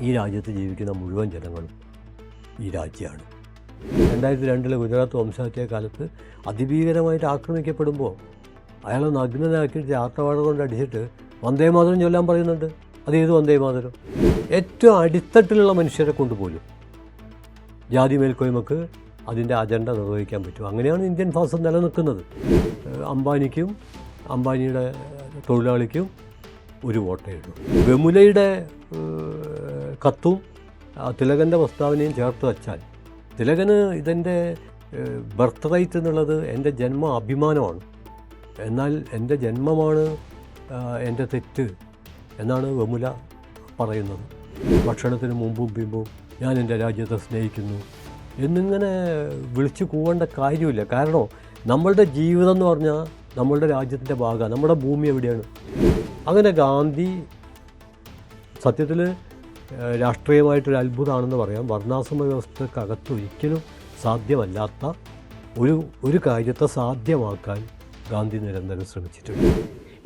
ഈ രാജ്യത്ത് ജീവിക്കുന്ന മുഴുവൻ ജനങ്ങളും ഈ രാജ്യമാണ്. 2002 ഗുജറാത്ത് വംശഹത്യാ കാലത്ത് അതിഭീകരമായിട്ട് ആക്രമിക്കപ്പെടുമ്പോൾ അയാളെ നഗ്നനാക്കിയിട്ട് ചാട്ടവാഴ കൊണ്ട് അടിച്ചിട്ട് വന്ദേമാതരം ചൊല്ലാൻ പറയുന്നുണ്ട്. അതേത് വന്ദേമാതരം? ഏറ്റവും അടിത്തട്ടിലുള്ള മനുഷ്യരെ കൊണ്ടുപോലും ജാതി മേൽക്കോയ്മക്ക് അതിൻ്റെ അജണ്ട നിർവഹിക്കാൻ പറ്റും. അങ്ങനെയാണ് ഇന്ത്യൻ ഫാസം നിലനിൽക്കുന്നത്. അംബാനിക്കും അംബാനിയുടെ തൊഴിലാളിക്കും ഒരു വോട്ടേ ഉള്ളൂ. വെമുലയുടെ കത്തും തിലകൻ്റെ പ്രസ്താവനയും ചേർത്ത് വച്ചാൽ തിലകന് ഇതെൻ്റെ ബർത്ത് റൈറ്റ് എന്നുള്ളത് എൻ്റെ ജന്മ അഭിമാനമാണ്, എന്നാൽ എൻ്റെ ജന്മമാണ് എൻ്റെ തെറ്റ് എന്നാണ് വെമുല പറയുന്നത്. ഭക്ഷണത്തിന് മുമ്പും പിമ്പും ഞാൻ എൻ്റെ രാജ്യത്തെ സ്നേഹിക്കുന്നു എന്നിങ്ങനെ വിളിച്ചു കൂവേണ്ട കാര്യമില്ല. കാരണം നമ്മളുടെ ജീവിതം എന്ന് പറഞ്ഞാൽ നമ്മളുടെ രാജ്യത്തിൻ്റെ ഭാഗമാണ്, നമ്മുടെ ഭൂമി എവിടെയാണ്. അങ്ങനെ ഗാന്ധി സത്യത്തിൽ രാഷ്ട്രീയമായിട്ടൊരു അത്ഭുതമാണെന്ന് പറയാം. വർണ്ണാശ്രമ വ്യവസ്ഥക്കകത്ത് ഒരിക്കലും സാധ്യമല്ലാത്ത ഒരു കാര്യത്തെ സാധ്യമാക്കാൻ ഗാന്ധി നിരന്തരം ശ്രമിച്ചിട്ടുണ്ട്.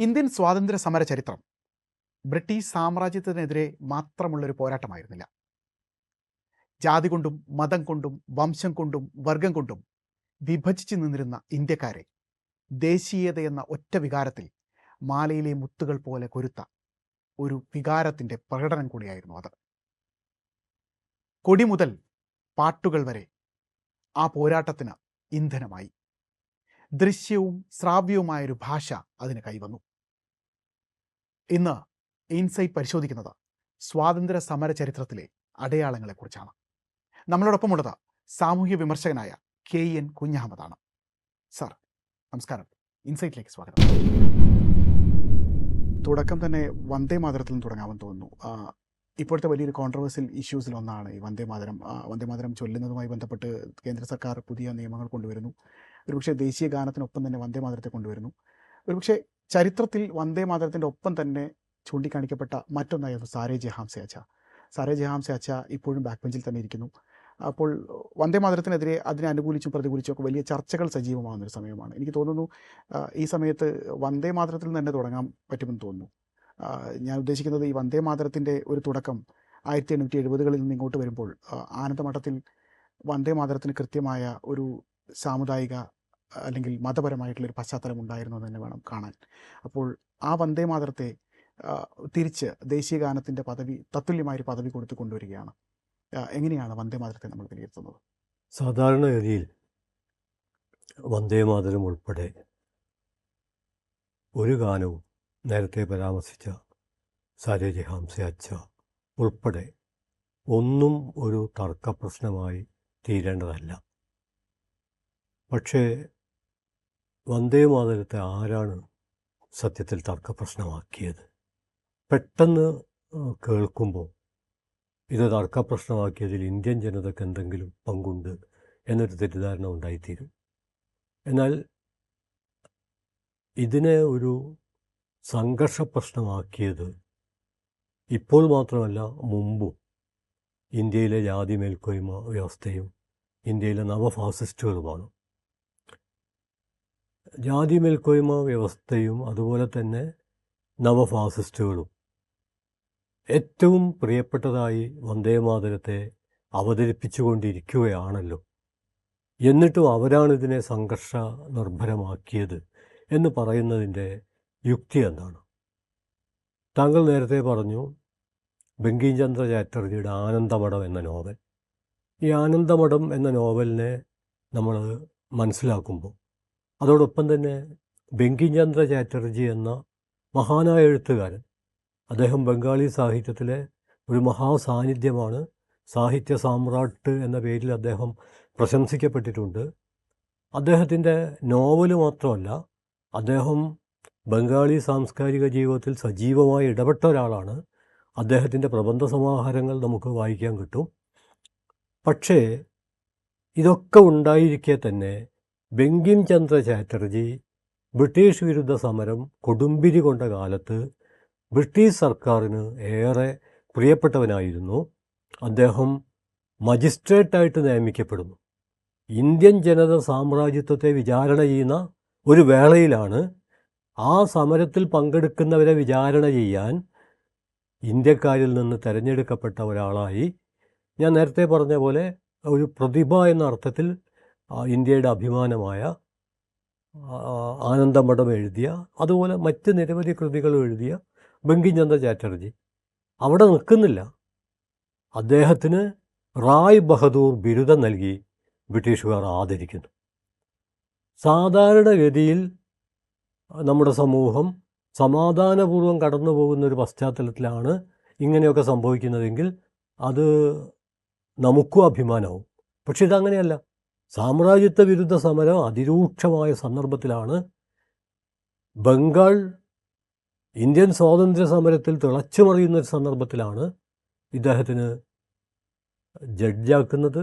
ഇന്ത്യൻ സ്വാതന്ത്ര്യ സമര ചരിത്രം ബ്രിട്ടീഷ് സാമ്രാജ്യത്തിനെതിരെ മാത്രമുള്ളൊരു പോരാട്ടമായിരുന്നില്ല. ജാതി കൊണ്ടും മതം കൊണ്ടും വംശം കൊണ്ടും വർഗം കൊണ്ടും വിഭജിച്ചു നിന്നിരുന്ന ഇന്ത്യക്കാരെ ദേശീയതയെന്ന ഒറ്റ വികാരത്തിൽ മാലയിലെ മുത്തുകൾ പോലെ കൊരുത്ത ഒരു വികാരത്തിൻ്റെ പ്രകടനം കൂടിയായിരുന്നു അത്. കൊടി മുതൽ പാട്ടുകൾ വരെ ആ പോരാട്ടത്തിന് ഇന്ധനമായി. ദൃശ്യവും ശ്രാവ്യവുമായൊരു ഭാഷ അതിന് കൈവന്നു. ഇന്ന് ഇൻസൈറ്റ് പരിശോധിക്കുന്നത് സ്വാതന്ത്ര്യ സമര ചരിത്രത്തിലെ അടയാളങ്ങളെക്കുറിച്ചാണ്. നമ്മളോടൊപ്പമുള്ളത് സാമൂഹ്യ വിമർശകനായ KN കുഞ്ഞഹമ്മദാണ്. സാർ നമസ്കാരം, ഇൻസൈറ്റിലേക്ക് സ്വാഗതം. തുടക്കം തന്നെ വന്ദേ മാതരത്തിൽ നിന്ന് തുടങ്ങാമെന്ന് തോന്നുന്നു. ഇപ്പോഴത്തെ വലിയൊരു കോൺട്രവേഴ്സ്യൽ ഇഷ്യൂസിലൊന്നാണ് ഈ വന്ദേമാതരം ചൊല്ലുന്നതുമായി ബന്ധപ്പെട്ട് കേന്ദ്ര സർക്കാർ പുതിയ നിയമങ്ങൾ കൊണ്ടുവരുന്നു. ഒരുപക്ഷെ ദേശീയ ഗാനത്തിനൊപ്പം തന്നെ വന്ദേമാതരത്തെ കൊണ്ടുവരുന്നു. ഒരുപക്ഷെ ചരിത്രത്തിൽ വന്ദേമാതരത്തിൻ്റെ ഒപ്പം തന്നെ ചൂണ്ടിക്കാണിക്കപ്പെട്ട മറ്റൊന്നായിരുന്നു സാരേ ജഹാം സേ അച്ഛാ. സാരേ ജഹാം സേ അച്ഛാ ഇപ്പോഴും ബാക്ക് ബെഞ്ചിൽ തന്നെ ഇരിക്കുന്നു. അപ്പോൾ വന്ദേമാതരത്തിനെതിരെ അതിനെ അനുകൂലിച്ചും പ്രതികൂലിച്ചും ഒക്കെ വലിയ ചർച്ചകൾ സജീവമാകുന്നൊരു സമയമാണ്. എനിക്ക് തോന്നുന്നു ഈ സമയത്ത് വന്ദേമാതരത്തിൽ തന്നെ തുടങ്ങാൻ പറ്റുമെന്ന് തോന്നുന്നു. ഞാൻ ഉദ്ദേശിക്കുന്നത് ഈ വന്ദേമാതരത്തിൻ്റെ ഒരു തുടക്കം 1870കളിൽ നിന്ന് ഇങ്ങോട്ട് വരുമ്പോൾ ആനന്ദമഠത്തിൽ വന്ദേമാതരത്തിന് കൃത്യമായ ഒരു സാമുദായിക അല്ലെങ്കിൽ മതപരമായിട്ടുള്ളൊരു പശ്ചാത്തലം ഉണ്ടായിരുന്നു എന്ന് തന്നെ വേണം കാണാൻ. അപ്പോൾ ആ വന്ദേമാതരത്തെ തിരിച്ച് ദേശീയ ഗാനത്തിൻ്റെ പദവി തത്തുല്യമായൊരു പദവി കൊടുത്ത് കൊണ്ടുവരികയാണ്. എങ്ങനെയാണ് വന്ദേമാതരത്തെ നമ്മൾ വിലയിരുത്തുന്നത്? സാധാരണഗതിയിൽ വന്ദേമാതരം ഉൾപ്പെടെ ഒരു ഗാനവും നേരത്തെ പരാമർശിച്ച സാരേ ജഹാം സേ അച്ഛാ ഉൾപ്പെടെ ഒന്നും ഒരു തർക്ക പ്രശ്നമായി തീരേണ്ടതല്ല. പക്ഷേ വന്ദേമാതരത്തെ ആരാണ് സത്യത്തിൽ തർക്ക പ്രശ്നമാക്കിയത്? പെട്ടെന്ന് കേൾക്കുമ്പോൾ ഇത് തർക്ക പ്രശ്നമാക്കിയതിൽ ഇന്ത്യൻ ജനതയ്ക്ക് എന്തെങ്കിലും പങ്കുണ്ട് എന്നൊരു തെറ്റിദ്ധാരണ ഉണ്ടായിത്തീരും. എന്നാൽ ഇതിനെ ഒരു സംഘർഷ പ്രശ്നമാക്കിയത് ഇപ്പോൾ മാത്രമല്ല മുമ്പും ഇന്ത്യയിലെ ജാതി മേൽക്കോയ്മ വ്യവസ്ഥയും ഇന്ത്യയിലെ നവഫാസിസ്റ്റുകളുമാണ്. ജാതി മേൽക്കോയ്മ വ്യവസ്ഥയും അതുപോലെ തന്നെ നവഫാസിസ്റ്റുകളും ഏറ്റവും പ്രിയപ്പെട്ടതായി വന്ദേമാതരത്തെ അവതരിപ്പിച്ചുകൊണ്ടിരിക്കുകയാണല്ലോ. എന്നിട്ടും അവരാണിതിനെ സംഘർഷ നിർഭരമാക്കിയത് എന്ന് പറയുന്നതിൻ്റെ യുക്തി എന്താണ്? താങ്കൾ നേരത്തെ പറഞ്ഞു ബങ്കിം ചന്ദ്ര ചാറ്റർജിയുടെ ആനന്ദമഠം എന്ന നോവൽ. ഈ ആനന്ദമഠം എന്ന നോവലിനെ നമ്മൾ മനസ്സിലാക്കുമ്പോൾ അതോടൊപ്പം തന്നെ ബങ്കിം ചന്ദ്ര ചാറ്റർജി എന്ന മഹാനായ എഴുത്തുകാരൻ, അദ്ദേഹം ബംഗാളി സാഹിത്യത്തിലെ ഒരു മഹാസാന്നിധ്യമാണ്. സാഹിത്യ സാമ്രാട്ട് എന്ന പേരിൽ അദ്ദേഹം പ്രശംസിക്കപ്പെട്ടിട്ടുണ്ട്. അദ്ദേഹത്തിൻ്റെ നോവൽ മാത്രമല്ല, അദ്ദേഹം ബംഗാളി സാംസ്കാരിക ജീവിതത്തിൽ സജീവമായി ഇടപെട്ട ഒരാളാണ്. അദ്ദേഹത്തിൻ്റെ പ്രബന്ധ സമാഹാരങ്ങൾ നമുക്ക് വായിക്കാൻ കിട്ടും. പക്ഷേ ഇതൊക്കെ ഉണ്ടായിരിക്കെ തന്നെ ബങ്കിം ചന്ദ്ര ചാറ്റർജി ബ്രിട്ടീഷ് വിരുദ്ധ സമരം കൊടുമ്പിരി കൊണ്ട കാലത്ത് ബ്രിട്ടീഷ് സർക്കാരിന് ഏറെ പ്രിയപ്പെട്ടവനായിരുന്നു. അദ്ദേഹം മജിസ്ട്രേറ്റായിട്ട് നിയമിക്കപ്പെടുന്നു. ഇന്ത്യൻ ജനത സാമ്രാജ്യത്വത്തെ വിചാരണ ചെയ്യുന്ന ഒരു വേളയിലാണ് ആ സമരത്തിൽ പങ്കെടുക്കുന്നവരെ വിചാരണ ചെയ്യാൻ ഇന്ത്യക്കാരിൽ നിന്ന് തിരഞ്ഞെടുക്കപ്പെട്ട ഒരാളായി, ഞാൻ നേരത്തെ പറഞ്ഞ പോലെ ഒരു പ്രതിഭ എന്ന അർത്ഥത്തിൽ ഇന്ത്യയുടെ അഭിമാനമായ ആനന്ദമഠം എഴുതിയ, അതുപോലെ മറ്റ് നിരവധി കൃതികൾ എഴുതിയ ബങ്കിംചന്ദ്ര ചാറ്റർജി അവിടെ നിൽക്കുന്നില്ല. അദ്ദേഹത്തിന് റായ് ബഹദൂർ ബിരുദം നൽകി ബ്രിട്ടീഷുകാർ ആദരിക്കുന്നു. സാധാരണഗതിയിൽ നമ്മുടെ സമൂഹം സമാധാനപൂർവ്വം കടന്നു പോകുന്ന ഒരു പശ്ചാത്തലത്തിലാണ് ഇങ്ങനെയൊക്കെ സംഭവിക്കുന്നതെങ്കിൽ അത് നമുക്കും അഭിമാനവും. പക്ഷെ ഇതങ്ങനെയല്ല. സാമ്രാജ്യത്വ വിരുദ്ധ സമരം അതിരൂക്ഷമായ സന്ദർഭത്തിലാണ് ബംഗാൾ ഇന്ത്യൻ സ്വാതന്ത്ര്യ സമരത്തിൽ തിളച്ചു മറിയുന്ന ഒരു സന്ദർഭത്തിലാണ് ഇദ്ദേഹത്തിന് ജഡ്ജാക്കുന്നത്,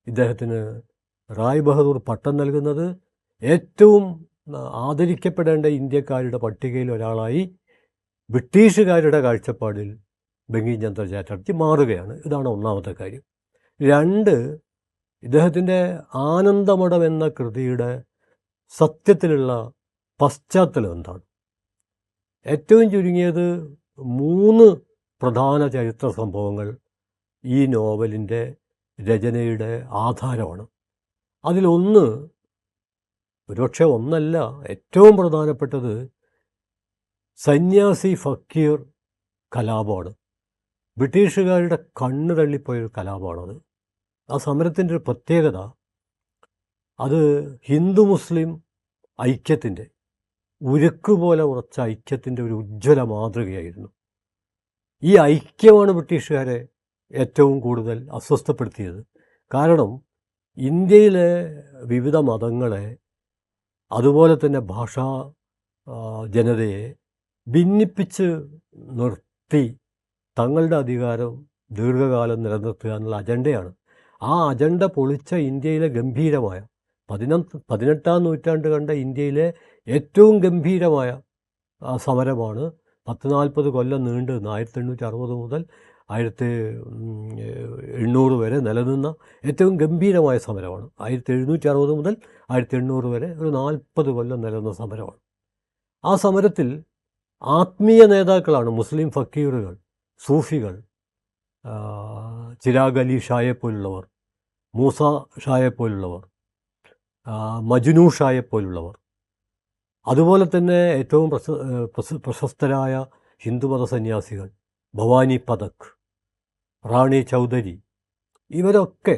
ഇദ്ദേഹത്തിന് റായ് ബഹദൂർ പട്ടം നൽകുന്നത്. ഏറ്റവും ആദരിക്കപ്പെടേണ്ട ഇന്ത്യക്കാരുടെ പട്ടികയിൽ ഒരാളായി ബ്രിട്ടീഷുകാരുടെ കാഴ്ചപ്പാടിൽ ബങ്കിംചന്ദ്ര ചാറ്റർജി മാറുകയാണ്. ഇതാണ് ഒന്നാമത്തെ കാര്യം. 2, ഇദ്ദേഹത്തിൻ്റെ ആനന്ദമഠം എന്ന കൃതിയുടെ സത്യത്തിലുള്ള പശ്ചാത്തലം എന്താണ്? ഏറ്റവും ചുരുങ്ങിയത് 3 പ്രധാന ചരിത്ര സംഭവങ്ങൾ ഈ നോവലിൻ്റെ രചനയുടെ ആധാരമാണ്. അതിലൊന്ന്, ഒരുപക്ഷെ ഒന്നല്ല, ഏറ്റവും പ്രധാനപ്പെട്ടത് സന്യാസി ഫക്കീർ കലാപമാണ്. ബ്രിട്ടീഷുകാരുടെ കണ്ണ് തള്ളിപ്പോയൊരു കലാപമാണത്. ആ സമരത്തിൻ്റെ ഒരു പ്രത്യേകത, അത് ഹിന്ദു മുസ്ലിം ഐക്യത്തിൻ്റെ, ഉരുക്കുപോലെ ഉറച്ച ഐക്യത്തിൻ്റെ ഒരു ഉജ്ജ്വല മാതൃകയായിരുന്നു. ഈ ഐക്യമാണ് ബ്രിട്ടീഷുകാരെ ഏറ്റവും കൂടുതൽ അസ്വസ്ഥപ്പെടുത്തിയത്. കാരണം ഇന്ത്യയിലെ വിവിധ മതങ്ങളെ, അതുപോലെ തന്നെ ഭാഷാ ജനതയെ ഭിന്നിപ്പിച്ച് നിർത്തി തങ്ങളുടെ അധികാരം ദീർഘകാലം നിലനിർത്തുക എന്നുള്ള അജണ്ടയാണ്. ആ അജണ്ട പൊളിച്ച ഇന്ത്യയിലെ ഗംഭീരമായ 18-ാം നൂറ്റാണ്ട് കണ്ട ഇന്ത്യയിലെ ഏറ്റവും ഗംഭീരമായ സമരമാണ് 40 കൊല്ലം നീണ്ടു നിന്ന് 1860 മുതൽ 1800 വരെ നിലനിന്ന ഏറ്റവും ഗംഭീരമായ സമരമാണ്. 1760 മുതൽ 1800 വരെ ഒരു 40 കൊല്ലം നിലനിന്ന സമരമാണ്. ആ സമരത്തിൽ ആത്മീയ നേതാക്കളാണ് മുസ്ലിം ഫക്കീറുകൾ, സൂഫികൾ, ചിരാഗ് അലി ഷായെപ്പോലുള്ളവർ, മൂസ ഷായെപ്പോലുള്ളവർ, മജ്നൂ ഷായെപ്പോലുള്ളവർ, അതുപോലെ തന്നെ ഏറ്റവും പ്രശസ്തരായ ഹിന്ദുമത സന്യാസികൾ ഭവാനി പഥക്, റാണി ചൗധരി, ഇവരൊക്കെ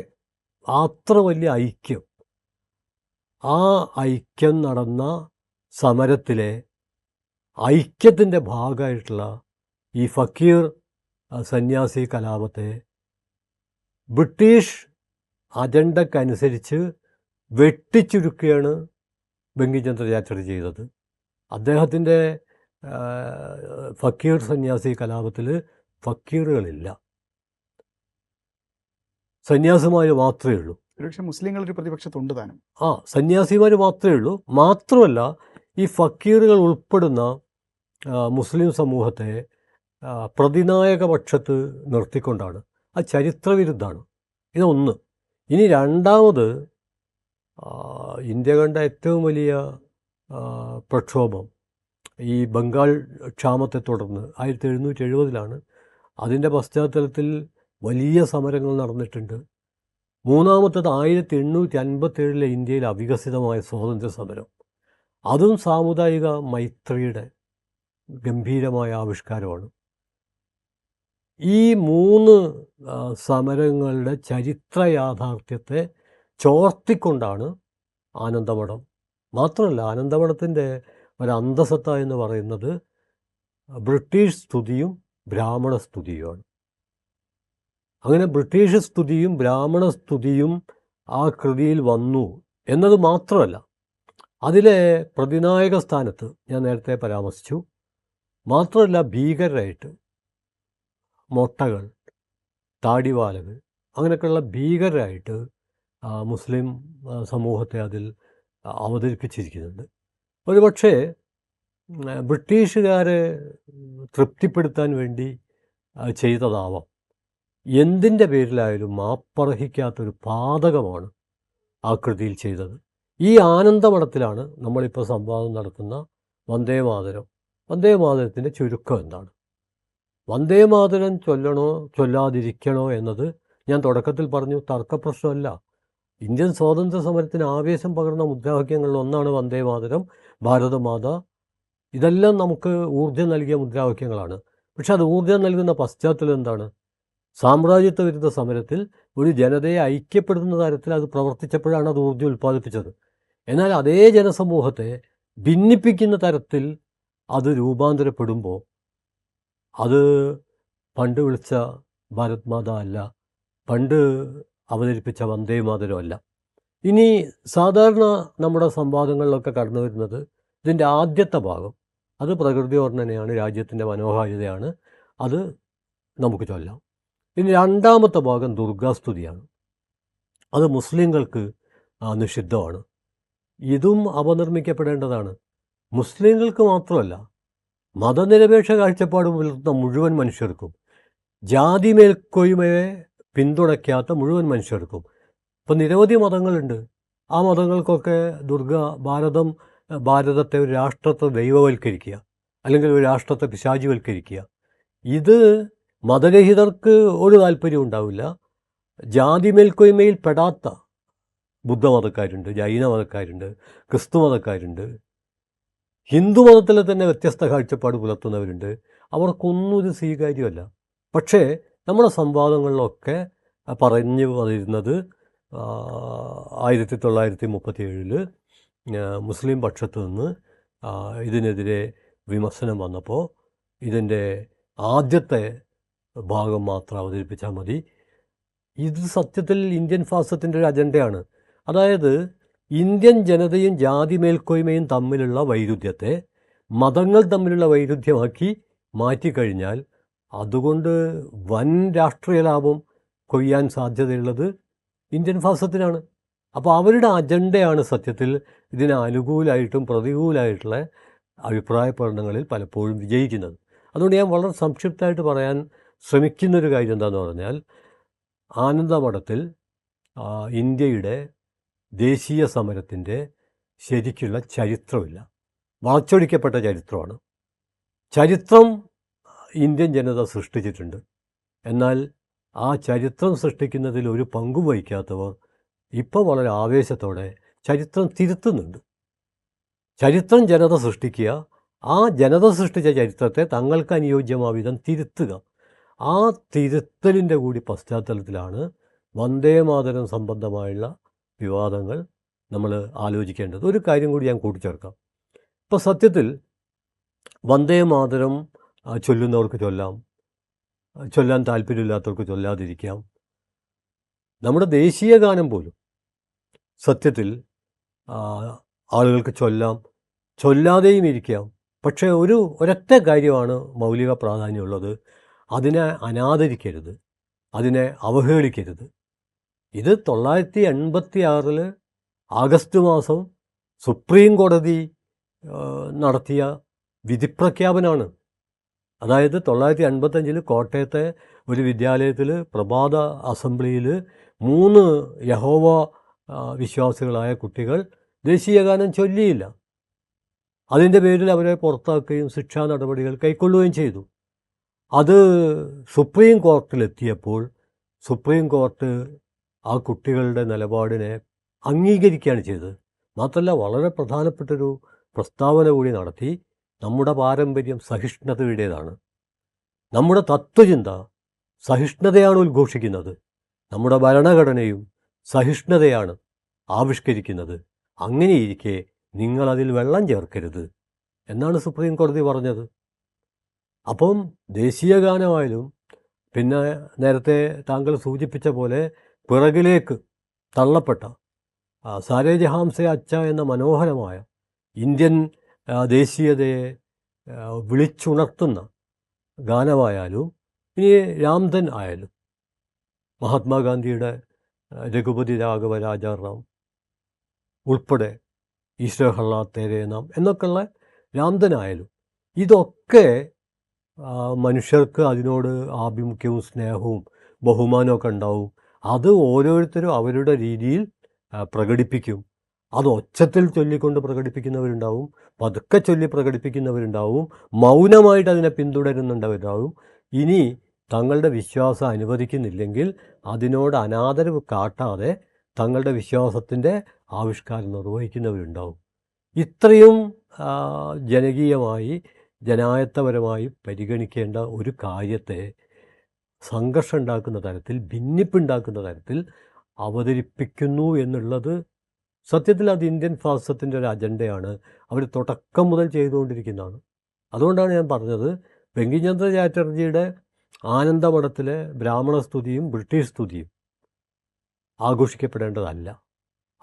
അത്ര വലിയ ഐക്യം. ആ ഐക്യം നടന്ന സമരത്തിലെ ഐക്യത്തിൻ്റെ ഭാഗമായിട്ടുള്ള ഈ ഫക്കീർ സന്യാസി കലാപത്തെ ബ്രിട്ടീഷ് അജണ്ടക്കനുസരിച്ച് വെട്ടിച്ചുരുക്കുകയാണ് ബങ്കിംചന്ദ്ര ചാറ്റർജി ചെയ്തത്. അദ്ദേഹത്തിൻ്റെ ഫക്കീർ സന്യാസി കലാപത്തിൽ ഫക്കീറുകളില്ല, സന്യാസിമാർ മാത്രമേ ഉള്ളൂ. ഒരുപക്ഷെ മുസ്ലിങ്ങളൊരു പ്രതിപക്ഷത്തുണ്ട് താനും. സന്യാസിമാർ മാത്രമേ ഉള്ളൂ. മാത്രമല്ല, ഈ ഫക്കീറുകൾ ഉൾപ്പെടുന്ന മുസ്ലിം സമൂഹത്തെ പ്രതിനായക പക്ഷത്ത് നിർത്തിക്കൊണ്ടാണ്. അത് ചരിത്രവിരുദ്ധമാണ്. ഇതൊന്ന്. ഇനി രണ്ടാമത്, ഇന്ത്യ കണ്ട ഏറ്റവും വലിയ പ്രക്ഷോഭം ഈ ബംഗാൾ ക്ഷാമത്തെ തുടർന്ന് 1770-ലാണ്. അതിൻ്റെ പശ്ചാത്തലത്തിൽ വലിയ സമരങ്ങൾ നടന്നിട്ടുണ്ട്. മൂന്നാമത്തേത് 1857-ലെ ഇന്ത്യയിൽ അവികസിതമായ സ്വാതന്ത്ര്യ സമരം. അതും സാമുദായിക മൈത്രിയുടെ ഗംഭീരമായ ആവിഷ്കാരമാണ്. ഈ 3 സമരങ്ങളുടെ ചരിത്ര യാഥാർത്ഥ്യത്തെ ചോർത്തിക്കൊണ്ടാണ് ആനന്ദമഠം. മാത്രമല്ല, ആനന്ദമഠത്തിൻ്റെ ഒരു അന്തസത്ത എന്ന് പറയുന്നത് ബ്രിട്ടീഷ് സ്തുതിയും ബ്രാഹ്മണ സ്തുതിയുമാണ്. അങ്ങനെ ബ്രിട്ടീഷ് സ്തുതിയും ബ്രാഹ്മണ സ്തുതിയും ആ കൃതിയിൽ വന്നു എന്നത് മാത്രമല്ല, അതിലെ പ്രതിനായക സ്ഥാനത്ത് ഞാൻ നേരത്തെ പരാമർശിച്ചു. മാത്രമല്ല, ഭീകരരായിട്ട് മൊട്ടകൾ, താടിവാലകൾ, അങ്ങനെയൊക്കെയുള്ള ഭീകരരായിട്ട് മുസ്ലിം സമൂഹത്തെ അതിൽ അവതരിപ്പിച്ചിരിക്കുന്നുണ്ട്. ഒരുപക്ഷെ ബ്രിട്ടീഷുകാരെ തൃപ്തിപ്പെടുത്താൻ വേണ്ടി ചെയ്തതാവാം. എന്തിൻ്റെ പേരിലായാലും മാപ്പർഹിക്കാത്തൊരു പാതകമാണ് ആ കൃതിയിൽ ചെയ്തത്. ഈ ആനന്ദമഠത്തിലാണ് നമ്മളിപ്പോൾ സംവാദം നടത്തുന്ന വന്ദേ മാതരം. വന്ദേ മാതരത്തിൻ്റെ ചുരുക്കം എന്താണ്? വന്ദേ മാതരം ചൊല്ലണോ ചൊല്ലാതിരിക്കണോ എന്നത് ഞാൻ തുടക്കത്തിൽ പറഞ്ഞു തർക്കപ്രശ്നമല്ല. ഇന്ത്യൻ സ്വാതന്ത്ര്യ സമരത്തിന് ആവേശം പകർന്ന മുദ്രാവാക്യങ്ങളിൽ ഒന്നാണ് വന്ദേ മാതരം, ഭാരതമാത. ഇതെല്ലാം നമുക്ക് ഊർജ്ജം നൽകിയ മുദ്രാവാക്യങ്ങളാണ്. പക്ഷെ അത് ഊർജ്ജം നൽകുന്ന പശ്ചാത്തലം എന്താണ്? സാമ്രാജ്യത്വ വിരുദ്ധ സമരത്തിൽ ഒരു ജനതയെ ഐക്യപ്പെടുത്തുന്ന തരത്തിൽ അത് പ്രവർത്തിച്ചപ്പോഴാണ് അത് ഊർജ്ജം ഉൽപ്പാദിപ്പിച്ചത്. എന്നാൽ അതേ ജനസമൂഹത്തെ ഭിന്നിപ്പിക്കുന്ന തരത്തിൽ അത് രൂപാന്തരപ്പെടുമ്പോൾ അത് പണ്ട് വിളിച്ച ഭാരത് മാത അല്ല, പണ്ട് അവതരിപ്പിച്ച വന്ദേ മാതരമല്ല. ഇനി സാധാരണ നമ്മുടെ സംവാദങ്ങളിലൊക്കെ കടന്നു വരുന്നത് ഇതിൻ്റെ ആദ്യത്തെ ഭാഗം, അത് പ്രകൃതി വർണ്ണനയാണ്, രാജ്യത്തിൻ്റെ മനോഹാരിതയാണ്, അത് നമുക്ക് ചൊല്ലാം. ഇനി രണ്ടാമത്തെ ഭാഗം ദുർഗാസ്തുതിയാണ്. അത് മുസ്ലിങ്ങൾക്ക് നിഷിദ്ധമാണ്. ഇതും അപനിർമ്മിക്കപ്പെടേണ്ടതാണ്. മുസ്ലിങ്ങൾക്ക് മാത്രമല്ല, മതനിരപേക്ഷ കാഴ്ചപ്പാട് പുലർത്തുന്ന മുഴുവൻ മനുഷ്യർക്കും, ജാതി മേൽക്കോയ്മയെ പിന്തുണയ്ക്കാത്ത മുഴുവൻ മനുഷ്യർക്കും. ഇപ്പം നിരവധി മതങ്ങളുണ്ട്. ആ മതങ്ങൾക്കൊക്കെ ഭാരതത്തെ ഒരു രാഷ്ട്രത്തെ ദൈവവൽക്കരിക്കുക, അല്ലെങ്കിൽ ഒരു രാഷ്ട്രത്തെ പിശാചിവൽക്കരിക്കുക, ഇത് മതരഹിതർക്ക് ഒരു താല്പര്യം ഉണ്ടാവില്ല. ജാതി മേൽക്കോയ്മയിൽ പെടാത്ത ബുദ്ധമതക്കാരുണ്ട്, ജൈന മതക്കാരുണ്ട്, ക്രിസ്തു മതക്കാരുണ്ട്, ഹിന്ദു മതത്തിലെ തന്നെ വ്യത്യസ്ത കാഴ്ചപ്പാട് പുലർത്തുന്നവരുണ്ട്. അവർക്കൊന്നും ഇത് സ്വീകാര്യമല്ല. പക്ഷേ നമ്മുടെ സംവാദങ്ങളിലൊക്കെ പറഞ്ഞു വന്നിരുന്നത് 1937 മുസ്ലിം പക്ഷത്തു നിന്ന് ഇതിനെതിരെ വിമർശനം വന്നപ്പോൾ ഇതിൻ്റെ ആദ്യത്തെ ഭാഗം മാത്രം അവതരിപ്പിച്ചാൽ മതി. ഇത് സത്യത്തിൽ ഇന്ത്യൻ ഫാസിസത്തിൻ്റെ ഒരു അജണ്ടയാണ്. അതായത് ഇന്ത്യൻ ജനതയും ജാതി മേൽക്കോയ്മയും തമ്മിലുള്ള വൈരുദ്ധ്യത്തെ മതങ്ങൾ തമ്മിലുള്ള വൈരുദ്ധ്യമാക്കി മാറ്റിക്കഴിഞ്ഞാൽ അതുകൊണ്ട് വൻ രാഷ്ട്രീയ ലാഭം കൊയ്യാൻ സാധ്യതയുള്ളത് ഇന്ത്യൻ ഫാസിസത്തിനാണ്. അപ്പോൾ അവരുടെ അജണ്ടയാണ് സത്യത്തിൽ ഇതിന് അനുകൂലമായിട്ടും പ്രതികൂലമായിട്ടുള്ള അഭിപ്രായ പ്രകടനങ്ങളിൽ പലപ്പോഴും വിജയിക്കുന്നത്. അതുകൊണ്ട് ഞാൻ വളരെ സംക്ഷിപ്തമായിട്ട് പറയാൻ ശ്രമിക്കുന്നൊരു കാര്യം എന്താണെന്ന് പറഞ്ഞാൽ, ആനന്ദമഠത്തിൽ ഇന്ത്യയുടെ ദേശീയ സമരത്തിൻ്റെ ശരിക്കുള്ള ചരിത്രമില്ല, വളച്ചൊടിക്കപ്പെട്ട ചരിത്രമാണ്. ചരിത്രം ഇന്ത്യൻ ജനത സൃഷ്ടിച്ചിട്ടുണ്ട്. എന്നാൽ ആ ചരിത്രം സൃഷ്ടിക്കുന്നതിൽ ഒരു പങ്കും വഹിക്കാത്തവർ ഇപ്പോൾ വളരെ ആവേശത്തോടെ ചരിത്രം തിരുത്തുന്നുണ്ട്. ചരിത്രം ജനത സൃഷ്ടിക്കുക, ആ ജനത സൃഷ്ടിച്ച ചരിത്രത്തെ തങ്ങൾക്ക് അനുയോജ്യമായ വിധം തിരുത്തുക. ആ തിരുത്തലിൻ്റെ കൂടി പശ്ചാത്തലത്തിലാണ് വന്ദേ മാതരം സംബന്ധമായുള്ള വിവാദങ്ങൾ നമ്മൾ ആലോചിക്കേണ്ടത്. ഒരു കാര്യം കൂടി ഞാൻ കൂട്ടിച്ചേർക്കാം. ഇപ്പോൾ സത്യത്തിൽ വന്ദേ മാതരം ചൊല്ലുന്നവർക്ക് ചൊല്ലാം, ചൊല്ലാൻ താല്പര്യമില്ലാത്തവർക്ക് ചൊല്ലാതിരിക്കാം. നമ്മുടെ ദേശീയ ഗാനം പോലും സത്യത്തിൽ ആളുകൾക്ക് ചൊല്ലാം, ചൊല്ലാതെയും ഇരിക്കാം. പക്ഷേ ഒരൊറ്റ കാര്യമാണ് മൗലിക പ്രാധാന്യമുള്ളത്: അതിനെ അനാദരിക്കരുത്, അതിനെ അവഹേളിക്കരുത്. ഇത് 1986 ആഗസ്റ്റ് മാസം സുപ്രീം കോടതി നടത്തിയ വിധിപ്രഖ്യാപനമാണ്. അതായത് 1955 കോട്ടയത്തെ ഒരു വിദ്യാലയത്തിൽ പ്രഭാത അസംബ്ലിയിൽ 3 യഹോവ വിശ്വാസികളായ കുട്ടികൾ ദേശീയഗാനം ചൊല്ലിയില്ല. അതിൻ്റെ പേരിൽ അവരെ പുറത്താക്കുകയും ശിക്ഷാ നടപടികൾ കൈക്കൊള്ളുകയും ചെയ്തു. അത് സുപ്രീം കോർട്ടിലെത്തിയപ്പോൾ സുപ്രീം കോർട്ട് ആ കുട്ടികളുടെ നിലപാടിനെ അംഗീകരിക്കുകയാണ് ചെയ്തത്. മാത്രമല്ല വളരെ പ്രധാനപ്പെട്ടൊരു പ്രസ്താവന കൂടി നടത്തി. നമ്മുടെ പാരമ്പര്യം സഹിഷ്ണുതയുടേതാണ്, നമ്മുടെ തത്വചിന്ത സഹിഷ്ണുതയാണ് ഉദ്ഘോഷിക്കുന്നത്, നമ്മുടെ ഭരണഘടനയും സഹിഷ്ണുതയാണ് ആവിഷ്കരിക്കുന്നത്. അങ്ങനെയിരിക്കെ നിങ്ങളതിൽ വെള്ളം ചേർക്കരുത് എന്നാണ് സുപ്രീം കോടതി പറഞ്ഞത്. അപ്പം ദേശീയ ഗാനമായാലും പിന്നെ നേരത്തെ താങ്കൾ സൂചിപ്പിച്ച പോലെ പിറകിലേക്ക് തള്ളപ്പെട്ട സാരേ ജഹാം സേ അച്ച എന്ന മനോഹരമായ ഇന്ത്യൻ ദേശീയതയെ വിളിച്ചുണർത്തുന്ന ഗാനമായാലും ഇനി രാംധൻ ആയാലും മഹാത്മാഗാന്ധിയുടെ രഘുപതി രാഘവ രാജാറാം ഉൾപ്പെടെ ഈശ്വര ഹള്ളാ തേരേ നാം എന്നൊക്കെയുള്ള രാംധനായാലും ഇതൊക്കെ മനുഷ്യർക്ക് അതിനോട് ആഭിമുഖ്യവും സ്നേഹവും ബഹുമാനമൊക്കെ ഉണ്ടാവും. അത് ഓരോരുത്തരും അവരുടെ രീതിയിൽ പ്രകടിപ്പിക്കും. അത് ഒച്ചത്തിൽ ചൊല്ലിക്കൊണ്ട് പ്രകടിപ്പിക്കുന്നവരുണ്ടാവും, പതുക്കെ ചൊല്ലി പ്രകടിപ്പിക്കുന്നവരുണ്ടാവും, മൗനമായിട്ട് അതിനെ പിന്തുടരുന്നുണ്ടവരുണ്ടാവും. ഇനി തങ്ങളുടെ വിശ്വാസം അനുവദിക്കുന്നില്ലെങ്കിൽ അതിനോട് അനാദരവ് കാട്ടാതെ തങ്ങളുടെ വിശ്വാസത്തിൻ്റെ ആവിഷ്കാരം നിർവഹിക്കുന്നവരുണ്ടാവും. ഇത്രയും ജനകീയമായി ജനായത്തപരമായി പരിഗണിക്കേണ്ട ഒരു കാര്യത്തെ സംഘർഷം ഉണ്ടാക്കുന്ന തരത്തിൽ, ഭിന്നിപ്പുണ്ടാക്കുന്ന തരത്തിൽ അവതരിപ്പിക്കുന്നു എന്നുള്ളത് സത്യത്തിൽ അത് ഇന്ത്യൻ ഫാസിസത്തിൻ്റെ ഒരു അജണ്ടയാണ്. അവർ തുടക്കം മുതൽ ചെയ്തുകൊണ്ടിരിക്കുന്നതാണ്. അതുകൊണ്ടാണ് ഞാൻ പറഞ്ഞത്, ബങ്കിംചന്ദ്ര ചാറ്റർജിയുടെ ആനന്ദമഠത്തിലെ ബ്രാഹ്മണ സ്തുതിയും ബ്രിട്ടീഷ് സ്തുതിയും ആഘോഷിക്കപ്പെടേണ്ടതല്ല.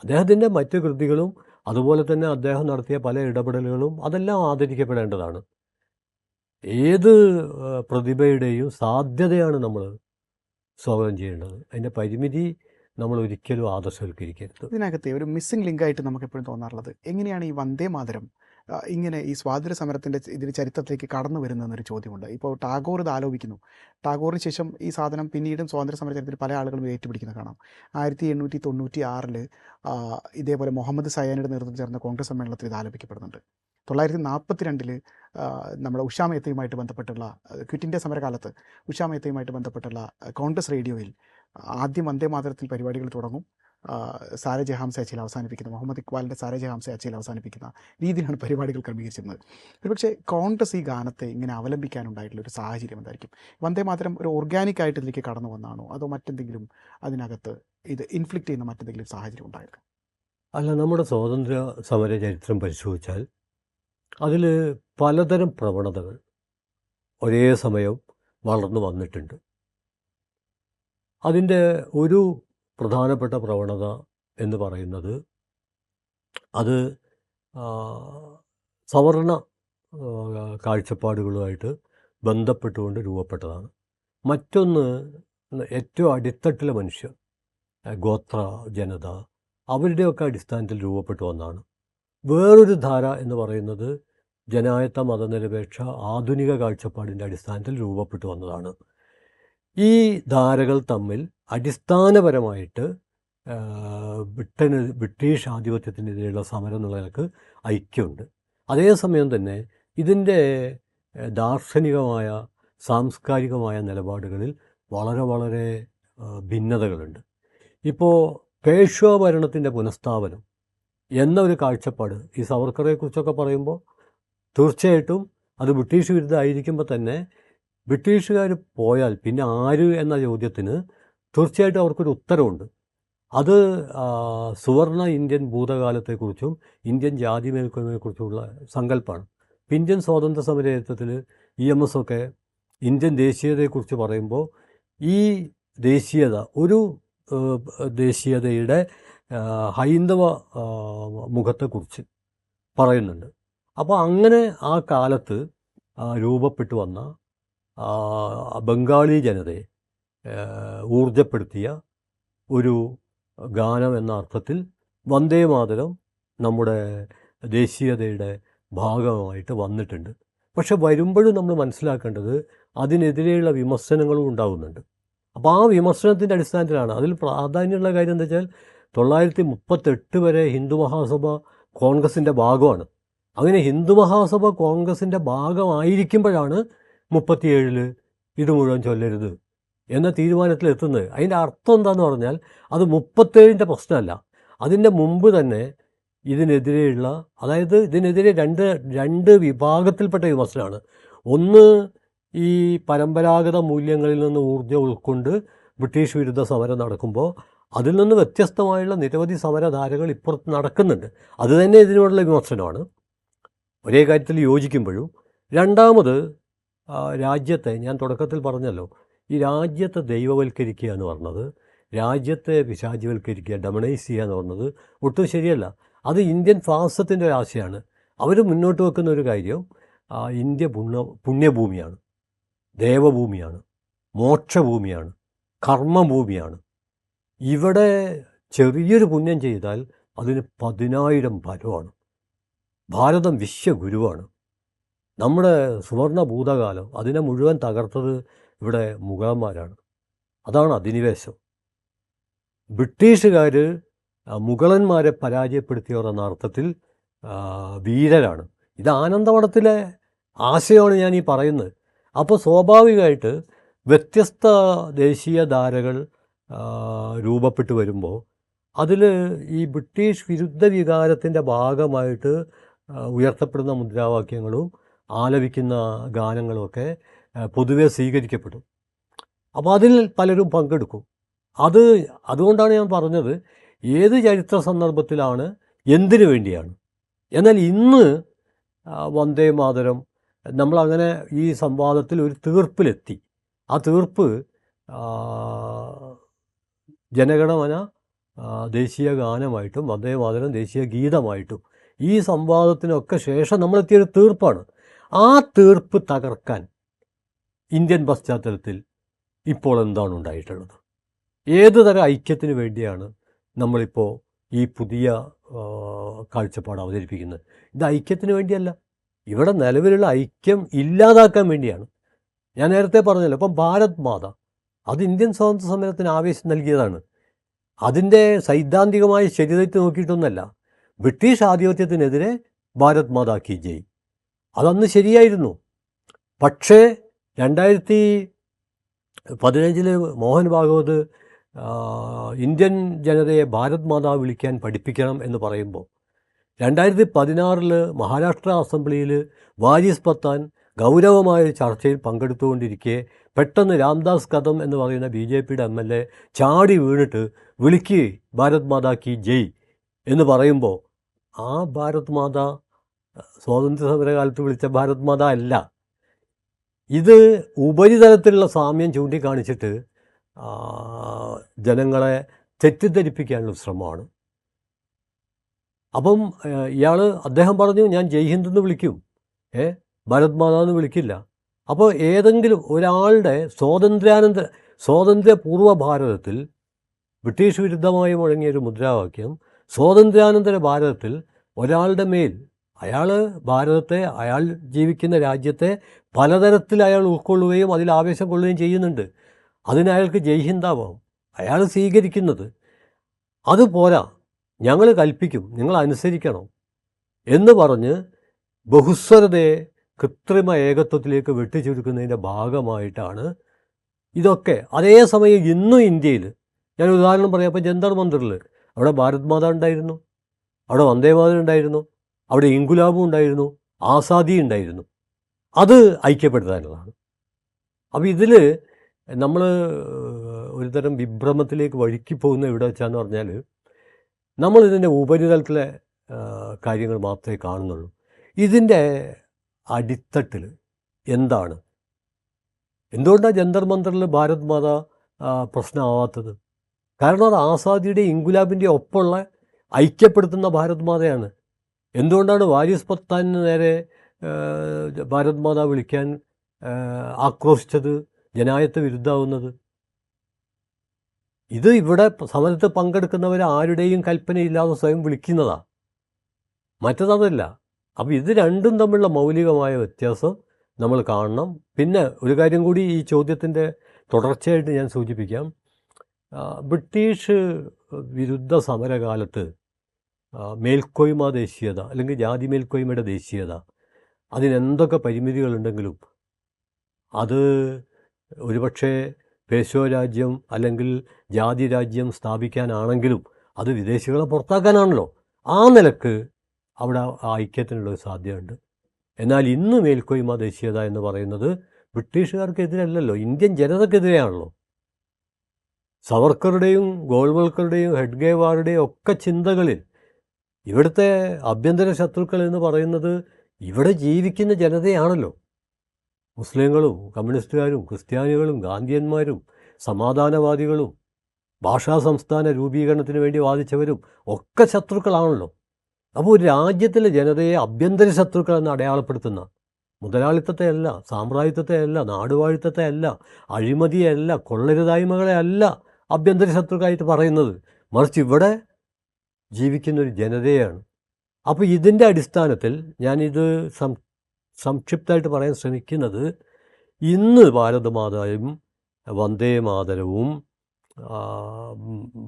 അദ്ദേഹത്തിൻ്റെ മറ്റ് കൃതികളും അതുപോലെ തന്നെ അദ്ദേഹം നടത്തിയ പല ഇടപെടലുകളും അതെല്ലാം ആദരിക്കപ്പെടേണ്ടതാണ്. ഏത് പ്രതിഭയുടെയും സാധ്യതയാണ് നമ്മൾ സ്വാഗതം ചെയ്യേണ്ടത്. അതിൻ്റെ പരിമിതി നമ്മൾ ഒരിക്കലും ആദർശവൽക്കരിക്കരുത്. ഇതിനകത്തെ ഒരു മിസ്സിംഗ് ലിങ്കായിട്ട് നമുക്ക് എപ്പോഴും തോന്നാറുള്ളത്, എങ്ങനെയാണ് ഈ വന്ദേ മാതരം ഇങ്ങനെ ഈ സ്വാതന്ത്ര്യ സമരത്തിൻ്റെ ഇതിന് ചരിത്രത്തിലേക്ക് കടന്നു വരുന്നതെന്നൊരു ചോദ്യമുണ്ട്. ഇപ്പോൾ ടാഗോർ ഇത് ആലോചിക്കുന്നു. ടാഗോറിന് ശേഷം ഈ സാധനം പിന്നീടും സ്വാതന്ത്ര്യ സമര ചരിത്രത്തിൽ പല ആളുകളും ഏറ്റുപിടിക്കുന്നത് കാണാം. 1896 ഇതേപോലെ മുഹമ്മദ് സയാനിയുടെ നേതൃത്വത്തിൽ ചേർന്ന കോൺഗ്രസ് സമ്മേളനത്തിൽ ഇത് ആലപിക്കപ്പെടുന്നുണ്ട്. 1942 നമ്മുടെ ഉഷാ മേത്തയുമായിട്ട് ബന്ധപ്പെട്ടുള്ള ക്വിറ്റ് ഇന്ത്യ സമരകാലത്ത് ഉഷാ മേത്തയുമായിട്ട് ബന്ധപ്പെട്ടുള്ള കോൺഗ്രസ് റേഡിയോയിൽ ആദ്യം വന്ദേ മാതരത്തിൽ പരിപാടികൾ തുടങ്ങും. സാരെ ജഹാംസെ അച്ചയിൽ അവസാനിപ്പിക്കുന്ന, മുഹമ്മദ് ഇക്ബാലിൻ്റെ സാരെ ജഹാംസെ അച്ചയിൽ അവസാനിപ്പിക്കുന്ന രീതിയിലാണ് പരിപാടികൾ ക്രമീകരിച്ചിരുന്നത്. ഒരുപക്ഷെ കോൺഗ്രസ് ഈ ഗാനത്തെ ഇങ്ങനെ അവലംബിക്കാനുണ്ടായിട്ടുള്ള ഒരു സാഹചര്യം എന്തായിരിക്കും? വന്ദേ മാതരം ഒരു ഓർഗാനിക് ആയിട്ട് ഇതിലേക്ക് കടന്നു വന്നാണോ, അതോ മറ്റെന്തെങ്കിലും അതിനകത്ത് ഇത് ഇൻഫ്ലിക്റ്റ് ചെയ്യുന്ന മറ്റെന്തെങ്കിലും സാഹചര്യം ഉണ്ടായിരുന്നു? അല്ല, നമ്മുടെ സ്വാതന്ത്ര്യ സമര ചരിത്രം പരിശോധിച്ചാൽ അതിൽ പലതരം പ്രവണതകൾ ഒരേ സമയം വളർന്നു വന്നിട്ടുണ്ട്. അതിൻ്റെ ഒരു പ്രധാനപ്പെട്ട പ്രവണത എന്ന് പറയുന്നത് അത് സവർണ കാഴ്ചപ്പാടുകളുമായിട്ട് ബന്ധപ്പെട്ടുകൊണ്ട് രൂപപ്പെട്ടതാണ്. മറ്റൊന്ന് ഏറ്റവും അടിത്തട്ടിലെ മനുഷ്യർ, ഗോത്ര ജനത, അവരുടെയൊക്കെ അടിസ്ഥാനത്തിൽ രൂപപ്പെട്ടു വന്നതാണ്. വേറൊരു ധാര എന്ന് പറയുന്നത് ജനായത്ത മതനിരപേക്ഷ ആധുനിക കാഴ്ചപ്പാടിൻ്റെ അടിസ്ഥാനത്തിൽ രൂപപ്പെട്ടു വന്നതാണ്. ഈ ധാരകൾ തമ്മിൽ അടിസ്ഥാനപരമായിട്ട് ബ്രിട്ടീഷ് ആധിപത്യത്തിനെതിരെയുള്ള സമരം എന്നുള്ള നിലക്ക് ഐക്യമുണ്ട്. അതേസമയം തന്നെ ഇതിൻ്റെ ദാർശനികമായ സാംസ്കാരികമായ നിലപാടുകളിൽ വളരെ വളരെ ഭിന്നതകളുണ്ട്. ഇപ്പോൾ പേഷ്വാ ഭരണത്തിൻ്റെ പുനഃസ്ഥാപനം എന്ന ഒരു കാഴ്ചപ്പാട് ഈ സവർക്കറെക്കുറിച്ചൊക്കെ പറയുമ്പോൾ തീർച്ചയായിട്ടും അത് ബ്രിട്ടീഷ് വിരുദ്ധമായിരിക്കുമ്പോൾ തന്നെ ബ്രിട്ടീഷുകാർ പോയാൽ പിന്നെ ആര് എന്ന ചോദ്യത്തിന് തീർച്ചയായിട്ടും അവർക്കൊരു ഉത്തരവുണ്ട്. അത് സുവർണ ഇന്ത്യൻ ഭൂതകാലത്തെക്കുറിച്ചും ഇന്ത്യൻ ജാതി മേൽക്കോയ്മയെക്കുറിച്ചുമുള്ള സങ്കല്പമാണ്. ഇന്ത്യൻ സ്വാതന്ത്ര്യ സമര ചരിത്രത്തിൽ EMS ഒക്കെ ഇന്ത്യൻ ദേശീയതയെക്കുറിച്ച് പറയുമ്പോൾ ഈ ദേശീയത ഒരു ദേശീയതയുടെ ഹൈന്ദവ മുഖത്തെക്കുറിച്ച് പറയുന്നുണ്ട്. അപ്പോൾ അങ്ങനെ ആ കാലത്ത് രൂപപ്പെട്ടു വന്ന ബംഗാളി ജനതയെ ഊർജപ്പെടുത്തിയ ഒരു ഗാനം എന്ന അർത്ഥത്തിൽ വന്ദേ മാതരം നമ്മുടെ ദേശീയതയുടെ ഭാഗമായിട്ട് വന്നിട്ടുണ്ട്. പക്ഷെ വരുമ്പോഴും നമ്മൾ മനസ്സിലാക്കേണ്ടത് അതിനെതിരെയുള്ള വിമർശനങ്ങളും ഉണ്ടാകുന്നുണ്ട്. അപ്പോൾ ആ വിമർശനത്തിൻ്റെ അടിസ്ഥാനത്തിലാണ് അതിൽ പ്രാധാന്യമുള്ള കാര്യം എന്താ വെച്ചാൽ 1938 വരെ ഹിന്ദു മഹാസഭ കോൺഗ്രസിൻ്റെ ഭാഗമാണ്. അങ്ങനെ ഹിന്ദു മഹാസഭ കോൺഗ്രസിൻ്റെ ഭാഗമായിരിക്കുമ്പോഴാണ് 37 ഇത് മുഴുവൻ ചൊല്ലരുത് എന്ന തീരുമാനത്തിലെത്തുന്നത്. അതിൻ്റെ അർത്ഥം എന്താണെന്ന് പറഞ്ഞാൽ അത് 37ൻ്റെ പ്രശ്നമല്ല, അതിൻ്റെ മുമ്പ് തന്നെ ഇതിനെതിരെയുള്ള, അതായത് ഇതിനെതിരെ രണ്ട് വിഭാഗത്തിൽപ്പെട്ട വിമർശനമാണ്. ഒന്ന്, ഈ പരമ്പരാഗത മൂല്യങ്ങളിൽ നിന്ന് ഊർജ്ജം ഉൾക്കൊണ്ട് ബ്രിട്ടീഷ് വിരുദ്ധ സമരം നടക്കുമ്പോൾ അതിൽ നിന്ന് വ്യത്യസ്തമായുള്ള നിരവധി സമരധാരകൾ ഇപ്പുറത്ത് നടക്കുന്നുണ്ട്. അത് തന്നെ ഇതിനോടുള്ള വിമർശനമാണ്, ഒരേ കാര്യത്തിൽ യോജിക്കുമ്പോഴും. രണ്ടാമത്, രാജ്യത്തെ ഞാൻ തുടക്കത്തിൽ പറഞ്ഞല്ലോ, ഈ രാജ്യത്തെ ദൈവവൽക്കരിക്കുക എന്ന് പറഞ്ഞത്, രാജ്യത്തെ പിശാചിവൽക്കരിക്കുക, ഡമണൈസ് ചെയ്യുക എന്ന് പറഞ്ഞത് ഒട്ടും ശരിയല്ല. അത് ഇന്ത്യൻ ഫാസിസത്തിൻ്റെ ഒരു ആശയമാണ്. അവർ മുന്നോട്ട് വെക്കുന്ന ഒരു കാര്യം, ഇന്ത്യ പുണ്യഭൂമിയാണ്, ദേവഭൂമിയാണ്, മോക്ഷഭൂമിയാണ്, കർമ്മഭൂമിയാണ്. ഇവിടെ ചെറിയൊരു പുണ്യം ചെയ്താൽ അതിന് 10,000 ഫലമാണ്. ഭാരതം വിശ്വഗുരുവാണ്. നമ്മുടെ സുവർണ ഭൂതകാലം അതിനെ മുഴുവൻ തകർത്തത് ഇവിടെ മുഗളന്മാരാണ്. അതാണ് അധിനിവേശം. ബ്രിട്ടീഷുകാർ മുഗളന്മാരെ പരാജയപ്പെടുത്തിയവർ എന്ന അർത്ഥത്തിൽ വീരരാണ്. ഇത് ആനന്ദമഠത്തിലെ ആശയമാണ് ഞാൻ ഈ പറയുന്നത്. അപ്പോൾ സ്വാഭാവികമായിട്ട് വ്യത്യസ്ത ദേശീയ ധാരകൾ രൂപപ്പെട്ടു വരുമ്പോൾ അതിൽ ഈ ബ്രിട്ടീഷ് വിരുദ്ധ വികാരത്തിൻ്റെ ഭാഗമായിട്ട് ഉയർത്തപ്പെടുന്ന മുദ്രാവാക്യങ്ങളും ആലപിക്കുന്ന ഗാനങ്ങളുമൊക്കെ പൊതുവെ സ്വീകരിക്കപ്പെടും. അപ്പോൾ അതിൽ പലരും പങ്കെടുക്കും. അതുകൊണ്ടാണ് ഞാൻ പറഞ്ഞത് ഏത് ചരിത്ര സന്ദർഭത്തിലാണ് എന്തിനു വേണ്ടിയാണ്. എന്നാൽ ഇന്ന് വന്ദേ മാതരം നമ്മളങ്ങനെ ഈ സംവാദത്തിൽ ഒരു തീർപ്പിലെത്തി. ആ തീർപ്പ് ജനഗണമന ദേശീയ ഗാനമായിട്ടും വന്ദേ മാതരം ദേശീയ ഗീതമായിട്ടും ഈ സംവാദത്തിനൊക്കെ ശേഷം നമ്മളെത്തിയൊരു തീർപ്പാണ്. ആ തീർപ്പ് തകർക്കാൻ ഇന്ത്യൻ പശ്ചാത്തലത്തിൽ ഇപ്പോൾ എന്താണ് ഉണ്ടായിട്ടുള്ളത്? ഏത് തരം ഐക്യത്തിന് വേണ്ടിയാണ് നമ്മളിപ്പോൾ ഈ പുതിയ കാഴ്ചപ്പാട് അവതരിപ്പിക്കുന്നത്? ഇത് ഐക്യത്തിന് വേണ്ടിയല്ല, ഇവിടെ നിലവിലുള്ള ഐക്യം ഇല്ലാതാക്കാൻ വേണ്ടിയാണ്. ഞാൻ നേരത്തെ പറഞ്ഞല്ലോ, ഇപ്പം ഭാരത് മാത അത് ഇന്ത്യൻ സ്വാതന്ത്ര്യ സമരത്തിന് ആവേശം നൽകിയതാണ്. അതിൻ്റെ സൈദ്ധാന്തികമായ ശരിതെറ്റ് നോക്കിയിട്ടൊന്നല്ല. ബ്രിട്ടീഷ് ആധിപത്യത്തിനെതിരെ ഭാരത് മാതാ കി ജയ് അതന്ന് ശരിയായിരുന്നു. പക്ഷേ 2015 മോഹൻ ഭാഗവത് ഇന്ത്യൻ ജനതയെ ഭാരത് മാതാ വിളിക്കാൻ പഠിപ്പിക്കണം എന്ന് പറയുമ്പോൾ 2016 മഹാരാഷ്ട്ര അസംബ്ലിയിൽ വാരിസ് പത്താൻ ഗൗരവമായൊരു ചർച്ചയിൽ പങ്കെടുത്തുകൊണ്ടിരിക്കെ പെട്ടെന്ന് രാംദാസ് കദം എന്ന് പറയുന്ന BJPയുടെ MLA ചാടി വീണിട്ട് വിളിക്ക് ഭാരത് മാതാ കി ജയ് എന്ന് പറയുമ്പോൾ ആ ഭാരത് മാതാ സ്വാതന്ത്ര്യ സമരകാലത്ത് വിളിച്ച ഭാരത് മാതാ അല്ല. ഇത് ഉപരിതലത്തിലുള്ള സാമ്യം ചൂണ്ടിക്കാണിച്ചിട്ട് ജനങ്ങളെ തെറ്റിദ്ധരിപ്പിക്കാനുള്ള ശ്രമമാണ്. അപ്പം അദ്ദേഹം പറഞ്ഞു ഞാൻ ജയ് ഹിന്ദ് എന്ന് വിളിക്കും, ഭാരത് മാതാ എന്ന് വിളിക്കില്ല. അപ്പോൾ ഏതെങ്കിലും ഒരാളുടെ സ്വാതന്ത്ര്യപൂർവ്വ ഭാരതത്തിൽ ബ്രിട്ടീഷ് വിരുദ്ധമായി മുഴങ്ങിയൊരു മുദ്രാവാക്യം സ്വാതന്ത്ര്യാനന്തര ഭാരതത്തിൽ ഒരാളുടെ മേൽ അയാൾ ജീവിക്കുന്ന രാജ്യത്തെ പലതരത്തിൽ അയാൾ ഉൾക്കൊള്ളുകയും അതിൽ ആവേശം കൊള്ളുകയും ചെയ്യുന്നുണ്ട്. അതിന് അയാൾക്ക് ജയ് ഹിന്ദാവാം അയാൾ സ്വീകരിക്കുന്നത്. അതുപോരാ, ഞങ്ങൾ കൽപ്പിക്കും, നിങ്ങൾ അനുസരിക്കണം എന്ന് പറഞ്ഞ് ബഹുസ്വരതയെ കൃത്രിമ ഏകത്വത്തിലേക്ക് വെട്ടിച്ചുരുക്കുന്നതിൻ്റെ ഭാഗമായിട്ടാണ് ഇതൊക്കെ. അതേസമയം ഇന്നും ഇന്ത്യയിൽ ഞാൻ ഉദാഹരണം പറയാം. അപ്പോൾ ജന്തർ മന്ദിറിൽ അവിടെ ഭാരത് മാതാ ഉണ്ടായിരുന്നു, അവിടെ വന്ദേ മാതരം ഉണ്ടായിരുന്നു, അവിടെ ഇൻകുലാബും ഉണ്ടായിരുന്നു, ആസാദി ഉണ്ടായിരുന്നു. അത് ഐക്യപ്പെടുത്താനുള്ളതാണ്. അപ്പോൾ ഇതിൽ നമ്മൾ ഒരുതരം വിഭ്രമത്തിലേക്ക് വഴുക്കി പോകുന്ന എവിടെ വെച്ചാന്ന് പറഞ്ഞാൽ നമ്മളിതിൻ്റെ ഉപരിതലത്തിലെ കാര്യങ്ങൾ മാത്രമേ കാണുന്നുള്ളൂ. ഇതിൻ്റെ അടിത്തട്ടിൽ എന്താണ്, എന്തുകൊണ്ടാണ് ജന്തർ മന്ദിറിൽ ഭാരത് മാതാ പ്രശ്നമാവാത്തത്? കാരണം അത് ആസാദിയുടെ ഇൻകുലാബിൻ്റെ ഒപ്പമുള്ള ഐക്യപ്പെടുത്തുന്ന ഭാരത് മാതയാണ്. എന്തുകൊണ്ടാണ് വാരിസ് പത്താനിന് നേരെ ഭാരത് മാതാ വിളിക്കാൻ ആക്രോശിച്ചത്, ജനായത്ത് വിരുദ്ധമാവുന്നത്? ഇത് ഇവിടെ സമരത്ത് പങ്കെടുക്കുന്നവർ ആരുടെയും കൽപ്പനയില്ലാതെ സ്വയം വിളിക്കുന്നതാണ്, മറ്റതല്ല. അപ്പോൾ ഇത് രണ്ടും തമ്മിലുള്ള മൗലികമായ വ്യത്യാസം നമ്മൾ കാണണം. പിന്നെ ഒരു കാര്യം കൂടി ഈ ചോദ്യത്തിൻ്റെ തുടർച്ചയായിട്ട് ഞാൻ സൂചിപ്പിക്കാം. ബ്രിട്ടീഷ് വിരുദ്ധ സമരകാലത്ത് മേൽക്കോയ്മ ദേശീയത അല്ലെങ്കിൽ ജാതി മേൽക്കോയ്മയുടെ ദേശീയത അതിനെന്തൊക്കെ പരിമിതികളുണ്ടെങ്കിലും അത് ഒരുപക്ഷെ പേശോ രാജ്യം അല്ലെങ്കിൽ ജാതി രാജ്യം സ്ഥാപിക്കാനാണെങ്കിലും അത് വിദേശികളെ പുറത്താക്കാനാണല്ലോ. ആ നിലക്ക് അവിടെ ഐക്യത്തിനുള്ളൊരു സാധ്യതയുണ്ട്. എന്നാൽ ഇന്ന് മേൽക്കോയ്മ ദേശീയത എന്ന് പറയുന്നത് ബ്രിട്ടീഷുകാർക്കെതിരല്ലല്ലോ, ഇന്ത്യൻ ജനതക്കെതിരെയാണല്ലോ. സവർക്കറുടെയും ഗോൾവൾക്കറുടെയും ഹെഡ്ഗേവാറുടെയും ഒക്കെ ചിന്തകളിൽ ഇവിടുത്തെ ആഭ്യന്തര ശത്രുക്കൾ എന്ന് പറയുന്നത് ഇവിടെ ജീവിക്കുന്ന ജനതയാണല്ലോ. മുസ്ലിങ്ങളും കമ്മ്യൂണിസ്റ്റുകാരും ക്രിസ്ത്യാനികളും ഗാന്ധിയന്മാരും സമാധാനവാദികളും ഭാഷാ സംസ്ഥാന രൂപീകരണത്തിന് വേണ്ടി വാദിച്ചവരും ഒക്കെ ശത്രുക്കളാണല്ലോ. അപ്പോൾ ഒരു രാജ്യത്തിലെ ജനതയെ ആഭ്യന്തര ശത്രുക്കൾ എന്ന് അടയാളപ്പെടുത്തുന്ന മുതലാളിത്തത്തെയല്ല, സാമ്രാജ്യത്വത്തെയല്ല, നാടുവാഴിത്തത്തെയല്ല, അഴിമതിയല്ല, കൊള്ളരുതായ്മകളെ അല്ല ആഭ്യന്തര ശത്രുക്കളായിട്ട് പറയുന്നത്, മറിച്ച് ഇവിടെ ജീവിക്കുന്നൊരു ജനതയാണ്. അപ്പോൾ ഇതിൻ്റെ അടിസ്ഥാനത്തിൽ ഞാനിത് സംക്ഷിപ്തമായിട്ട് പറയാൻ ശ്രമിക്കുന്നത്, ഇന്ന് ഭാരതമാതായും വന്ദേ മാതരവും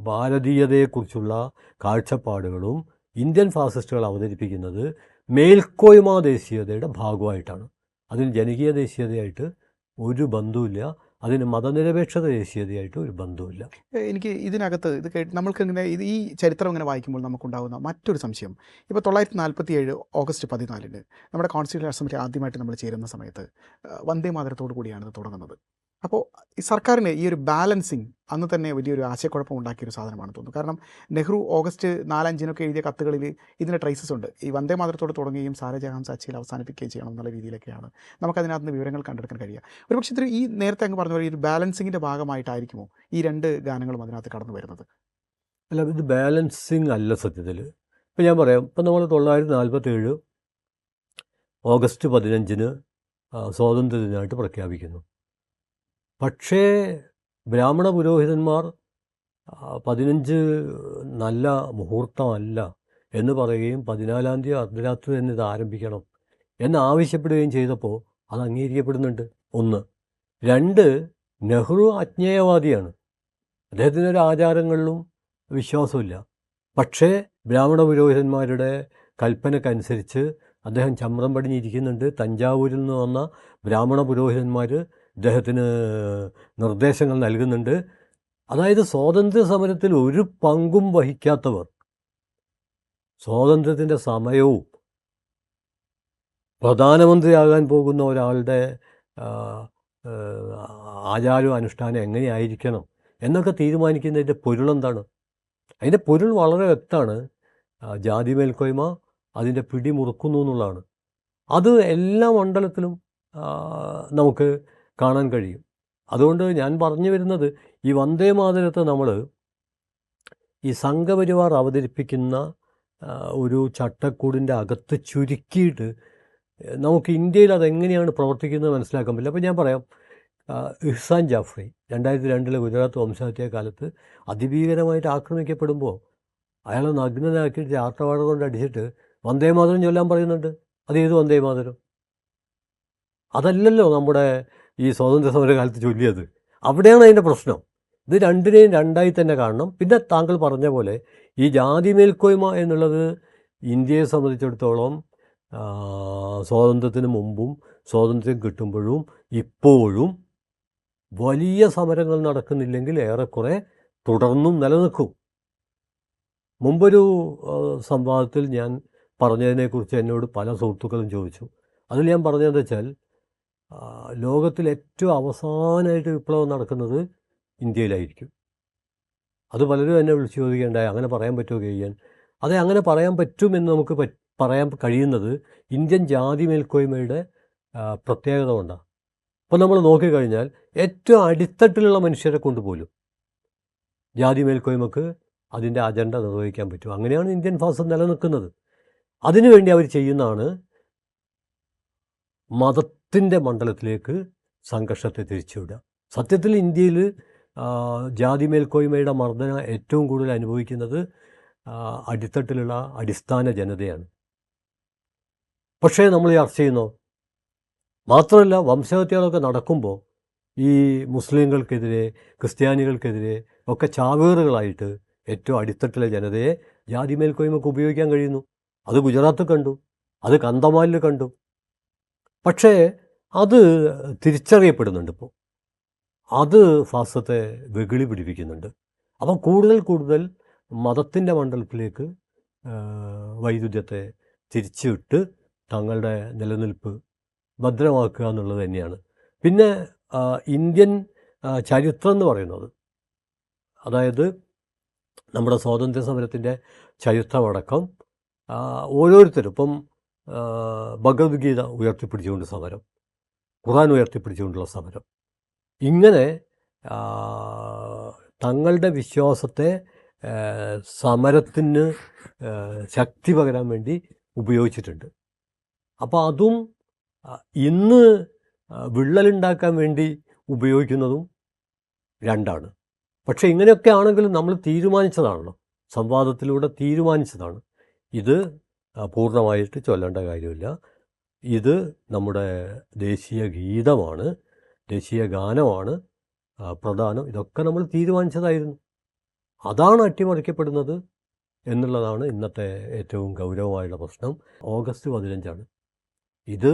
ഭാരതീയതയെക്കുറിച്ചുള്ള കാഴ്ചപ്പാടുകളും ഇന്ത്യൻ ഫാസിസ്റ്റുകൾ അവതരിപ്പിക്കുന്നത് മേൽക്കോയ്മ ദേശീയതയുടെ ഭാഗമായിട്ടാണ്. അതിന് ജനകീയ ദേശീയതയായിട്ട് ഒരു ബന്ധവുമില്ല. അതിന് മതനിരപേക്ഷത ദേശീയതയായിട്ട് ഒരു ബന്ധവുമില്ല. എനിക്ക് ഇതിനകത്ത് ഇത് നമ്മൾക്ക് ഇങ്ങനെ ഈ ചരിത്രം ഇങ്ങനെ വായിക്കുമ്പോൾ നമുക്കുണ്ടാകുന്ന മറ്റൊരു സംശയം, ഇപ്പോൾ 1947 ഓഗസ്റ്റ് 14 നമ്മുടെ കോൺസ്റ്റിറ്റ്യൂഷൻ അസംബ്ലി ആദ്യമായിട്ട് നമ്മൾ ചേരുന്ന സമയത്ത് വന്ദേ മാതരത്തോടു കൂടിയാണ് ഇത് തുടങ്ങുന്നത്. അപ്പോൾ ഈ സർക്കാരിന് ഈ ഒരു ബാലൻസിങ് അന്ന് തന്നെ വലിയൊരു ആശയക്കുഴപ്പം ഉണ്ടാക്കിയൊരു സാധനമാണ് തോന്നുന്നു. കാരണം നെഹ്റു ഓഗസ്റ്റ് 4-5 എഴുതിയ കത്തുകളിൽ ഇതിൻ്റെ ട്രേസസ് ഉണ്ട്. ഈ വന്ദേ മാതരത്തോട് തുടങ്ങുകയും സാരെ ജഹാൻ സാച്ചിയിൽ അവസാനിപ്പിക്കുകയും ചെയ്യണം എന്നുള്ള രീതിയിലൊക്കെയാണ് നമുക്കതിനകത്ത് നിന്ന് വിവരങ്ങൾ കണ്ടെടുക്കാൻ കഴിയുക. ഒരുപക്ഷെ ഇതൊരു ഈ നേരത്തെ അങ്ങ് പറഞ്ഞ പോലെ ഈ ഒരു ബാലൻസിങ്ങിൻ്റെ ഭാഗമായിട്ടായിരിക്കുമോ ഈ രണ്ട് ഗാനങ്ങളും അതിനകത്ത് കടന്നു വരുന്നത്? അല്ല, ഇത് ബാലൻസിങ് അല്ല സത്യത്തിൽ. ഇപ്പം ഞാൻ പറയാം, ഇപ്പം നമ്മൾ 1947 ഓഗസ്റ്റ് 15 സ്വാതന്ത്ര്യ ദിനമായിട്ട് പ്രഖ്യാപിക്കുന്നു. പക്ഷേ ബ്രാഹ്മണ പുരോഹിതന്മാർ 15 നല്ല മുഹൂർത്തമല്ല എന്ന് പറയുകയും 14-ാം തീയതി അർദ്ധരാത്രി തന്നെ ഇത് ആരംഭിക്കണം എന്നാവശ്യപ്പെടുകയും ചെയ്തപ്പോൾ അത് അംഗീകരിക്കപ്പെടുന്നുണ്ട്. 1. 2, നെഹ്റു അജ്ഞേയവാദിയാണ്. അദ്ദേഹത്തിനൊരു ആചാരങ്ങളിലും വിശ്വാസമില്ല. പക്ഷേ ബ്രാഹ്മണ പുരോഹിതന്മാരുടെ കൽപ്പനക്കനുസരിച്ച് അദ്ദേഹം ചമ്രം പടിഞ്ഞിരിക്കുന്നുണ്ട്. തഞ്ചാവൂരിൽ നിന്ന് വന്ന ബ്രാഹ്മണ പുരോഹിതന്മാർ അദ്ദേഹത്തിന് നിർദ്ദേശങ്ങൾ നൽകുന്നുണ്ട്. അതായത് സ്വാതന്ത്ര്യ സമരത്തിൽ ഒരു പങ്കും വഹിക്കാത്തവർ സ്വാതന്ത്ര്യത്തിൻ്റെ സമയവും പ്രധാനമന്ത്രിയാകാൻ പോകുന്ന ഒരാളുടെ ആചാരവും അനുഷ്ഠാനം എങ്ങനെയായിരിക്കണം എന്നൊക്കെ തീരുമാനിക്കുന്നതിൻ്റെ പൊരുളെന്താണ്? അതിൻ്റെ പൊരുൾ വളരെ വ്യക്തമാണ്. ജാതി മേൽക്കോയ്മ അതിൻ്റെ പിടിമുറുക്കുന്നു എന്നുള്ളതാണ്. അത് എല്ലാ മണ്ഡലത്തിലും നമുക്ക് കാണാൻ കഴിയും. അതുകൊണ്ട് ഞാൻ പറഞ്ഞു വരുന്നത്, ഈ വന്ദേ മാതരത്തെ നമ്മൾ ഈ സംഘപരിവാർ അവതരിപ്പിക്കുന്ന ഒരു ചട്ടക്കൂടിൻ്റെ അകത്ത് ചുരുക്കിയിട്ട് നമുക്ക് ഇന്ത്യയിൽ അതെങ്ങനെയാണ് പ്രവർത്തിക്കുന്നത് മനസ്സിലാക്കാൻ പറ്റില്ല. അപ്പോൾ ഞാൻ പറയാം, ഇഹ്സാൻ ജാഫ്രി 2002 ഗുജറാത്ത് വംശഹത്യാ കാലത്ത് അതിഭീകരമായിട്ട് ആക്രമിക്കപ്പെടുമ്പോൾ അയാളെ നഗ്നനാക്കിയിട്ട് ചാട്ടവാഴ കൊണ്ട് അടിച്ചിട്ട് വന്ദേ മാതരം ചൊല്ലാൻ പറയുന്നുണ്ട്. അതേത് വന്ദേ മാതരം? അതല്ലല്ലോ നമ്മുടെ ഈ സ്വാതന്ത്ര്യ സമര കാലത്ത് ചൊല്ലിയത്. അവിടെയാണ് അതിൻ്റെ പ്രശ്നം. ഇത് രണ്ടിനെയും രണ്ടായി തന്നെ കാണണം. പിന്നെ താങ്കൾ പറഞ്ഞ പോലെ ഈ ജാതി മേൽക്കോയ്മ എന്നുള്ളത് ഇന്ത്യയെ സംബന്ധിച്ചിടത്തോളം സ്വാതന്ത്ര്യത്തിന് മുമ്പും സ്വാതന്ത്ര്യം കിട്ടുമ്പോഴും ഇപ്പോഴും വലിയ സമരങ്ങൾ നടക്കുന്നില്ലെങ്കിൽ ഏറെക്കുറെ തുടർന്നും നിലനിൽക്കും. മുമ്പൊരു സംവാദത്തിൽ ഞാൻ പറഞ്ഞതിനെക്കുറിച്ച് എന്നോട് പല സുഹൃത്തുക്കളും ചോദിച്ചു. അതിൽ ഞാൻ പറഞ്ഞതെന്ന് വെച്ചാൽ, ലോകത്തിൽ ഏറ്റവും അവസാനമായിട്ട് വിപ്ലവം നടക്കുന്നത് ഇന്ത്യയിലായിരിക്കും. അത് പലരും എന്നെ വിളിച്ച് ചോദിക്കേണ്ടായി, അങ്ങനെ പറയാൻ പറ്റുമോ കഴിയാൻ? അതെ, അങ്ങനെ പറയാൻ പറ്റുമെന്ന് നമുക്ക് പറയാൻ കഴിയുന്നത് ഇന്ത്യൻ ജാതി മേൽക്കോയ്മയുടെ പ്രത്യേകത കൊണ്ടാണ്. ഇപ്പോൾ നമ്മൾ നോക്കിക്കഴിഞ്ഞാൽ ഏറ്റവും അടിത്തട്ടിലുള്ള മനുഷ്യരെ കൊണ്ട് പോലും ജാതി മേൽക്കോയ്മക്ക് അതിൻ്റെ അജണ്ട നിർവഹിക്കാൻ പറ്റും. അങ്ങനെയാണ് ഇന്ത്യൻ ഫാസിസം നിലനിൽക്കുന്നത്. അതിനുവേണ്ടി അവർ ചെയ്യുന്നതാണ് മതത്തിൻ്റെ മണ്ഡലത്തിലേക്ക് സംഘർഷത്തെ തിരിച്ചുവിടുക. സത്യത്തിൽ ഇന്ത്യയിൽ ജാതി മേൽക്കോയ്മയുടെ മർദ്ദനം ഏറ്റവും കൂടുതൽ അനുഭവിക്കുന്നത് അടിത്തട്ടിലുള്ള അടിസ്ഥാന ജനതയാണ്. പക്ഷേ നമ്മൾ ചർച്ച ചെയ്യുന്നോ? മാത്രമല്ല, വംശഹത്യകളൊക്കെ നടക്കുമ്പോൾ ഈ മുസ്ലിങ്ങൾക്കെതിരെ ക്രിസ്ത്യാനികൾക്കെതിരെ ഒക്കെ ചാവേറുകളായിട്ട് ഏറ്റവും അടിത്തട്ടിലെ ജനതയെ ജാതി മേൽക്കോയ്മക്ക് ഉപയോഗിക്കാൻ കഴിയുന്നു. അത് ഗുജറാത്ത് കണ്ടു, അത് കന്ധമാലിൽ കണ്ടു. പക്ഷേ അത് തിരിച്ചറിയപ്പെടുന്നുണ്ട്. ഇപ്പോൾ അത് ഫാസിസത്തെ വെകിളി പിടിപ്പിക്കുന്നുണ്ട്. അപ്പം കൂടുതൽ മതത്തിൻ്റെ മണ്ഡലത്തിലേക്ക് വൈരുദ്ധ്യത്തെ തിരിച്ചുവിട്ട് തങ്ങളുടെ നിലനിൽപ്പ് ഭദ്രമാക്കുക എന്നുള്ളത് തന്നെയാണ്. പിന്നെ ഇന്ത്യൻ ചരിത്രം എന്ന് പറയുന്നത്, അതായത് നമ്മുടെ സ്വാതന്ത്ര്യ സമരത്തിൻ്റെ ചരിത്രമടക്കം ഓരോരുത്തരും ഇപ്പം ഭഗവത്ഗീത ഉയർത്തിപ്പിടിച്ചുകൊണ്ട് സമരം, ഖുർആൻ ഉയർത്തിപ്പിടിച്ചുകൊണ്ടുള്ള സമരം, ഇങ്ങനെ തങ്ങളുടെ വിശ്വാസത്തെ സമരത്തിന് ശക്തി പകരാൻ വേണ്ടി ഉപയോഗിച്ചിട്ടുണ്ട്. അപ്പോൾ അതും ഇന്ന് വിള്ളലുണ്ടാക്കാൻ വേണ്ടി ഉപയോഗിക്കുന്നതും രണ്ടാണ്. പക്ഷേ ഇങ്ങനെയൊക്കെ ആണെങ്കിലും നമ്മൾ തീരുമാനിച്ചതാണല്ലോ, സംവാദത്തിലൂടെ തീരുമാനിച്ചതാണ്. ഇത് പൂർണ്ണമായിട്ട് ചൊല്ലേണ്ട കാര്യമില്ല. ഇത് നമ്മുടെ ദേശീയ ഗീതമാണ്, ദേശീയ ഗാനമാണ് പ്രധാനം. ഇതൊക്കെ നമ്മൾ തീരുമാനിച്ചതായിരുന്നു. അതാണ് അട്ടിമറിക്കപ്പെടുന്നത് എന്നുള്ളതാണ് ഇന്നത്തെ ഏറ്റവും ഗൗരവമായുള്ള പ്രശ്നം. ഓഗസ്റ്റ് 15 ഇത്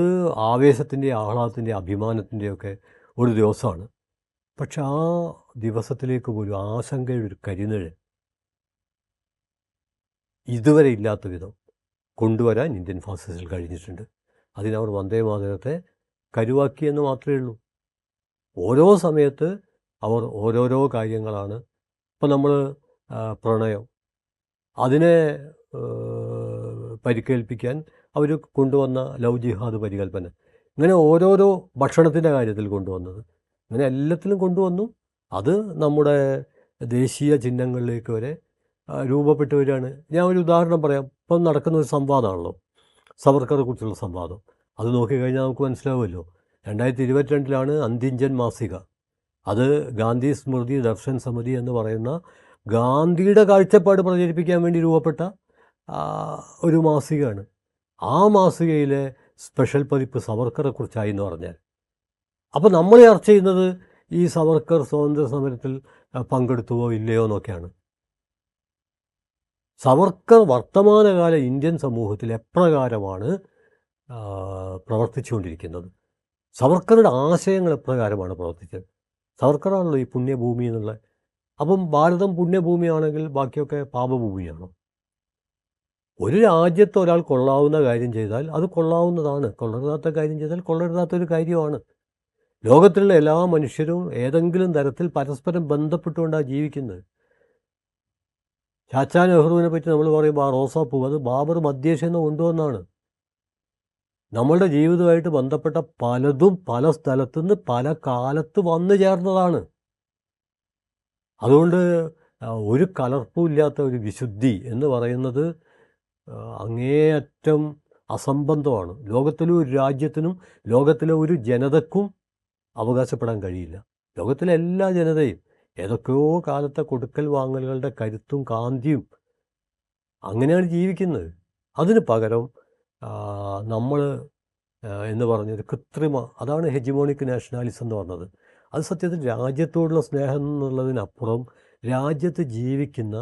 ആവേശത്തിൻ്റെ, ആഹ്ലാദത്തിൻ്റെ, അഭിമാനത്തിൻ്റെയൊക്കെ ഒരു ദിവസമാണ്. പക്ഷെ ആ ദിവസത്തിലേക്ക് പോലും ആശങ്കയുടെ ഒരു കരിനിഴൽ ഇതുവരെ ഇല്ലാത്ത വിധം കൊണ്ടുവരാൻ ഇന്ത്യൻ ഫോഴ്സസിൽ കഴിഞ്ഞിട്ടുണ്ട്. അതിനവർ വന്ദേ മാതരത്തെ കരുവാക്കിയെന്ന് മാത്രമേ ഉള്ളൂ. ഓരോ സമയത്ത് അവർ ഓരോരോ കാര്യങ്ങളാണ്. ഇപ്പം നമ്മൾ പ്രണയം അതിനെ പരിക്കേൽപ്പിക്കാൻ അവർ കൊണ്ടുവന്ന ലവ് ജിഹാദ് പരികൽപ്പന, ഇങ്ങനെ ഓരോരോ ഭക്ഷണത്തിൻ്റെ കാര്യത്തിൽ കൊണ്ടുവന്നത്, ഇങ്ങനെ എല്ലാത്തിലും കൊണ്ടുവന്നു. അത് നമ്മുടെ ദേശീയ ചിഹ്നങ്ങളിലേക്ക് വരെ രൂപപ്പെട്ടു വരികയാണ്. ഞാൻ ഒരു ഉദാഹരണം പറയാം. ഇപ്പം നടക്കുന്ന ഒരു സംവാദമാണല്ലോ, സവർക്കറെ കുറിച്ചുള്ള സംവാദം. അത് നോക്കിക്കഴിഞ്ഞാൽ നമുക്ക് മനസ്സിലാവുമല്ലോ. 2022 അന്ത്യഞ്ജൻ മാസിക, അത് ഗാന്ധി സ്മൃതി ദർശൻ സമിതി എന്ന് പറയുന്ന ഗാന്ധിയുടെ കാഴ്ചപ്പാട് പ്രചരിപ്പിക്കാൻ വേണ്ടി രൂപപ്പെട്ട ഒരു മാസികയാണ്. ആ മാസികയിലെ സ്പെഷ്യൽ പതിപ്പ് സവർക്കറെക്കുറിച്ചായി എന്ന് പറഞ്ഞാൽ, അപ്പോൾ നമ്മൾ ചർച്ച ചെയ്യുന്നത് ഈ സവർക്കർ സ്വാതന്ത്ര്യ സമരത്തിൽ പങ്കെടുത്തുവോ ഇല്ലയോ എന്നൊക്കെയാണ്. സവർക്കർ വർത്തമാനകാല ഇന്ത്യൻ സമൂഹത്തിൽ എപ്രകാരമാണ് പ്രവർത്തിച്ചുകൊണ്ടിരിക്കുന്നത്, സവർക്കറുടെ ആശയങ്ങൾ എപ്രകാരമാണ് പ്രവർത്തിച്ചത്. സവർക്കറാണല്ലോ ഈ പുണ്യഭൂമി എന്നുള്ള. അപ്പം ഭാരതം പുണ്യഭൂമിയാണെങ്കിൽ ബാക്കിയൊക്കെ പാപഭൂമിയാണോ? ഒരു രാജ്യത്ത് ഒരാൾ കൊള്ളാവുന്ന കാര്യം ചെയ്താൽ അത് കൊള്ളാവുന്നതാണ്, കൊള്ളരുതാത്ത കാര്യം ചെയ്താൽ കൊള്ളരുതാത്തൊരു കാര്യമാണ്. ലോകത്തിലുള്ള എല്ലാ മനുഷ്യരും ഏതെങ്കിലും തരത്തിൽ പരസ്പരം ബന്ധപ്പെട്ടുകൊണ്ടാണ് ജീവിക്കുന്നത്. ചാച്ചാ നെഹ്റുവിനെ പറ്റി നമ്മൾ പറയുമ്പോൾ ആ റോസാപ്പൂ അത് ബാബർ മധ്യേഷ്യയിൽ നിന്ന് കൊണ്ടുവന്നാണ്. നമ്മളുടെ ജീവിതമായിട്ട് ബന്ധപ്പെട്ട പലതും പല സ്ഥലത്തുനിന്ന് പല കാലത്ത് വന്നു ചേർന്നതാണ്. അതുകൊണ്ട് ഒരു കലർപ്പും ഇല്ലാത്ത ഒരു വിശുദ്ധി എന്ന് പറയുന്നത് അങ്ങേയറ്റം അസംബന്ധമാണ്. ലോകത്തിലെ ഒരു രാജ്യത്തിനും ലോകത്തിലെ ഒരു ജനതക്കും അവകാശപ്പെടാൻ കഴിയില്ല. ലോകത്തിലെ എല്ലാ ജനതയും ഏതൊക്കെയോ കാലത്തെ കൊടുക്കൽ വാങ്ങലുകളുടെ കരുത്തും കാന്തിയും അങ്ങനെയാണ് ജീവിക്കുന്നത്. അതിന് പകരം നമ്മൾ എന്ന് പറഞ്ഞൊരു കൃത്രിമ, അതാണ് ഹെജിമോണിക് നാഷണാലിസം എന്ന് പറഞ്ഞത്. അത് സത്യത്തിൽ രാജ്യത്തോടുള്ള സ്നേഹം എന്നുള്ളതിനപ്പുറം രാജ്യത്ത് ജീവിക്കുന്ന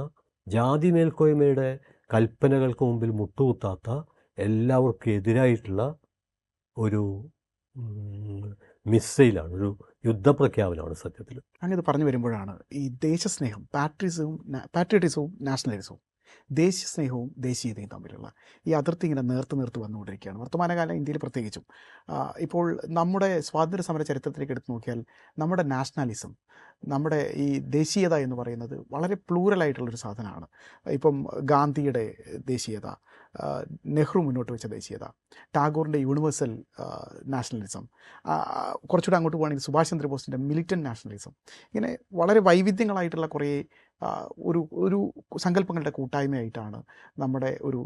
ജാതി മേൽക്കോയ്മയുടെ കൽപ്പനകൾക്ക് മുമ്പിൽ മുട്ടുകുത്താത്ത എല്ലാവർക്കും എതിരായിട്ടുള്ള ഒരു മിസൈലാണ്, ഒരു യുദ്ധപ്രഖ്യാപനമാണ് സത്യത്തിൽ. അങ്ങനെ പറഞ്ഞു വരുമ്പോഴാണ് ഈ ദേശസ്നേഹം, പാട്രിയറ്റിസവും നാഷണലിസവും, ദേശസ്നേഹവും ദേശീയതയും തമ്മിലുള്ള ഈ അതിർത്തി ഇങ്ങനെ നേർത്ത് വന്നുകൊണ്ടിരിക്കുകയാണ് വർത്തമാനകാല ഇന്ത്യയിൽ പ്രത്യേകിച്ചും. ഇപ്പോൾ നമ്മുടെ സ്വാതന്ത്ര്യ സമര ചരിത്രത്തിലേക്ക് എടുത്തു നോക്കിയാൽ നമ്മുടെ നാഷണലിസം, നമ്മുടെ ഈ ദേശീയത എന്ന് പറയുന്നത് വളരെ പ്ലൂറലായിട്ടുള്ളൊരു സാധനമാണ്. ഇപ്പം ഗാന്ധിയുടെ ദേശീയത, നെഹ്റു മുന്നോട്ട് വെച്ച ദേശീയത, ടാഗോറിൻ്റെ യൂണിവേഴ്സൽ നാഷണലിസം, കുറച്ചുകൂടെ അങ്ങോട്ട് പോകുകയാണെങ്കിൽ സുഭാഷ് ചന്ദ്രബോസിൻ്റെ മിലിറ്റൻ്റ് നാഷണലിസം, ഇങ്ങനെ വളരെ വൈവിധ്യങ്ങളായിട്ടുള്ള കുറേ ഒരു സങ്കല്പങ്ങളുടെ കൂട്ടായ്മയായിട്ടാണ് നമ്മുടെ ഒരു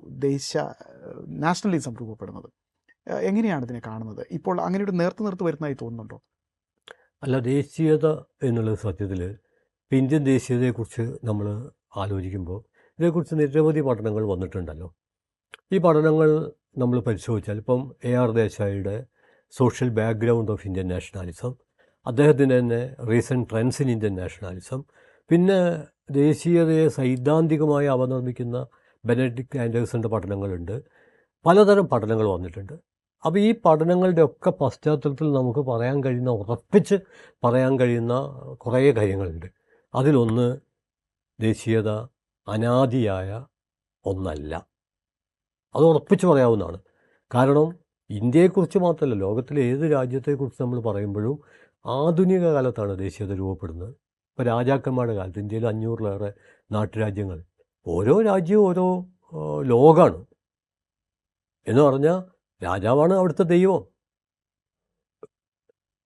നാഷണലിസം രൂപപ്പെടുന്നത്. എങ്ങനെയാണ് ഇതിനെ കാണുന്നത്? ഇപ്പോൾ അങ്ങനെ ഒരു നേർത്ത് വരുന്നതായി തോന്നുന്നുണ്ടോ? അല്ല, ദേശീയത എന്നുള്ളത് സത്യത്തിൽ ഇന്ത്യൻ ദേശീയതയെക്കുറിച്ച് നമ്മൾ ആലോചിക്കുമ്പോൾ ഇതേക്കുറിച്ച് നിരവധി പഠനങ്ങൾ വന്നിട്ടുണ്ടല്ലോ. ഈ പഠനങ്ങൾ നമ്മൾ പരിശോധിച്ചാൽ ഇപ്പം AR ദേശായിയുടെ social background of Indian nationalism, അദ്ദേഹത്തിൻ്റെ തന്നെ recent trends in Indian nationalism, പിന്നെ ദേശീയതയെ സൈദ്ധാന്തികമായി അവതരിപ്പിക്കുന്ന ബെനഡിക്റ്റ് ആൻഡേഴ്സൻ്റെ പഠനങ്ങളുണ്ട്. പലതരം പഠനങ്ങൾ വന്നിട്ടുണ്ട്. അപ്പോൾ ഈ പഠനങ്ങളുടെ ഒക്കെ പശ്ചാത്തലത്തിൽ നമുക്ക് ഉറപ്പിച്ച് പറയാൻ കഴിയുന്ന കുറേ കാര്യങ്ങളുണ്ട്. അതിലൊന്ന്, ദേശീയത അനാദിയായ ഒന്നല്ല. അത് ഉറപ്പിച്ച് പറയാവുന്നതാണ്. കാരണം ഇന്ത്യയെക്കുറിച്ച് മാത്രമല്ല, ലോകത്തിലെ ഏത് രാജ്യത്തെക്കുറിച്ച് നമ്മൾ പറയുമ്പോഴും ആധുനിക കാലത്താണ് ദേശീയത രൂപപ്പെടുന്നത്. ഇപ്പോൾ രാജാക്കന്മാരുടെ കാലത്ത് ഇന്ത്യയിൽ 500-ലേറെ നാട്ടുരാജ്യങ്ങൾ, ഓരോ രാജ്യവും ഓരോ ലോകമാണ്. എന്ന് പറഞ്ഞാൽ രാജാവാണ് അവിടുത്തെ ദൈവം.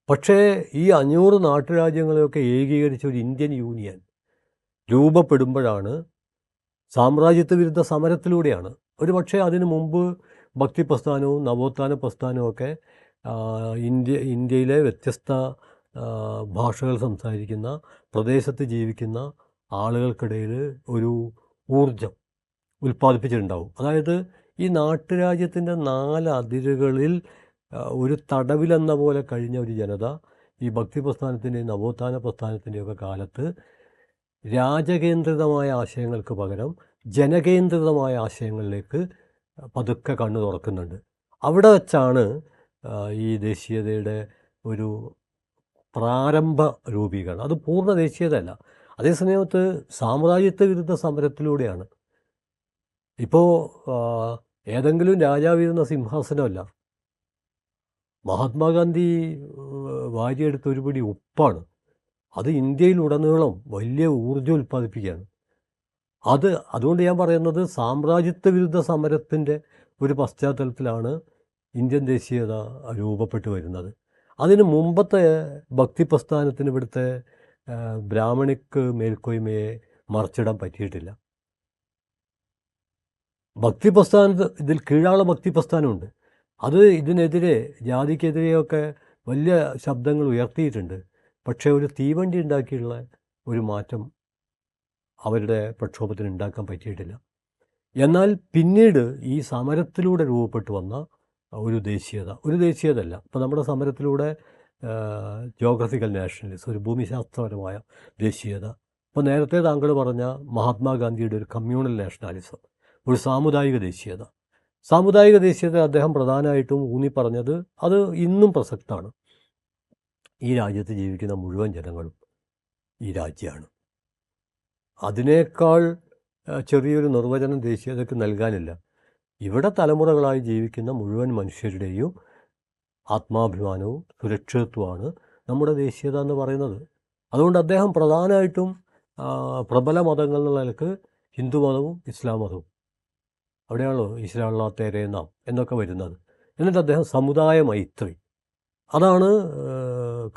പക്ഷേ ഈ 500 നാട്ടുരാജ്യങ്ങളെയൊക്കെ ഏകീകരിച്ച ഒരു ഇന്ത്യൻ യൂണിയൻ രൂപപ്പെടുമ്പോഴാണ് സാമ്രാജ്യത്വ വിരുദ്ധ സമരത്തിലൂടെയാണ്. ഒരു പക്ഷേ അതിനു മുമ്പ് ഭക്തി പ്രസ്ഥാനവും നവോത്ഥാന പ്രസ്ഥാനവും ഒക്കെ ഇന്ത്യയിലെ വ്യത്യസ്ത ഭാഷകൾ സംസാരിക്കുന്ന പ്രദേശത്ത് ജീവിക്കുന്ന ആളുകൾക്കിടയിൽ ഒരു ഊർജം ഉൽപ്പാദിപ്പിച്ചിട്ടുണ്ടാവും. അതായത് ഈ നാട്ടുരാജ്യത്തിൻ്റെ 4 അതിരുകളിൽ ഒരു തടവിലെന്ന പോലെ കഴിഞ്ഞ ഒരു ജനത ഈ ഭക്തി പ്രസ്ഥാനത്തിൻ്റെയും നവോത്ഥാന പ്രസ്ഥാനത്തിൻ്റെയൊക്കെ കാലത്ത് രാജകേന്ദ്രിതമായ ആശയങ്ങൾക്ക് പകരം ജനകേന്ദ്രിതമായ ആശയങ്ങളിലേക്ക് പതുക്കെ കണ്ണു തുറക്കുന്നുണ്ട്. അവിടെ വച്ചാണ് ഈ ദേശീയതയുടെ ഒരു പ്രാരംഭ രൂപീകരണം. അത് പൂർണ്ണ ദേശീയതയല്ല. അതേസമയത്ത് സാമ്രാജ്യത്വ വിരുദ്ധ സമരത്തിലൂടെയാണ്. ഇപ്പോൾ ഏതെങ്കിലും രാജാവിരുന്ന സിംഹാസനമല്ല. മഹാത്മാഗാന്ധി വാരിയെടുത്ത ഒരു പിടി ഉപ്പാണ്. അത് ഇന്ത്യയിലുടനീളം വലിയ ഊർജ്ജം ഉൽപ്പാദിപ്പിക്കുകയാണ്. അതുകൊണ്ട് ഞാൻ പറയുന്നത് സാമ്രാജ്യത്വ വിരുദ്ധ സമരത്തിൻ്റെ ഒരു പശ്ചാത്തലത്തിലാണ് ഇന്ത്യൻ ദേശീയത രൂപപ്പെട്ടു വരുന്നത്. അതിന് മുമ്പത്തെ ഭക്തി പ്രസ്ഥാനത്തിന് ഇവിടുത്തെ ബ്രാഹ്മണിക്ക് മേൽക്കോയ്മയെ മറിച്ചിടാൻ പറ്റിയിട്ടില്ല. ഭക്തി പ്രസ്ഥാനത്ത് ഇതിൽ കീഴാള ഭക്തി പ്രസ്ഥാനമുണ്ട്. അത് ഇതിനെതിരെ ജാതിക്കെതിരെയൊക്കെ വലിയ ശബ്ദങ്ങൾ ഉയർത്തിയിട്ടുണ്ട്. പക്ഷേ ഒരു തീവണ്ടി ഉണ്ടാക്കിയുള്ള ഒരു മാറ്റം അവരുടെ പ്രക്ഷോഭത്തിന് ഉണ്ടാക്കാൻ പറ്റിയിട്ടില്ല. എന്നാൽ പിന്നീട് ഈ സമരത്തിലൂടെ രൂപപ്പെട്ടു വന്ന ഒരു ദേശീയതല്ല. ഇപ്പോൾ നമ്മുടെ സമരത്തിലൂടെ ജോഗ്രഫിക്കൽ നാഷണലിസം, ഒരു ഭൂമിശാസ്ത്രപരമായ ദേശീയത. ഇപ്പോൾ നേരത്തെ താങ്കൾ പറഞ്ഞ മഹാത്മാഗാന്ധിയുടെ ഒരു കമ്മ്യൂണൽ നാഷണാലിസം, ഒരു സാമുദായിക ദേശീയത അദ്ദേഹം പ്രധാനമായിട്ടും ഊന്നി പറഞ്ഞത് അത് ഇന്നും പ്രസക്തമാണ്. ഈ രാജ്യത്ത് ജീവിക്കുന്ന മുഴുവൻ ജനങ്ങളും ഈ രാജ്യമാണ്. അതിനേക്കാൾ ചെറിയൊരു നിർവചനം ദേശീയതയ്ക്ക് നൽകാനില്ല. ഇവിടെ തലമുറകളായി ജീവിക്കുന്ന മുഴുവൻ മനുഷ്യരുടെയും ആത്മാഭിമാനവും സുരക്ഷിതത്വമാണ് നമ്മുടെ ദേശീയത എന്ന് പറയുന്നത്. അതുകൊണ്ട് അദ്ദേഹം പ്രധാനമായിട്ടും പ്രബല മതങ്ങൾ എന്നുള്ള നിലക്ക് ഹിന്ദു മതവും ഇസ്ലാം മതവും, അവിടെയാണല്ലോ ഈശ്വരാള്ള തേരേന്നാം എന്നൊക്കെ വരുന്നത്. എന്നിട്ട് അദ്ദേഹം സമുദായ മൈത്രി, അതാണ്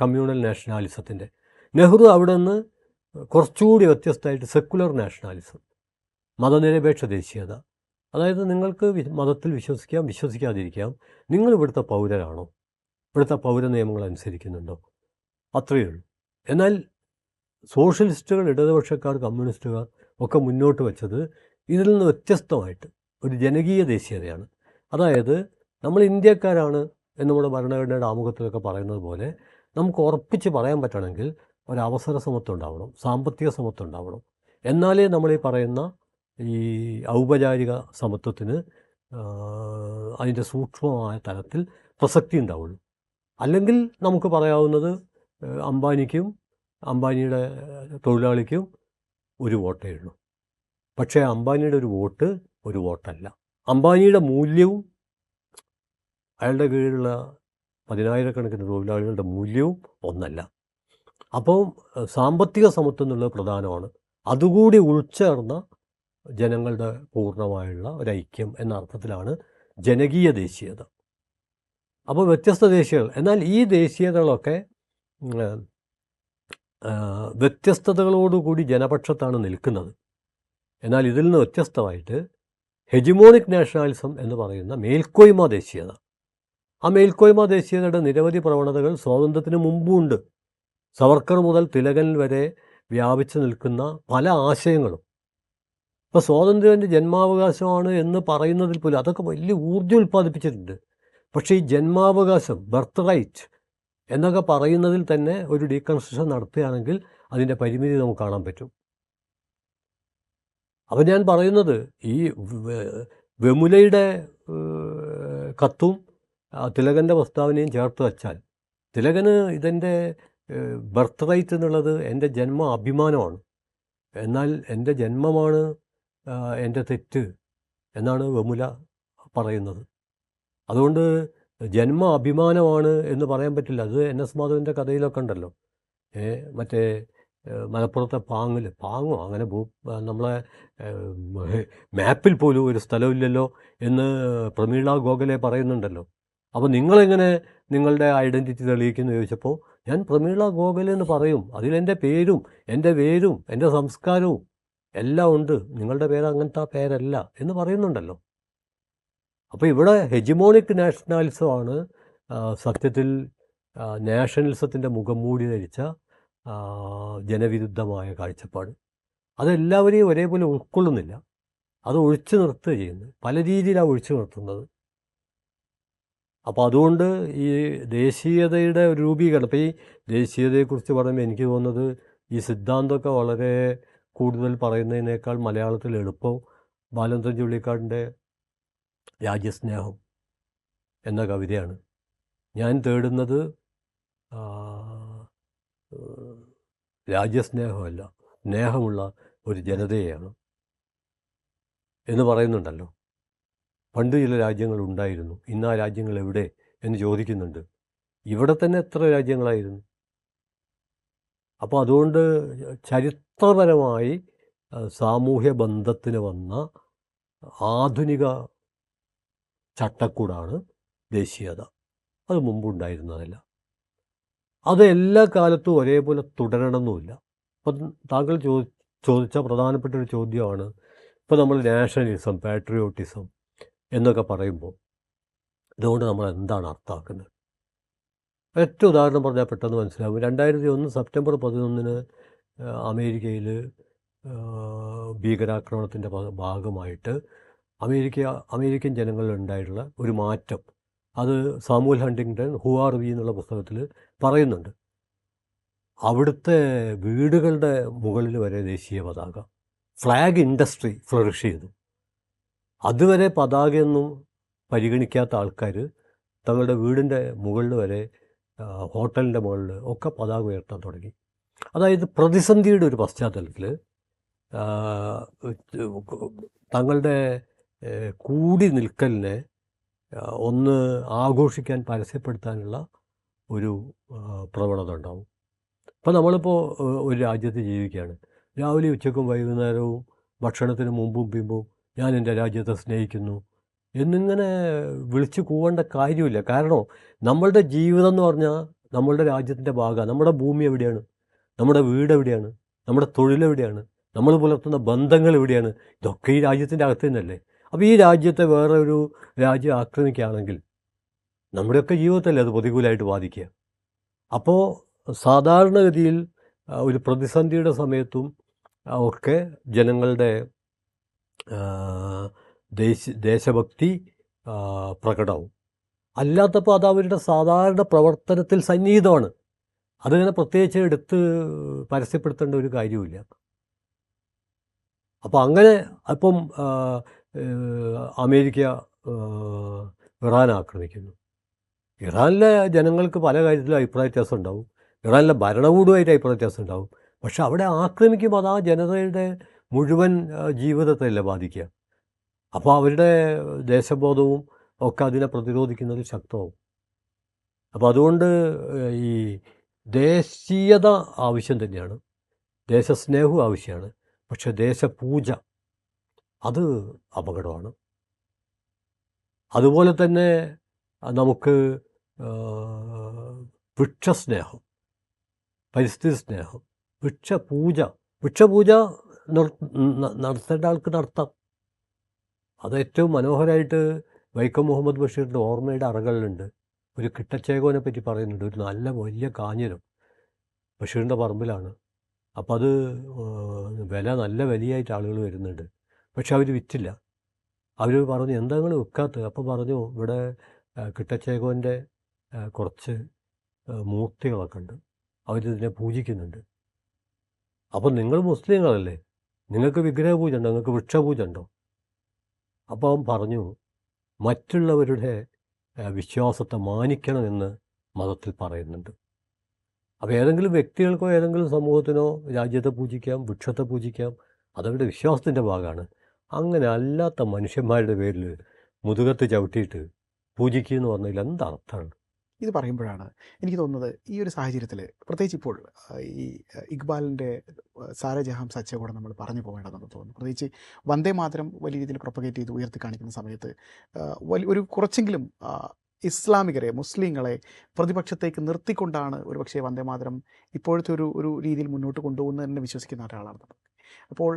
കമ്മ്യൂണൽ നാഷണാലിസത്തിൻ്റെ. നെഹ്റു അവിടെ നിന്ന് കുറച്ചുകൂടി വ്യത്യസ്തമായിട്ട് സെക്കുലർ നാഷണാലിസം, മതനിരപേക്ഷ ദേശീയത. അതായത് നിങ്ങൾക്ക് മതത്തിൽ വിശ്വസിക്കാം, വിശ്വസിക്കാതിരിക്കാം, നിങ്ങൾ ഇവിടുത്തെ പൗരരാണോ, ഇവിടുത്തെ പൗര നിയമങ്ങൾ അനുസരിക്കുന്നുണ്ടോ, അത്രയേ ഉള്ളൂ. എന്നാൽ സോഷ്യലിസ്റ്റുകൾ, ഇടതുപക്ഷക്കാർ, കമ്മ്യൂണിസ്റ്റുകാർ ഒക്കെ മുന്നോട്ട് വെച്ചത് ഇതിൽ നിന്ന് വ്യത്യസ്തമായിട്ട് ഒരു ജനകീയ ദേശീയതയാണ്. അതായത് നമ്മൾ ഇന്ത്യക്കാരാണ് എന്ന് നമ്മുടെ ഭരണഘടനയുടെ ആമുഖത്തിലൊക്കെ പറയുന്നത് പോലെ നമുക്ക് ഉറപ്പിച്ച് പറയാൻ പറ്റണമെങ്കിൽ ഒരവസര സമത്വം ഉണ്ടാവണം, സാമ്പത്തിക സമത്വം ഉണ്ടാവണം. എന്നാലേ നമ്മൾ ഈ പറയുന്ന ഈ ഔപചാരിക സമത്വത്തിന് അതിൻ്റെ സൂക്ഷ്മമായ തലത്തിൽ പ്രസക്തി ഉണ്ടാവുള്ളൂ. അല്ലെങ്കിൽ നമുക്ക് പറയാവുന്നത് അംബാനിക്കും അംബാനിയുടെ തൊഴിലാളിക്കും ഒരു വോട്ടേ ഉള്ളൂ. പക്ഷേ അംബാനിയുടെ ഒരു വോട്ട് ഒരു വോട്ടല്ല. അംബാനിയുടെ മൂല്യവും അയാളുടെ കീഴിലുള്ള 10,000-കണക്കിന് തൊഴിലാളികളുടെ മൂല്യവും ഒന്നല്ല. അപ്പോൾ സാമ്പത്തിക സമത്വം എന്നുള്ളത് പ്രധാനമാണ്. അതുകൂടി ഉൾച്ചേർന്ന ജനങ്ങളുടെ പൂർണ്ണമായുള്ള ഒരൈക്യം എന്ന അർത്ഥത്തിലാണ് ജനകീയ ദേശീയത. അപ്പോൾ വ്യത്യസ്ത ദേശീയതകൾ, എന്നാൽ ഈ ദേശീയതകളൊക്കെ വ്യത്യസ്തതകളോടുകൂടി ജനപക്ഷത്താണ് നിൽക്കുന്നത്. എന്നാൽ ഇതിൽ നിന്ന് വ്യത്യസ്തമായിട്ട് ഹെജിമോണിക് നാഷണാലിസം എന്ന് പറയുന്ന മേൽക്കോയ്മ ദേശീയത, ആ മേൽക്കോയ്മ ദേശീയതയുടെ നിരവധി പ്രവണതകൾ സ്വാതന്ത്ര്യത്തിന് മുമ്പുണ്ട്. സവർക്കർ മുതൽ തിലകൻ വരെ വ്യാപിച്ചു നിൽക്കുന്ന പല ആശയങ്ങളും. ഇപ്പോൾ സ്വാതന്ത്ര്യത്തിൻ്റെ ജന്മാവകാശമാണ് എന്ന് പറയുന്നതിൽ പോലും അതൊക്കെ വലിയ ഊർജ്ജം ഉൽപ്പാദിപ്പിച്ചിട്ടുണ്ട്. പക്ഷേ ഈ ജന്മാവകാശം, ബർത്ത് റൈറ്റ് എന്നൊക്കെ പറയുന്നതിൽ തന്നെ ഒരു ഡീകൺസ്ട്രക്ഷൻ നടത്തുകയാണെങ്കിൽ അതിൻ്റെ പരിമിതി നമുക്ക് കാണാൻ പറ്റും. അപ്പം ഞാൻ പറയുന്നത് ഈ വെമുലയുടെ കത്തും തിലകൻ്റെ പ്രസ്താവനയും ചേർത്ത് വച്ചാൽ, തിലകന് ഇതെൻ്റെ ബർത്ത് റൈറ്റ് എന്നുള്ളത് എൻ്റെ ജന്മ അഭിമാനമാണ്, എന്നാൽ എൻ്റെ ജന്മമാണ് എൻ്റെ തെറ്റ് എന്നാണ് വെമുല പറയുന്നത്. അതുകൊണ്ട് ജന്മ അഭിമാനമാണ് എന്ന് പറയാൻ പറ്റില്ല. അത് NS മാധവൻ്റെ കഥയിലൊക്കെ ഉണ്ടല്ലോ, മറ്റേ മലപ്പുറത്തെ പാങ്ങോ അങ്ങനെ നമ്മളെ മാപ്പിൽ പോലും ഒരു സ്ഥലമില്ലല്ലോ എന്ന് പ്രമീള ഗോഖലെ പറയുന്നുണ്ടല്ലോ. അപ്പോൾ നിങ്ങളെങ്ങനെ നിങ്ങളുടെ ഐഡൻറ്റിറ്റി തെളിയിക്കുന്നു ചോദിച്ചപ്പോൾ ഞാൻ പ്രമീള ഗോഖലെ എന്ന് പറയും, അതിലെൻ്റെ പേരും എൻ്റെ വേരും എൻ്റെ സംസ്കാരവും എല്ലാം ഉണ്ട്, നിങ്ങളുടെ പേര് അങ്ങനത്തെ പേരല്ല എന്ന് പറയുന്നുണ്ടല്ലോ. അപ്പോൾ ഇവിടെ ഹെജിമോണിക് നാഷണാലിസമാണ് സത്യത്തിൽ നാഷണലിസത്തിൻ്റെ മുഖം മൂടി ധരിച്ച ജനവിരുദ്ധമായ കാഴ്ചപ്പാട്. അതെല്ലാവരെയും ഒരേപോലെ ഉൾക്കൊള്ളുന്നില്ല, അത് ഒഴിച്ചു നിർത്തുക ചെയ്യുന്നത്, പല രീതിയിലാണ് ഒഴിച്ചു നിർത്തുന്നത്. അപ്പോൾ അതുകൊണ്ട് ഈ ദേശീയതയുടെ ഒരു രൂപീകരണം, ഇപ്പോൾ ഈ ദേശീയതയെക്കുറിച്ച് പറയുമ്പോൾ എനിക്ക് തോന്നുന്നത് ഈ സിദ്ധാന്തമൊക്കെ വളരെ കൂടുതൽ പറയുന്നതിനേക്കാൾ മലയാളത്തിൽ എളുപ്പം ബാലചന്ദ്രൻ ചുള്ളിക്കാടിൻ്റെ രാജ്യസ്നേഹം എന്ന കവിതയാണ്. ഞാൻ തേടുന്നത് രാജ്യസ്നേഹമല്ല, സ്നേഹമുള്ള ഒരു ജനതയെയാണ് എന്ന് പറയുന്നുണ്ടല്ലോ. പണ്ട് ചില രാജ്യങ്ങൾ ഉണ്ടായിരുന്നു, ഇന്ന് ആ രാജ്യങ്ങൾ എവിടെ എന്ന് ചോദിക്കുന്നുണ്ട്. ഇവിടെ തന്നെ എത്ര രാജ്യങ്ങളായിരുന്നു. അപ്പോൾ അതുകൊണ്ട് ചരിത്രപരമായി സാമൂഹ്യ ബന്ധത്തിന് വന്ന ആധുനിക ചട്ടക്കൂടാണ് ദേശീയത. അത് മുമ്പുണ്ടായിരുന്നതല്ല. അത് എല്ലാ കാലത്തും ഒരേപോലെ തുടരണമെന്നുമില്ല. അപ്പം താങ്കൾ ചോദിച്ച പ്രധാനപ്പെട്ട ഒരു ചോദ്യമാണ്, ഇപ്പോൾ നമ്മൾ നാഷണലിസം, പാട്രിയോട്ടിസം എന്നൊക്കെ പറയുമ്പോൾ ഇതുകൊണ്ട് നമ്മൾ എന്താണ് അർത്ഥമാക്കുന്നത്? ഒറ്റ ഉദാഹരണം പറഞ്ഞാൽ പെട്ടെന്ന് മനസ്സിലാവും. 2001 സെപ്റ്റംബർ 11 അമേരിക്കയിൽ ഭീകരാക്രമണത്തിൻ്റെ ഭാഗമായിട്ട് അമേരിക്കൻ ജനങ്ങളിലുണ്ടായിട്ടുള്ള ഒരു മാറ്റം, അത് Samuel Huntington who are we എന്നുള്ള പുസ്തകത്തിൽ പറയുന്നുണ്ട്. അവിടുത്തെ വീടുകളുടെ മുകളിൽ വരെ ദേശീയ പതാക, ഫ്ലാഗ് ഇൻഡസ്ട്രി ഫ്ലറിഷ് ചെയ്തു. അതുവരെ പതാകയൊന്നും പരിഗണിക്കാത്ത ആൾക്കാർ തങ്ങളുടെ വീടിൻ്റെ മുകളിൽ വരെ, ഹോട്ടലിൻ്റെ മുകളിൽ ഒക്കെ പതാക ഉയർത്താൻ തുടങ്ങി. അതായത് പ്രതിസന്ധിയുടെ ഒരു പശ്ചാത്തലത്തിൽ തങ്ങളുടെ കൂടി നിൽക്കലിനെ ഒന്ന് ആഘോഷിക്കാൻ, പരസ്യപ്പെടുത്താനുള്ള ഒരു പ്രവണത ഉണ്ടാവും. ഇപ്പോൾ നമ്മളിപ്പോൾ ഒരു രാജ്യത്ത് ജീവിക്കുകയാണ്. രാവിലെ ഉച്ചക്കും വൈകുന്നേരവും ഭക്ഷണത്തിന് മുമ്പും പിമ്പും ഞാൻ എൻ്റെ രാജ്യത്തെ സ്നേഹിക്കുന്നു എന്നിങ്ങനെ വിളിച്ചു കൂവേണ്ട കാര്യമില്ല. കാരണം നമ്മളുടെ ജീവിതം എന്ന് പറഞ്ഞാൽ നമ്മളുടെ രാജ്യത്തിൻ്റെ ഭാഗമാണ്. നമ്മുടെ ഭൂമി എവിടെയാണ്? നമ്മുടെ വീട് എവിടെയാണ്? നമ്മുടെ തൊഴിലെവിടെയാണ്? നമ്മൾ പുലർത്തുന്ന ബന്ധങ്ങൾ എവിടെയാണ്? ഇതൊക്കെ ഈ രാജ്യത്തിൻ്റെ അകത്ത് തന്നെയല്ലേ. അപ്പോൾ ഈ രാജ്യത്തെ വേറെ ഒരു രാജ്യം ആക്രമിക്കുകയാണെങ്കിൽ നമ്മുടെയൊക്കെ ജീവിതത്തല്ലേ അത് പ്രതികൂലമായിട്ട് ബാധിക്കുക. അപ്പോൾ സാധാരണഗതിയിൽ ഒരു പ്രതിസന്ധിയുടെ സമയത്തും ഒക്കെ ജനങ്ങളുടെ ദേശഭക്തി പ്രകടവും. അല്ലാത്തപ്പോൾ അത് അവരുടെ സാധാരണ പ്രവർത്തനത്തിൽ സന്നിഹിതമാണ്. അതിങ്ങനെ പ്രത്യേകിച്ച് എടുത്ത് പരസ്യപ്പെടുത്തേണ്ട ഒരു കാര്യമില്ല. അപ്പോൾ അങ്ങനെ അപ്പം അമേരിക്ക ഇറാൻ ആക്രമിക്കുന്നു. ഇറാനിലെ ജനങ്ങൾക്ക് പല കാര്യത്തിലും അഭിപ്രായ വ്യത്യാസം ഉണ്ടാവും. ഇറാനിലെ ഭരണകൂടമായിട്ട് അഭിപ്രായ വ്യത്യാസം ഉണ്ടാവും. പക്ഷെ അവിടെ ആക്രമിക്കുമ്പോൾ അത് ആ ജനതയുടെ മുഴുവൻ ജീവിതത്തെയല്ലേ ബാധിക്കുക. അപ്പോൾ അവരുടെ ദേശബോധവും ഒക്കെ അതിനെ പ്രതിരോധിക്കുന്നത് ശക്തമാവും. അപ്പോൾ അതുകൊണ്ട് ഈ ദേശീയത ആവശ്യം തന്നെയാണ്, ദേശസ്നേഹവും ആവശ്യമാണ്. പക്ഷെ ദേശപൂജ അത് അപകടമാണ്. അതുപോലെ തന്നെ നമുക്ക് വൃക്ഷസ്നേഹം, പരിസ്ഥിതി സ്നേഹം, വൃക്ഷപൂജ നടത്തേണ്ട ആൾക്ക് നടത്താം. അത് ഏറ്റവും മനോഹരമായിട്ട് വൈക്കം മുഹമ്മദ് ബഷീറിൻ്റെ ഓർമ്മയുടെ അറകളിലുണ്ട്. ഒരു കിട്ടച്ചേകോനെ പറ്റി പറയുന്നുണ്ട്. ഒരു നല്ല വലിയ കാഞ്ഞിരം ബഷീറിൻ്റെ പറമ്പിലാണ്. അപ്പോൾ അത് വില നല്ല വലിയായിട്ട് ആളുകൾ വരുന്നുണ്ട്. പക്ഷെ അവർ വിറ്റില്ല. അവർ പറഞ്ഞു, എന്താ നിങ്ങൾ വിൽക്കാത്തത്? അപ്പോൾ പറഞ്ഞു, ഇവിടെ കിട്ടച്ചേകോൻ്റെ കുറച്ച് മൂർത്തികളൊക്കെ ഉണ്ട്, അവരിതിനെ പൂജിക്കുന്നുണ്ട്. അപ്പം നിങ്ങൾ മുസ്ലിങ്ങളല്ലേ, നിങ്ങൾക്ക് വിഗ്രഹപൂജ ഉണ്ടോ, നിങ്ങൾക്ക് വൃക്ഷപൂജ ഉണ്ടോ? അപ്പോൾ അവൻ പറഞ്ഞു, മറ്റുള്ളവരുടെ വിശ്വാസത്തെ മാനിക്കണമെന്ന് മതത്തിൽ പറയുന്നുണ്ട്. അപ്പോൾ ഏതെങ്കിലും വ്യക്തികൾക്കോ ഏതെങ്കിലും സമൂഹത്തിനോ രാജ്യത്തെ പൂജിക്കാം, വൃക്ഷത്തെ പൂജിക്കാം, അതവരുടെ വിശ്വാസത്തിൻ്റെ ഭാഗമാണ്. അങ്ങനെ അല്ലാത്ത മനുഷ്യന്മാരുടെ പേരിൽ മുതുകത്ത് ചവിട്ടിയിട്ട് പൂജിക്കുക എന്ന് പറഞ്ഞാൽ എന്തർത്ഥമാണ്? ഇത് പറയുമ്പോഴാണ് എനിക്ക് തോന്നുന്നത്, ഈ ഒരു സാഹചര്യത്തിൽ പ്രത്യേകിച്ച് ഇപ്പോൾ ഈ ഇക്ബാലിൻ്റെ സാരെ ജഹാം സച്ച കൂടെ നമ്മൾ പറഞ്ഞു പോകേണ്ടതെന്ന് തോന്നുന്നു. പ്രത്യേകിച്ച് വന്ദേ മാതരം വലിയ രീതിയിൽ പ്രൊപ്പഗേറ്റ് ചെയ്ത് ഉയർത്തി കാണിക്കുന്ന സമയത്ത് ഒരു കുറച്ചെങ്കിലും ഇസ്ലാമികരെ, മുസ്ലിങ്ങളെ പ്രതിപക്ഷത്തേക്ക് നിർത്തിക്കൊണ്ടാണ് ഒരുപക്ഷെ വന്ദേ മാതരം ഇപ്പോഴത്തെ ഒരു രീതിയിൽ മുന്നോട്ട് കൊണ്ടുപോകുന്നത് തന്നെ വിശ്വസിക്കുന്ന ഒരാളാണ് നമ്മൾ. അപ്പോൾ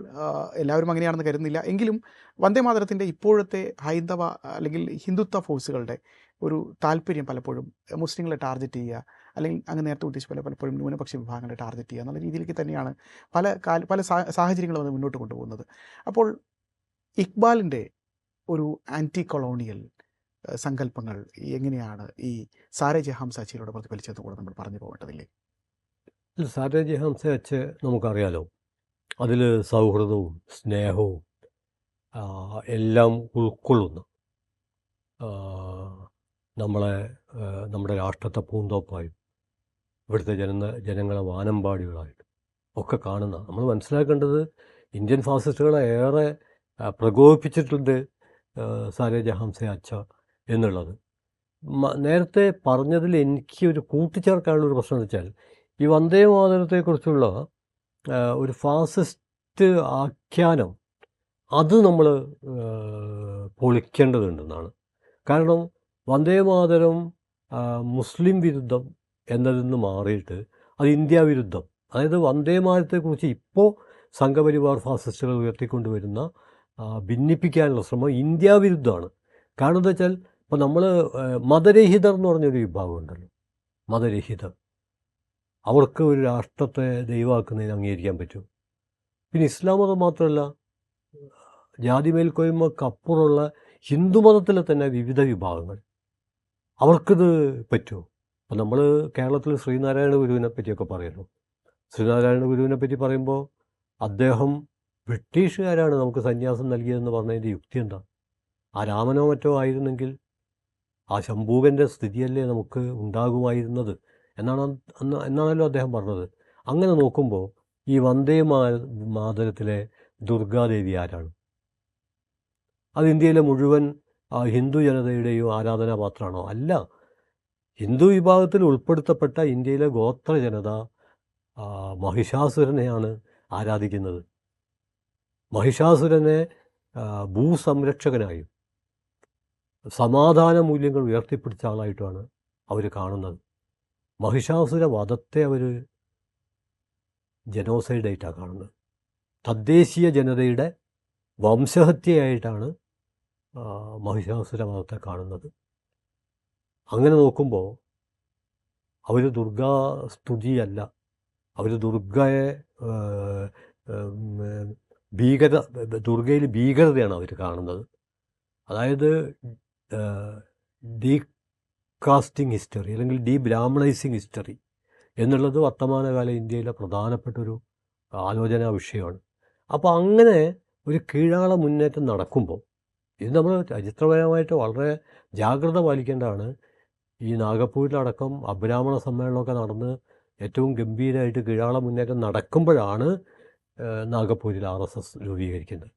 എല്ലാവരും അങ്ങനെയാണെന്ന് കരുതുന്നില്ല. എങ്കിലും വന്ദേ മാതരത്തിൻ്റെ ഇപ്പോഴത്തെ ഹൈന്ദവ അല്ലെങ്കിൽ ഹിന്ദുത്വ ഫോഴ്സുകളുടെ ഒരു താല്പര്യം പലപ്പോഴും മുസ്ലിങ്ങളെ ടാർഗറ്റ് ചെയ്യുക, അല്ലെങ്കിൽ അങ്ങ് നേരത്തെ ഉദ്ദേശിച്ച പലപ്പോഴും ന്യൂനപക്ഷ വിഭാഗങ്ങളെ ടാർഗറ്റ് ചെയ്യുക എന്നുള്ള രീതിയിലേക്ക് തന്നെയാണ് പല സാഹചര്യങ്ങളും അത് മുന്നോട്ട് കൊണ്ടുപോകുന്നത്. അപ്പോൾ ഇക്ബാലിൻ്റെ ഒരു ആൻറ്റി കൊളോണിയൽ സങ്കല്പങ്ങൾ എങ്ങനെയാണ് ഈ സാരെ ജഹാം സച്ചയിലൂടെ പ്രതിഫലിച്ചത് കൂടെ നമ്മൾ പറഞ്ഞു പോകേണ്ടതില്ലേ? സാരെ ജഹാം സച്ച നമുക്കറിയാലോ, അതിൽ സൗഹൃദവും സ്നേഹവും എല്ലാം ഉൾക്കൊള്ളുന്ന, നമ്മുടെ രാഷ്ട്രത്തെ പൂന്തോപ്പായും ഇവിടുത്തെ ജനങ്ങളെ വാനമ്പാടികളായിട്ട് ഒക്കെ കാണുന്ന. നമ്മൾ മനസ്സിലാക്കേണ്ടത് ഇന്ത്യൻ ഫാസിസ്റ്റുകളെ ഏറെ പ്രകോപിപ്പിച്ചിട്ടുണ്ട് സാരേ ജഹാം സേ അച്ഛ എന്നുള്ളത്. നേരത്തെ പറഞ്ഞതിൽ എനിക്ക് ഒരു കൂട്ടിച്ചേർക്കാനുള്ളൊരു പ്രശ്നം എന്ന് വെച്ചാൽ, ഈ വന്ദേ മാതരത്തെക്കുറിച്ചുള്ള ഒരു ഫാസിസ്റ്റ് ആഖ്യാനം അത് നമ്മൾ പൊളിക്കേണ്ടതുണ്ടെന്നാണ്. കാരണം വന്ദേ മാതരം മുസ്ലിം വിരുദ്ധം എന്നതിൽ നിന്ന് മാറിയിട്ട് അത് ഇന്ത്യ വിരുദ്ധം, അതായത് വന്ദേ മാതരത്തെക്കുറിച്ച് ഇപ്പോൾ സംഘപരിവാർ ഫാസിസ്റ്റുകൾ ഉയർത്തിക്കൊണ്ടുവരുന്ന ഭിന്നിപ്പിക്കാനുള്ള ശ്രമം ഇന്ത്യ വിരുദ്ധമാണ്. കാരണം എന്താ വെച്ചാൽ, ഇപ്പോൾ നമ്മൾ മതരഹിതർ എന്ന് പറഞ്ഞൊരു വിഭാഗം ഉണ്ടല്ലോ, മതരഹിതർ. അവർക്ക് ഒരു രാഷ്ട്രത്തെ ദൈവമാക്കുന്നതിന് അംഗീകരിക്കാൻ പറ്റും. പിന്നെ ഇസ്ലാം മതം മാത്രമല്ല, ജാതി മേൽക്കോയ്മക്കപ്പുറമുള്ള ഹിന്ദുമതത്തിലെ തന്നെ വിവിധ വിഭാഗങ്ങൾ, അവർക്കിത് പറ്റുമോ? അപ്പോൾ നമ്മൾ കേരളത്തിൽ ശ്രീനാരായണ ഗുരുവിനെ പറ്റിയൊക്കെ പറയുന്നു. ശ്രീനാരായണ ഗുരുവിനെ പറ്റി പറയുമ്പോൾ അദ്ദേഹം ബ്രിട്ടീഷുകാരാണ് നമുക്ക് സന്യാസം നൽകിയതെന്ന് പറഞ്ഞതിൻ്റെ യുക്തി എന്താ? ആ രാമനോ മറ്റോ ആയിരുന്നെങ്കിൽ ആ ശംഭൂകൻ്റെ സ്ഥിതിയല്ലേ നമുക്ക് ഉണ്ടാകുമായിരുന്നത് എന്നാണല്ലോ അദ്ദേഹം പറഞ്ഞത്. അങ്ങനെ നോക്കുമ്പോൾ ഈ വന്ദേ മാതരത്തിലെ ദുർഗാദേവി ആരാണ്? അത് ഇന്ത്യയിലെ മുഴുവൻ ഹിന്ദു ജനതയുടെയും ആരാധനാപാത്രമാണോ? അല്ല. ഹിന്ദു വിഭാഗത്തിൽ ഉൾപ്പെടുത്തപ്പെട്ട ഇന്ത്യയിലെ ഗോത്ര ജനത മഹിഷാസുരനെയാണ് ആരാധിക്കുന്നത്. മഹിഷാസുരനെ ഭൂസംരക്ഷകനായും സമാധാന മൂല്യങ്ങൾ ഉയർത്തിപ്പിടിച്ച ആളായിട്ടുമാണ് അവർ കാണുന്നത്. മഹിഷാസുര വധത്തെ അവർ ജനോസൈഡായിട്ടാണ് കാണുന്നത്. തദ്ദേശീയ ജനതയുടെ വംശഹത്യയായിട്ടാണ് മഹിഷാസുര വധത്തെ കാണുന്നത്. അങ്ങനെ നോക്കുമ്പോൾ അവർ ദുർഗാസ്തുതിയല്ല, അവർ ദുർഗയെ ദുർഗയിൽ ഭീകരതയാണ് അവർ കാണുന്നത്. അതായത് ഡീകാസ്റ്റിംഗ് ഹിസ്റ്ററി അല്ലെങ്കിൽ ഡീബ്രാഹ്മണൈസിങ് ഹിസ്റ്ററി എന്നുള്ളത് വർത്തമാനകാല ഇന്ത്യയിലെ പ്രധാനപ്പെട്ടൊരു ആലോചനാ വിഷയമാണ്. അപ്പോൾ അങ്ങനെ ഒരു കീഴാള മുന്നേറ്റം നടക്കുമ്പോൾ ഇത് നമ്മൾ ചരിത്രപരമായിട്ട് വളരെ ജാഗ്രത പാലിക്കേണ്ടതാണ്. ഈ നാഗപ്പൂരിലടക്കം അബ്രാഹ്മണ സമ്മേളനമൊക്കെ നടന്ന് ഏറ്റവും ഗംഭീരമായിട്ട് കീഴാള മുന്നേറ്റം നടക്കുമ്പോഴാണ് നാഗപ്പൂരിൽ RSS രൂപീകരിക്കുന്നത്.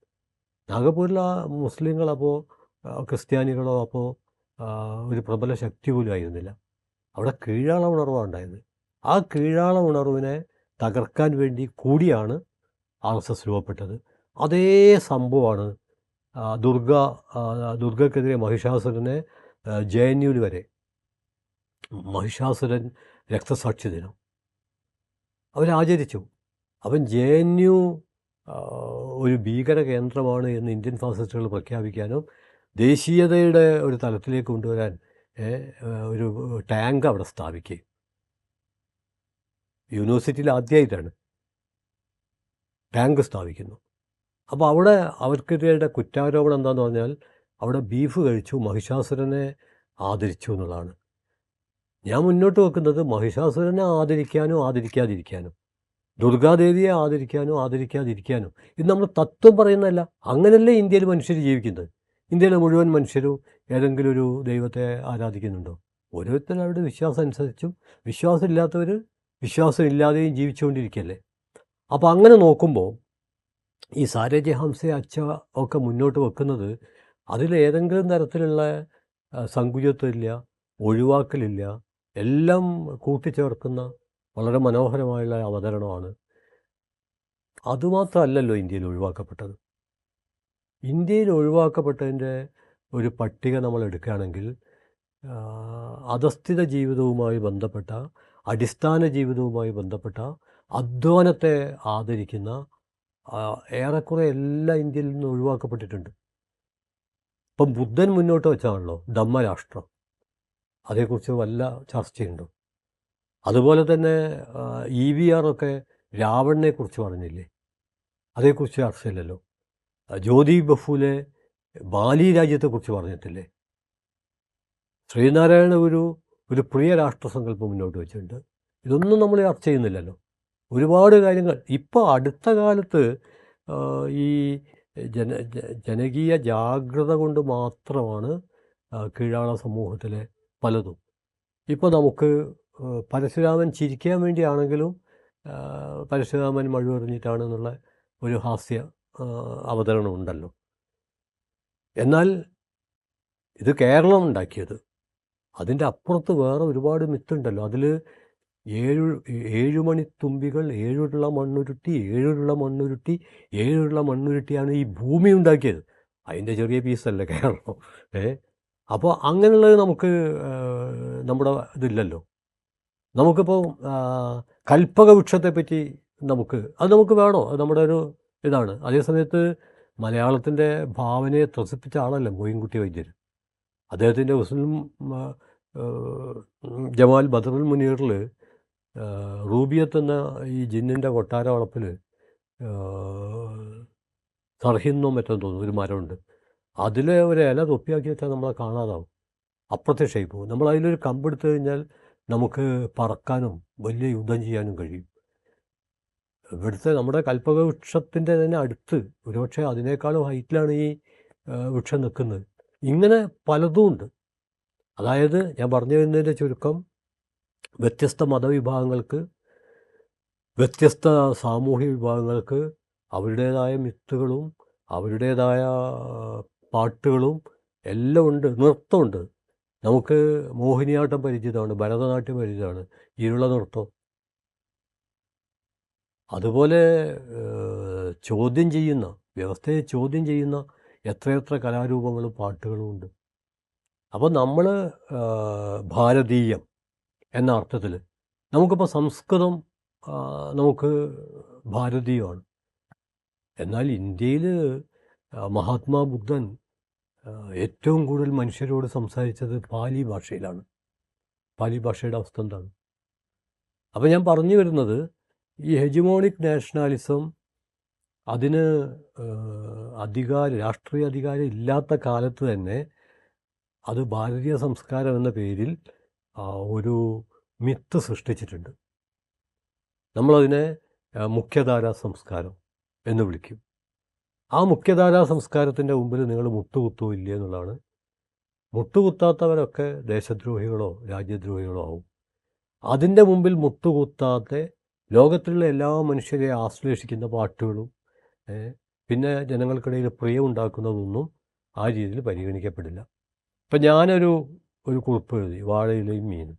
നാഗപ്പൂരിൽ മുസ്ലിങ്ങളപ്പോൾ ക്രിസ്ത്യാനികളോ അപ്പോൾ ഒരു പ്രബല ശക്തി പോലും ആയിരുന്നില്ല. അവിടെ കീഴാള ഉണർവാണ് ഉണ്ടായത്. ആ കീഴാള ഉണർവിനെ തകർക്കാൻ വേണ്ടി കൂടിയാണ് RSS രൂപപ്പെട്ടത്. അതേ സംഭവമാണ് ദുർഗക്കെതിരെ മഹിഷാസുരനെ JNU വരെ മഹിഷാസുരൻ രക്തസാക്ഷി ദിനം അവരാചരിച്ചു. അവൻ JNU ഒരു ഭീകര കേന്ദ്രമാണ് എന്ന് ഇന്ത്യൻ ഫാസിസ്റ്റുകൾ പ്രഖ്യാപിക്കാനും ദേശീയതയുടെ ഒരു തലത്തിലേക്ക് കൊണ്ടുവരാൻ ഒരു ടാങ്ക് അവിടെ സ്ഥാപിക്കുകയും യൂണിവേഴ്സിറ്റിയിൽ ആദ്യമായിട്ടാണ് ടാങ്ക് സ്ഥാപിക്കുന്നു. അപ്പോൾ അവിടെ അവർക്കെതിരെ കുറ്റാരോപണം എന്താണെന്ന് പറഞ്ഞാൽ അവിടെ ബീഫ് കഴിച്ചു, മഹിഷാസുരനെ ആദരിച്ചു എന്നുള്ളതാണ്. ഞാൻ മുന്നോട്ട് വെക്കുന്നത് മഹിഷാസുരനെ ആദരിക്കാനും ആദരിക്കാതിരിക്കാനും, ദുർഗാദേവിയെ ആദരിക്കാനും ആദരിക്കാതിരിക്കാനും ഇത് നമ്മൾ തത്വം പറയുന്നതല്ല. അങ്ങനെയല്ലേ ഇന്ത്യയിൽ മനുഷ്യർ ജീവിക്കുന്നത്. ഇന്ത്യയിലെ മുഴുവൻ മനുഷ്യരും ഏതെങ്കിലും ഒരു ദൈവത്തെ ആരാധിക്കുന്നുണ്ടോ? ഓരോരുത്തരും അവരുടെ വിശ്വാസം അനുസരിച്ചും വിശ്വാസമില്ലാത്തവർ വിശ്വാസമില്ലാതെയും ജീവിച്ചുകൊണ്ടിരിക്കുകയല്ലേ. അപ്പോൾ അങ്ങനെ നോക്കുമ്പോൾ ഈ സാരേ ജഹാം സേ അച്ഛ ഒക്കെ മുന്നോട്ട് വെക്കുന്നത് അതിലേതെങ്കിലും തരത്തിലുള്ള സങ്കുചിത്വമില്ല, ഒഴിവാക്കലില്ല, എല്ലാം കൂട്ടിച്ചേർക്കുന്ന വളരെ മനോഹരമായുള്ള അവതരണമാണ്. അതുമാത്രമല്ലല്ലോ ഇന്ത്യയിൽ ഒഴിവാക്കപ്പെട്ടത്. ഇന്ത്യയിൽ ഒഴിവാക്കപ്പെട്ടതിൻ്റെ ഒരു പട്ടിക നമ്മൾ എടുക്കുകയാണെങ്കിൽ അധസ്ഥിത ജീവിതവുമായി ബന്ധപ്പെട്ട, അടിസ്ഥാന ജീവിതവുമായി ബന്ധപ്പെട്ട അധ്വാനത്തെ ആദരിക്കുന്ന ഏറെക്കുറെ എല്ലാ ഇന്ത്യയിൽ നിന്ന് ഒഴിവാക്കപ്പെട്ടിട്ടുണ്ട്. ഇപ്പം ബുദ്ധൻ മുന്നോട്ട് വെച്ചാണല്ലോ ധമ്മരാഷ്ട്രം, അതേക്കുറിച്ച് വല്ല ചർച്ചയുണ്ടോ? അതുപോലെ തന്നെ EVR ഒക്കെ രാവണനെക്കുറിച്ച് പറഞ്ഞില്ലേ, അതേക്കുറിച്ച് ചർച്ചയില്ലല്ലോ. ജ്യോതി ബഫൂലെ ബാലി രാജ്യത്തെക്കുറിച്ച് പറഞ്ഞിട്ടില്ലേ. ശ്രീനാരായണ ഗുരു ഒരു പ്രിയ രാഷ്ട്രസങ്കല്പം മുന്നോട്ട് വെച്ചിട്ടുണ്ട്. ഇതൊന്നും നമ്മൾ ചർച്ച ചെയ്യുന്നില്ലല്ലോ. ഒരുപാട് കാര്യങ്ങൾ ഇപ്പോൾ അടുത്ത കാലത്ത് ഈ ജനകീയ ജാഗ്രത കൊണ്ട് മാത്രമാണ് കീഴാള സമൂഹത്തിലെ പലതും. ഇപ്പോൾ നമുക്ക് പരശുരാമൻ ചിരിക്കാൻ വേണ്ടിയാണെങ്കിലും പരശുരാമൻ മഴുവെറിഞ്ഞിട്ടാണ് എന്നുള്ള ഒരു ഹാസ്യ അവതരണം ഉണ്ടല്ലോ. എന്നാൽ ഇത് കേരളം ഉണ്ടാക്കിയത്. അതിൻ്റെ അപ്പുറത്ത് വേറെ ഒരുപാട് മിത്തുണ്ടല്ലോ. അതിൽ ഏഴുമണിത്തുമ്പികൾ ഏഴുരുള മണ്ണുരുട്ടി, ഏഴുരുള മണ്ണുരുട്ടി, ഏഴുരുള മണ്ണുരുട്ടിയാണ് ഈ ഭൂമി ഉണ്ടാക്കിയത്. അതിൻ്റെ ചെറിയ പീസല്ലേ കേരളം. അപ്പോൾ അങ്ങനെയുള്ളത് നമുക്ക് നമ്മുടെ ഇതില്ലല്ലോ. നമുക്കിപ്പോൾ കൽപ്പക വൃക്ഷത്തെപ്പറ്റി അത് നമുക്ക് വേണോ? അത് നമ്മുടെ ഒരു ഇതാണ്. അതേസമയത്ത് മലയാളത്തിൻ്റെ ഭാവനയെ ത്രസിപ്പിച്ച ആളല്ല മോയിൻകുട്ടി വൈദ്യർ. അദ്ദേഹത്തിൻ്റെ മുസ്ലിം ജമാൽ ബദറുൽ മുനീറിൽ റൂബിയത്ത് എന്ന ഈ ജിന്നിൻ്റെ കൊട്ടാര വളപ്പിൽ സർഹിന്നോ മറ്റോ തോന്നുന്നു ഒരു മരമുണ്ട്. അതിൽ ഒരു ഇല തൊപ്പിയാക്കി വെച്ചാൽ നമ്മളെ കാണാതാവും, അപ്രത്യക്ഷമായി പോകും. നമ്മൾ അതിലൊരു കമ്പെടുത്തു കഴിഞ്ഞാൽ നമുക്ക് പറക്കാനും വലിയ യുദ്ധം ചെയ്യാനും കഴിയും. ഇവിടുത്തെ നമ്മുടെ കൽപ്പക വൃക്ഷത്തിൻ്റെ തന്നെ അടുത്ത് ഒരുപക്ഷെ അതിനേക്കാളും ഹൈറ്റിലാണ് ഈ വൃക്ഷം നിൽക്കുന്നത്. ഇങ്ങനെ പലതും ഉണ്ട്. അതായത് ഞാൻ പറഞ്ഞു വരുന്നതിൻ്റെ ചുരുക്കം, വ്യത്യസ്ത മതവിഭാഗങ്ങൾക്ക്, വ്യത്യസ്ത സാമൂഹ്യ വിഭാഗങ്ങൾക്ക് അവരുടേതായ മിത്തുകളും അവരുടേതായ പാട്ടുകളും എല്ലാം ഉണ്ട്, നൃത്തമുണ്ട്. നമുക്ക് മോഹിനിയാട്ടം പരിചിതമാണ്, ഭരതനാട്യം പരിചിതമാണ്, ഇരുള നൃത്തം. അതുപോലെ ചോദ്യം ചെയ്യുന്ന, വ്യവസ്ഥയെ ചോദ്യം ചെയ്യുന്ന എത്രയെത്ര കലാരൂപങ്ങളും പാട്ടുകളും ഉണ്ട്. അപ്പോൾ നമ്മൾ ഭാരതീയം എന്ന അർത്ഥത്തിൽ നമുക്കിപ്പോൾ സംസ്കൃതം നമുക്ക് ഭാരതീയമാണ്. എന്നാൽ ഇന്ത്യയിൽ മഹാത്മാ ബുദ്ധൻ ഏറ്റവും കൂടുതൽ മനുഷ്യരോട് സംസാരിച്ചത് പാലി ഭാഷയിലാണ്. പാലി ഭാഷയുടെ അവസ്ഥ എന്താണ്? അപ്പോൾ ഞാൻ പറഞ്ഞു വരുന്നത്, ഈ ഹെജിമോണിക് നാഷണാലിസം അതിന് രാഷ്ട്രീയ അധികാരം ഇല്ലാത്ത കാലത്ത് തന്നെ അത് ഭാരതീയ സംസ്കാരം എന്ന പേരിൽ ഒരു മിത്ത് സൃഷ്ടിച്ചിട്ടുണ്ട്. നമ്മളതിനെ മുഖ്യധാരാ സംസ്കാരം എന്ന് വിളിക്കും. ആ മുഖ്യധാരാ സംസ്കാരത്തിൻ്റെ മുമ്പിൽ നിങ്ങൾ മുട്ടുകുത്തോ ഇല്ലേ എന്നുള്ളതാണ്. മുട്ടുകുത്താത്തവരൊക്കെ ദേശദ്രോഹികളോ രാജ്യദ്രോഹികളോ ആവും. അതിൻ്റെ മുമ്പിൽ മുട്ടുകുത്താത്ത ലോകത്തിലുള്ള എല്ലാ മനുഷ്യരെ ആശ്ലേഷിക്കുന്ന പാട്ടുകളും പിന്നെ ജനങ്ങൾക്കിടയിൽ പ്രിയമുണ്ടാക്കുന്നതൊന്നും ആ രീതിയിൽ പരിഗണിക്കപ്പെടില്ല. ഇപ്പം ഞാനൊരു കുറിപ്പ് എഴുതി, വാഴയിലയും മീനും.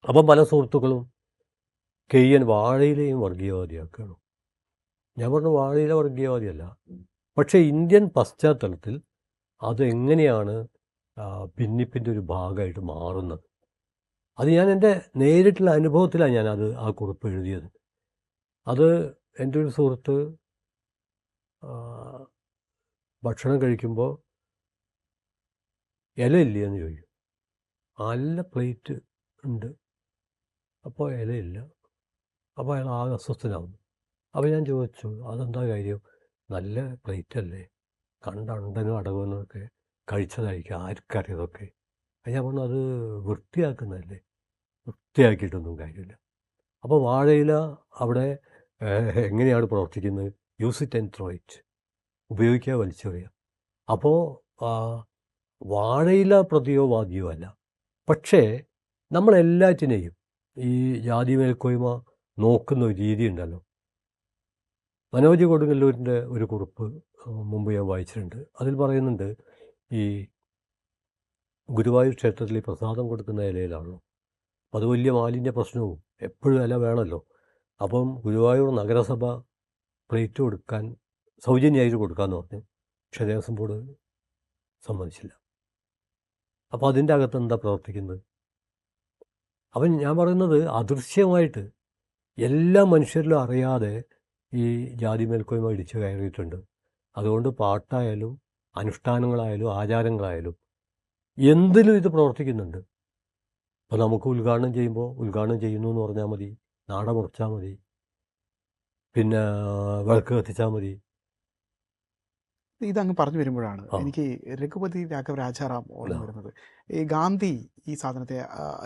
അപ്പം പല സുഹൃത്തുക്കളും കെയ്യൻ വാഴയിലയും വർഗീയവാദിയാക്കണം. ഞാൻ പറഞ്ഞു വാഴയില വർഗീയവാദിയല്ല, പക്ഷേ ഇന്ത്യൻ പശ്ചാത്തലത്തിൽ അതെങ്ങനെയാണ് ഭിന്നിപ്പിൻ്റെ ഒരു ഭാഗമായിട്ട് മാറുന്നത്. അത് ഞാൻ എൻ്റെ നേരിട്ടുള്ള അനുഭവത്തിലാണ് ഞാനത് ആ കുറിപ്പ് എഴുതിയത്. അത് എൻ്റെ ഒരു സുഹൃത്ത് ഭക്ഷണം കഴിക്കുമ്പോൾ ഇലയില്ല എന്ന് ചോദിക്കും. നല്ല പ്ലേറ്റ് ഉണ്ട്, അപ്പോൾ ഇലയില്ല. അപ്പോൾ അയാൾ ആകെ അസ്വസ്ഥനാവുന്നു. അപ്പോൾ ഞാൻ ചോദിച്ചു, അതെന്താ കാര്യം? നല്ല പ്ലേറ്റ് അല്ലേ, കണ്ടണ്ടനും അടവെന്നൊക്കെ കഴിച്ചതായിരിക്കും, ആർക്കറിയതൊക്കെ. ഞാൻ പറഞ്ഞു, അത് വൃത്തിയാക്കുന്നതല്ലേ, വൃത്തിയാക്കിയിട്ടൊന്നും കാര്യമില്ല. അപ്പോൾ വാഴയില അവിടെ എങ്ങനെയാണ് പ്രവർത്തിക്കുന്നത്? Use it and throw it, ഉപയോഗിക്കുക, വലിച്ചെറിയുക. അപ്പോൾ വാഴയില പ്രതിയോവാദിയോ അല്ല. പക്ഷേ നമ്മളെല്ലാറ്റിനെയും ഈ ജാതി മേൽക്കോയ്മ നോക്കുന്ന ഒരു രീതി ഉണ്ടല്ലോ. മനോജ് കൊടുങ്ങല്ലൂരിൻ്റെ ഒരു കുറിപ്പ് മുമ്പ് ഞാൻ വായിച്ചിട്ടുണ്ട്. അതിൽ പറയുന്നുണ്ട്, ഈ ഗുരുവായൂർ ക്ഷേത്രത്തിൽ ഈ പ്രസാദം കൊടുക്കുന്ന ഇലയിലാണല്ലോ. അപ്പോൾ അത് വലിയ മാലിന്യ പ്രശ്നവും, എപ്പോഴും ഇല വേണമല്ലോ. അപ്പം ഗുരുവായൂർ നഗരസഭ പ്ലേറ്റ് കൊടുക്കാൻ സൗജന്യമായിട്ട് കൊടുക്കാമെന്ന് പറഞ്ഞു. പക്ഷേ ദേവസ്വം ബോർഡ് സമ്മതിച്ചില്ല. അപ്പോൾ അതിൻ്റെ അകത്ത് എന്താ പ്രവർത്തിക്കുന്നത്? അപ്പം ഞാൻ പറയുന്നത്, അദൃശ്യമായിട്ട് എല്ലാ മനുഷ്യരിലും അറിയാതെ ഈ ജാതി മേൽക്കോയ്മ ഇടിച്ചു കയറിയിട്ടുണ്ട്. അതുകൊണ്ട് പാട്ടായാലും അനുഷ്ഠാനങ്ങളായാലും ആചാരങ്ങളായാലും എന്തിലും ഇത് പ്രവർത്തിക്കുന്നുണ്ട്. അപ്പോൾ നമുക്ക് ഉദ്ഘാടനം ചെയ്യുമ്പോൾ ഉദ്ഘാടനം ചെയ്യുന്നു എന്ന് പറഞ്ഞാൽ മതി, നാട മുറിച്ചാൽ മതി, പിന്നെ വിളക്ക് കത്തിച്ചാൽ മതി. ഇതങ്ങ് പറഞ്ഞു വരുമ്പോഴാണ് എനിക്ക് രഘുപതി രാഘവ രാജാറാം ഓർമ്മ വരുന്നത്. ഈ ഗാന്ധി ഈ സാധനത്തെ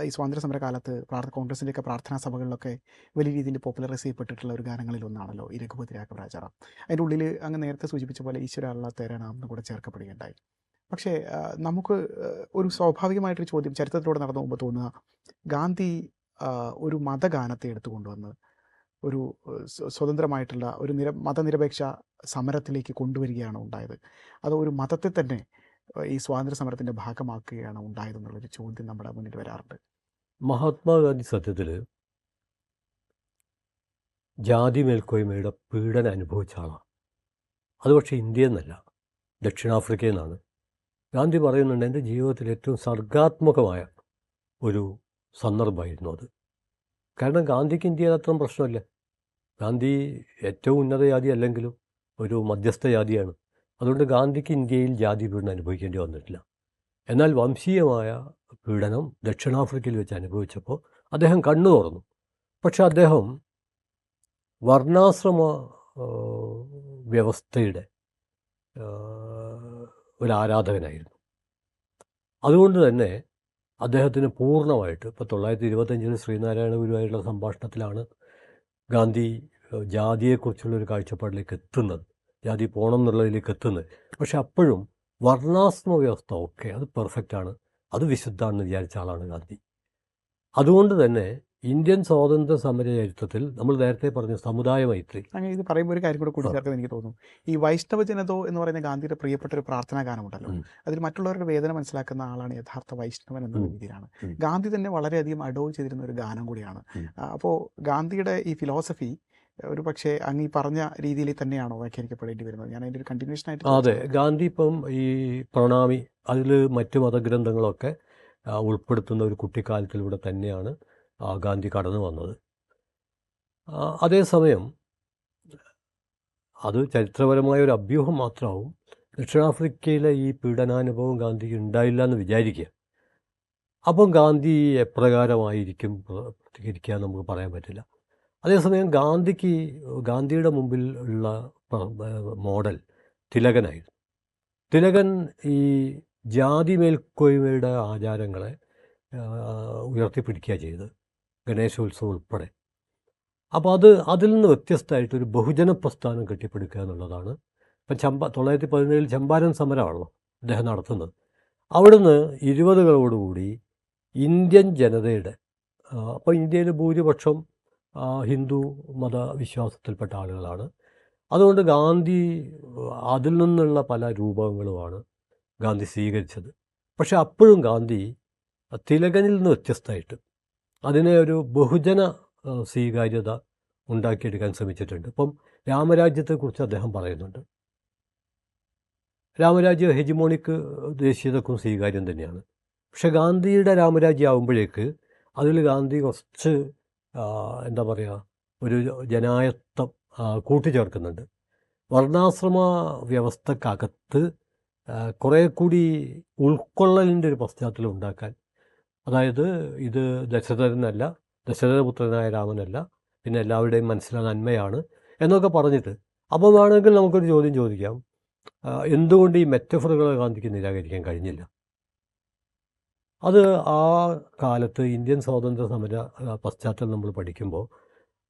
ഈ സ്വാതന്ത്ര്യ സമര കാലത്ത് കോൺഗ്രസിൻ്റെയൊക്കെ പ്രാർത്ഥനാ സഭകളിലൊക്കെ വലിയ രീതിയിൽ പോപ്പുലറൈസ് ചെയ്യപ്പെട്ടിട്ടുള്ള ഒരു ഗാനങ്ങളിൽ ഒന്നാണല്ലോ ഈ രഘുപതി രാഘവ രാജാറാം. അതിൻ്റെ ഉള്ളിൽ അങ്ങ് നേരത്തെ സൂചിപ്പിച്ച പോലെ ഈശ്വര തേരാനാം എന്ന് കൂടെ ചേർക്കപ്പെടുകയുണ്ടായി. പക്ഷേ നമുക്ക് ഒരു സ്വാഭാവികമായിട്ടൊരു ചോദ്യം ചരിത്രത്തിലൂടെ നടന്നു പോകുമ്പോൾ തോന്നുക, ഗാന്ധി ഒരു മതഗാനത്തെ എടുത്തുകൊണ്ടുവന്ന് ഒരു സ്വതന്ത്രമായിട്ടുള്ള ഒരു മതനിരപേക്ഷ സമരത്തിലേക്ക് കൊണ്ടുവരികയാണ് ഉണ്ടായത്? അതോ ഒരു മതത്തെ തന്നെ ഈ സ്വാതന്ത്ര്യ സമരത്തിൻ്റെ ഭാഗമാക്കുകയാണ് ഉണ്ടായതെന്നുള്ളൊരു ചോദ്യം നമ്മുടെ മുന്നിൽ വരാറുണ്ട്. മഹാത്മാഗാന്ധി സത്യത്തിൽ ജാതി മേൽക്കോയ്മയുടെ പീഡനം അനുഭവിച്ച ആളാണ്. അത് പക്ഷേ ഇന്ത്യയിൽ നിന്നല്ല, ദക്ഷിണാഫ്രിക്കയിൽ നിന്നാണ്. ഗാന്ധി പറയുന്നുണ്ട്, എൻ്റെ ജീവിതത്തിൽ ഏറ്റവും സർഗാത്മകമായ ഒരു സന്ദർഭമായിരുന്നു അത്. കാരണം ഗാന്ധിക്ക് ഇന്ത്യയിൽ അത്രയും പ്രശ്നമില്ല. ഗാന്ധി ഏറ്റവും ഉന്നത ജാതി അല്ലെങ്കിലും ഒരു മധ്യസ്ഥ ജാതിയാണ്. അതുകൊണ്ട് ഗാന്ധിക്ക് ഇന്ത്യയിൽ ജാതി പീഡനം അനുഭവിക്കേണ്ടി വന്നിട്ടില്ല. എന്നാൽ വംശീയമായ പീഡനം ദക്ഷിണാഫ്രിക്കയിൽ വെച്ച് അനുഭവിച്ചപ്പോൾ അദ്ദേഹം കണ്ണു തുറന്നു. പക്ഷെ അദ്ദേഹം വർണ്ണാശ്രമ വ്യവസ്ഥയുടെ ഒരു ആരാധകനായിരുന്നു. അതുകൊണ്ട് തന്നെ അദ്ദേഹത്തിന് പൂർണ്ണമായിട്ട് ഇപ്പോൾ 1925 ശ്രീനാരായണ ഗുരുവായുള്ള സംഭാഷണത്തിലാണ് ഗാന്ധി ജാതിയെക്കുറിച്ചുള്ളൊരു കാഴ്ചപ്പാടിലേക്ക് എത്തുന്നത്, ജാതി പോകണം എന്നുള്ളതിലേക്ക് എത്തുന്നത്. പക്ഷെ അപ്പോഴും വർണ്ണാശ്രമ വ്യവസ്ഥ ഓക്കെ, അത് പെർഫെക്റ്റാണ്, അത് വിശുദ്ധാണെന്ന് വിചാരിച്ച ആളാണ് ഗാന്ധി. അതുകൊണ്ട് തന്നെ ഇന്ത്യൻ സ്വാതന്ത്ര്യ സമര ചരിത്രത്തിൽ നമ്മൾ നേരത്തെ പറഞ്ഞ സമുദായ മൈത്രി, അങ്ങനെ ഇത് പറയുമ്പോൾ ഒരു കാര്യം കൂടെ കൂട്ടിച്ചേർക്കുന്നത് എനിക്ക് തോന്നുന്നു, ഈ വൈഷ്ണവ ജനതോ എന്ന് പറയുന്ന ഗാന്ധിയുടെ പ്രിയപ്പെട്ട ഒരു പ്രാർത്ഥനാ ഗാനമുണ്ടല്ലോ, അതിൽ മറ്റുള്ളവരുടെ വേദന മനസ്സിലാക്കുന്ന ആളാണ് യഥാർത്ഥ വൈഷ്ണവൻ എന്ന രീതിയിലാണ് ഗാന്ധി തന്നെ വളരെയധികം അഡോവ് ചെയ്തിരുന്ന ഒരു ഗാനം കൂടിയാണ്. അപ്പോൾ ഗാന്ധിയുടെ ഈ ഫിലോസഫി ഒരു പക്ഷേ അങ്ങ് ഈ പറഞ്ഞ രീതിയിൽ തന്നെയാണോ വ്യാഖ്യാനിക്കപ്പെടേണ്ടി വരുന്നത്? ഞാൻ അതിൻ്റെ ഒരു കണ്ടിന്യൂഷൻ ആയിട്ട്. അതെ, ഗാന്ധി ഇപ്പം ഈ പ്രണാമി അതിൽ മറ്റു മതഗ്രന്ഥങ്ങളൊക്കെ ഉൾപ്പെടുത്തുന്ന ഒരു കുട്ടിക്കാലത്തിലൂടെ തന്നെയാണ് ഗാന്ധി കടന്നു വന്നത്. അതേസമയം അത് ചരിത്രപരമായ ഒരു അഭ്യൂഹം മാത്രമാവും. ദക്ഷിണാഫ്രിക്കയിലെ ഈ പീഡനാനുഭവം ഗാന്ധിക്ക് ഉണ്ടായില്ല എന്ന് വിചാരിക്കുക. അപ്പം ഗാന്ധി എപ്രകാരമായിരിക്കും പ്രതികരിക്കുക എന്ന് നമുക്ക് പറയാൻ പറ്റില്ല. അതേസമയം ഗാന്ധിയുടെ മുമ്പിൽ ഉള്ള മോഡൽ തിലകനായിരുന്നു. തിലകൻ ഈ ജാതി മേൽക്കോയ്മയുടെ ആചാരങ്ങളെ ഉയർത്തിപ്പിടിക്കുക ചെയ്ത്, ഗണേശോത്സവം ഉൾപ്പെടെ. അപ്പോൾ അതിൽ നിന്ന് വ്യത്യസ്തമായിട്ടൊരു ബഹുജന പ്രസ്ഥാനം കെട്ടിപ്പടുക്കുക എന്നുള്ളതാണ്. ഇപ്പം 1917 ചമ്പാരൻ സമരമാണല്ലോ അദ്ദേഹം നടത്തുന്നത്. അവിടുന്ന് 20കളോടുകൂടി ഇന്ത്യൻ ജനതയുടെ, അപ്പോൾ ഇന്ത്യയിലെ ഭൂരിപക്ഷം ഹിന്ദു മതവിശ്വാസത്തിൽപ്പെട്ട ആളുകളാണ്. അതുകൊണ്ട് ഗാന്ധി അതിൽ നിന്നുള്ള പല രൂപങ്ങളുമാണ് ഗാന്ധി സ്വീകരിച്ചത്. പക്ഷെ അപ്പോഴും ഗാന്ധി തിലകനിൽ നിന്ന് വ്യത്യസ്തമായിട്ട് അതിനെ ഒരു ബഹുജന സ്വീകാര്യത ഉണ്ടാക്കിയെടുക്കാൻ ശ്രമിച്ചിട്ടുണ്ട്. ഇപ്പം രാമരാജ്യത്തെക്കുറിച്ച് അദ്ദേഹം പറയുന്നുണ്ട്. രാമരാജ്യം ഹെജിമോണിക് ദേശീയതക്കും സ്വീകാര്യം തന്നെയാണ്. പക്ഷെ ഗാന്ധിയുടെ രാമരാജ്യം ആകുമ്പോഴേക്ക് അതിൽ ഗാന്ധി കുറച്ച് എന്താ പറയുക, ഒരു ജനായത്വം കൂട്ടിച്ചേർക്കുന്നുണ്ട്. വർണ്ണാശ്രമ വ്യവസ്ഥക്കകത്ത് കുറേ കൂടി ഉൾക്കൊള്ളലിൻ്റെ ഒരു പശ്ചാത്തലം ഉണ്ടാക്കാൻ, അതായത് ഇത് ദശരഥനല്ല, ദശരഥപുത്രനായ രാമനല്ല, പിന്നെ എല്ലാവരുടെയും മനസ്സിലെ നന്മയാണ് എന്നൊക്കെ പറഞ്ഞിട്ട്. അപ്പം വേണമെങ്കിൽ നമുക്കൊരു ചോദ്യം ചോദിക്കാം, എന്തുകൊണ്ട് ഈ മെറ്റഫറുകളെ ഗാന്ധിക്ക് നിരാകരിക്കാൻ കഴിഞ്ഞില്ല? അത് ആ കാലത്ത് ഇന്ത്യൻ സ്വാതന്ത്ര്യ സമര പശ്ചാത്തലം നമ്മൾ പഠിക്കുമ്പോൾ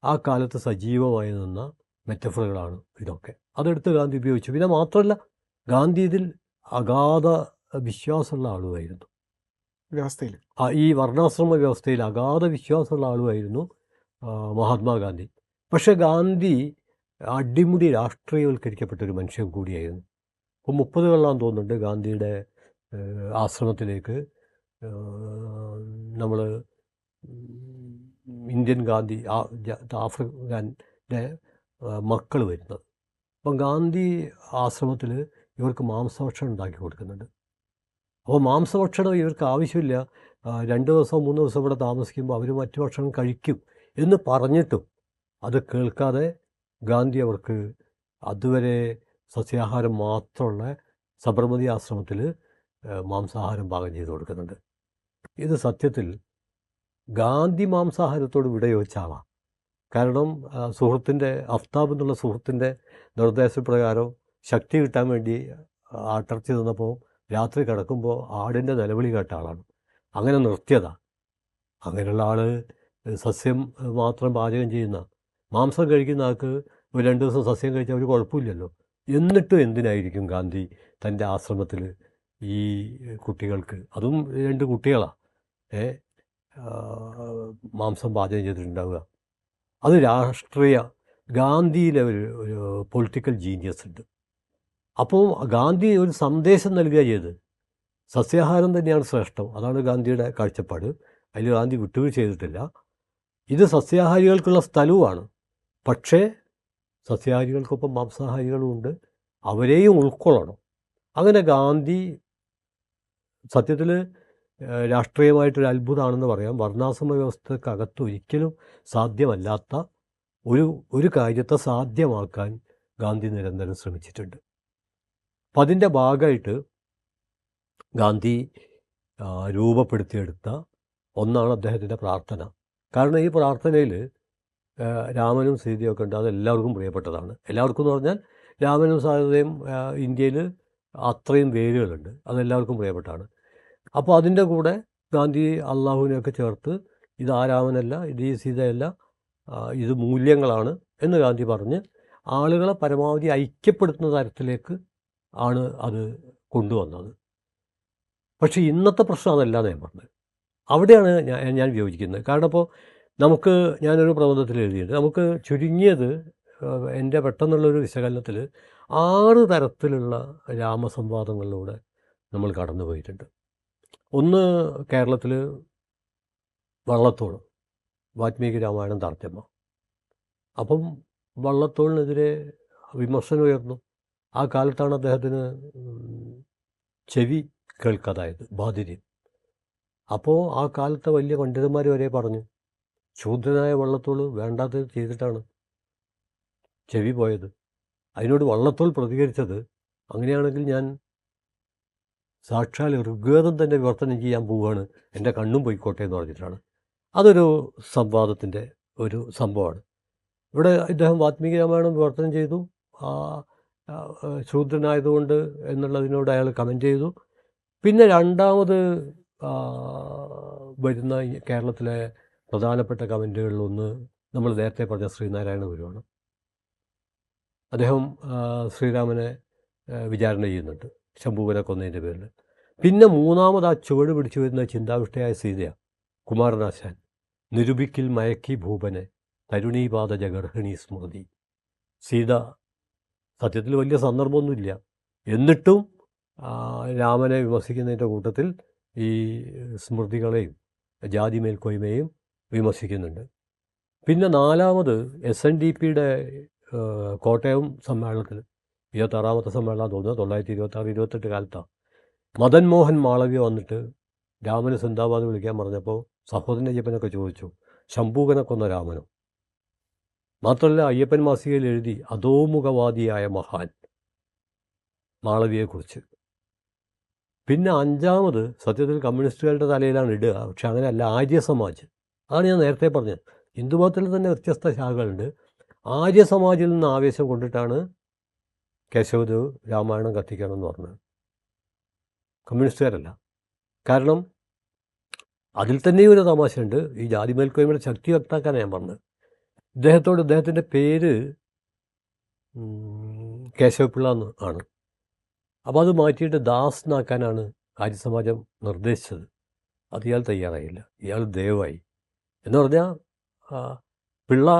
ആ കാലത്ത് സജീവമായി നിന്ന മെറ്റഫറുകളാണ് ഇതൊക്കെ. അതെടുത്ത് ഗാന്ധി ഉപയോഗിച്ചു. പിന്നെ മാത്രമല്ല, ഗാന്ധി ഇതിൽ അഗാധ വിശ്വാസമുള്ള ആളുമായിരുന്നു. വ്യവസ്ഥയിൽ ഈ വർണ്ണാശ്രമ വ്യവസ്ഥയിൽ അഗാധ വിശ്വാസമുള്ള ആളുമായിരുന്നു മഹാത്മാഗാന്ധി. പക്ഷേ ഗാന്ധി അടിമുടി രാഷ്ട്രീയവൽക്കരിക്കപ്പെട്ടൊരു മനുഷ്യൻ കൂടിയായിരുന്നു. അപ്പോൾ 30കളിലാണെന്ന് തോന്നുന്നുണ്ട് ഗാന്ധിയുടെ ആശ്രമത്തിലേക്ക് നമ്മൾ ഇന്ത്യൻ ഗാന്ധി ആഫ്രിക്കൻ്റെ മക്കൾ വരുന്നത്. അപ്പം ഗാന്ധി ആശ്രമത്തിൽ ഇവർക്ക് മാംസഭക്ഷണം ഉണ്ടാക്കി കൊടുക്കുന്നുണ്ട്. അപ്പോൾ മാംസഭക്ഷണം ഇവർക്ക് ആവശ്യമില്ല, 2 ദിവസം 3 ദിവസം ഇവിടെ താമസിക്കുമ്പോൾ അവർ മറ്റു ഭക്ഷണം കഴിക്കും എന്ന് പറഞ്ഞിട്ടും അത് കേൾക്കാതെ ഗാന്ധി അവർക്ക് അതുവരെ സസ്യാഹാരം മാത്രമുള്ള സബർമതി ആശ്രമത്തിൽ മാംസാഹാരം പാകം ചെയ്ത് കൊടുക്കുന്നുണ്ട്. ഇത് സത്യത്തിൽ ഗാന്ധി മാംസാഹാരത്തോട് വിട ചോദിച്ച ആളാണ്. കാരണം സുഹൃത്തിൻ്റെ അഫ്താബ് എന്നുള്ള സുഹൃത്തിൻ്റെ നിർദ്ദേശപ്രകാരം ശക്തി കിട്ടാൻ വേണ്ടി ആട്ടിറച്ചി തിന്നപ്പോൾ രാത്രി കിടക്കുമ്പോൾ ആടിൻ്റെ നിലവിളി കേട്ട ആളാണ്. അങ്ങനെ നിർത്തിയതാണ്. അങ്ങനെയുള്ള ആൾ സസ്യം മാത്രം പാചകം ചെയ്യുന്ന, മാംസം കഴിക്കുന്ന ആൾക്ക് ഒരു 2 ദിവസം സസ്യം കഴിച്ചാൽ ഒരു കുഴപ്പമില്ലല്ലോ. എന്നിട്ടും എന്തിനായിരിക്കും ഗാന്ധി തൻ്റെ ആശ്രമത്തിൽ ഈ കുട്ടികൾക്ക്, അതും 2 കുട്ടികളാണ്, മാംസം പാചകം ചെയ്തിട്ടുണ്ടാവുക? അത് ഗാന്ധിയിലെ ഒരു പൊളിറ്റിക്കൽ ജീനിയസ് ഉണ്ട്. അപ്പോൾ ഗാന്ധി ഒരു സന്ദേശം നൽകുക ചെയ്ത് സസ്യാഹാരം തന്നെയാണ് ശ്രേഷ്ഠം, അതാണ് ഗാന്ധിയുടെ കാഴ്ചപ്പാട്. അതിൽ ഗാന്ധി വിട്ടുവീഴ്ച ചെയ്തിട്ടില്ല. ഇത് സസ്യാഹാരികൾക്കുള്ള സ്ഥലവുമാണ്, പക്ഷേ സസ്യാഹാരികൾക്കൊപ്പം മാംസാഹാരികളുമുണ്ട്, അവരെയും ഉൾക്കൊള്ളണം. അങ്ങനെ ഗാന്ധി സത്യത്തിൽ രാഷ്ട്രീയമായിട്ടൊരു അത്ഭുതമാണെന്ന് പറയാം. വർണ്ണാശ്രമ വ്യവസ്ഥക്കകത്ത് ഒരിക്കലും സാധ്യമല്ലാത്ത ഒരു കാര്യത്തെ സാധ്യമാക്കാൻ ഗാന്ധി നിരന്തരം ശ്രമിച്ചിട്ടുണ്ട്. അപ്പം അതിൻ്റെ ഭാഗമായിട്ട് ഗാന്ധി രൂപപ്പെടുത്തിയെടുത്ത ഒന്നാണ് അദ്ദേഹത്തിൻ്റെ പ്രാർത്ഥന. കാരണം ഈ പ്രാർത്ഥനയിൽ രാമനും സീതയൊക്കെ ഉണ്ട്, അതെല്ലാവർക്കും പ്രിയപ്പെട്ടതാണ്. എല്ലാവർക്കും എന്ന് പറഞ്ഞാൽ രാമനും സീതയും ഇന്ത്യയിൽ അത്രയും വേരുകളുണ്ട്, അതെല്ലാവർക്കും പ്രിയപ്പെട്ടാണ്. അപ്പോൾ അതിൻ്റെ കൂടെ ഗാന്ധി അള്ളാഹുവിനെയൊക്കെ ചേർത്ത് ഇത് ആ രാമനല്ല, ഇത് ഈ സീതയല്ല, ഇത് മൂല്യങ്ങളാണ് എന്ന് ഗാന്ധി പറഞ്ഞ് ആളുകളെ പരമാവധി ഐക്യപ്പെടുത്തുന്ന തരത്തിലേക്ക് ആണ് അത് കൊണ്ടുവന്നത്. പക്ഷേ ഇന്നത്തെ പ്രശ്നം അതല്ല ഞാൻ പറഞ്ഞത്. അവിടെയാണ് ഞാൻ വിയോജിക്കുന്നത്. കാരണം ഇപ്പോൾ ഞാനൊരു പ്രബന്ധത്തിൽ എഴുതിയിട്ടുണ്ട്, നമുക്ക് ചുരുങ്ങിയത് എൻ്റെ പെട്ടെന്നുള്ളൊരു വിശകലനത്തിൽ 6 തരത്തിലുള്ള രാമസംവാദങ്ങളിലൂടെ നമ്മൾ കടന്നു പോയിട്ടുണ്ട്. ഒന്ന്, കേരളത്തിൽ വള്ളത്തോൾ വാൽമീകി രാമായണം തർജ്ജമ. അപ്പം വള്ളത്തോളിനെതിരെ വിമർശനം ഉയർന്നു. ആ കാലത്താണ് അദ്ദേഹത്തിന് ചെവി കേൾക്കാതായത്, ബാധിര്യം. അപ്പോൾ ആ കാലത്തെ വലിയ പണ്ഡിതന്മാർ വരെ പറഞ്ഞു, ശൂദ്രനായ വള്ളത്തോൾ വേണ്ടാത്തത് ചെയ്തിട്ടാണ് ചെവി പോയത്. അതിനോട് വള്ളത്തോൾ പ്രതികരിച്ചത്, അങ്ങനെയാണെങ്കിൽ ഞാൻ സാക്ഷാൽ ഋഗ്വേദം തന്നെ വിവർത്തനം ചെയ്യാൻ പോവുകയാണ്, എൻ്റെ കണ്ണും പോയിക്കോട്ടെ എന്ന് പറഞ്ഞിട്ടാണ്. അതൊരു സംവാദത്തിൻ്റെ ഒരു സംഭവമാണ്. ഇവിടെ ഇദ്ദേഹം വാൽമീകി രാമായണം വിവർത്തനം ചെയ്തു, ശൂദ്രനായതുകൊണ്ട് എന്നുള്ളതിനോട് അയാൾ കമൻ്റ് ചെയ്തു. പിന്നെ രണ്ടാമത് വരുന്ന കേരളത്തിലെ പ്രധാനപ്പെട്ട കമൻറ്റുകളിലൊന്ന് നമ്മൾ നേരത്തെ പറഞ്ഞ ശ്രീനാരായണ ഗുരുവാണ്. അദ്ദേഹം ശ്രീരാമനെ വിചാരണ ചെയ്യുന്നുണ്ട് ശംഭുവിനെ കൊന്നതിൻ്റെ പേരിൽ. പിന്നെ മൂന്നാമത് ആ ചുവട് പിടിച്ചു വരുന്ന ചിന്താവിഷ്ടയായ സീതയാണ്. കുമാരനാശാൻ നിരുപിക്കിൽ മയക്കി ഭൂപനെ തരുണീപാത ജഗർഹിണി സ്മൃതി. സീത സത്യത്തിൽ വലിയ സന്ദർഭമൊന്നുമില്ല, എന്നിട്ടും രാമനെ വിമർശിക്കുന്നതിൻ്റെ കൂട്ടത്തിൽ ഈ സ്മൃതികളെയും ജാതി മേൽക്കോയ്മയും വിമർശിക്കുന്നുണ്ട്. പിന്നെ നാലാമത് SNDPയുടെ കോട്ടയം സമ്മേളനത്തിൽ 26ാമത്തെ സമ്മേളനം തോന്നുന്നു, 1926-28 കാലത്താണ്, മദൻ മോഹൻ മാളവ്യ വന്നിട്ട് രാമന് സിന്ദാബാദ് വിളിക്കാൻ പറഞ്ഞപ്പോൾ സഹോദരൻ അയ്യപ്പനൊക്കെ ചോദിച്ചു, ശംഭൂകനെ കൊന്ന രാമനോ? മാത്രമല്ല അയ്യപ്പൻ മാസികയിൽ എഴുതി അധോമുഖവാദിയായ മഹാൻ മാളവിയെക്കുറിച്ച്. പിന്നെ അഞ്ചാമത് സത്യത്തിൽ കമ്മ്യൂണിസ്റ്റുകളുടെ തലയിലാണ് ഇടുക, പക്ഷെ അങ്ങനെയല്ല, ആര്യ സമാജ്. അതാണ് ഞാൻ നേരത്തെ പറഞ്ഞത്. ഹിന്ദുമതത്തിൽ തന്നെ വ്യത്യസ്ത ശാഖകളുണ്ട്. ആര്യ സമാജിൽ നിന്ന് ആവേശം കൊണ്ടിട്ടാണ് കേശവദേവ് രാമായണം കത്തിക്കണമെന്ന് പറഞ്ഞത്, കമ്മ്യൂണിസ്റ്റുകാരല്ല. കാരണം അതിൽ തന്നെയും ഒരു തമാശയുണ്ട്. ഈ ജാതി മേൽക്കോയ്മയുടെ ശക്തി വ്യക്താക്കാനാണ് ഞാൻ പറഞ്ഞത്. ഇദ്ദേഹത്തിൻ്റെ പേര് കേശവപിള്ള എന്ന് ആണ്. അപ്പോൾ അത് മാറ്റിയിട്ട് ദാസ് എന്നാക്കാനാണ് ആര്യസമാജം നിർദ്ദേശിച്ചത്. അത് ഇയാൾ തയ്യാറായില്ല, ഇയാൾ ദയവായി എന്ന് പറഞ്ഞാൽ പിള്ള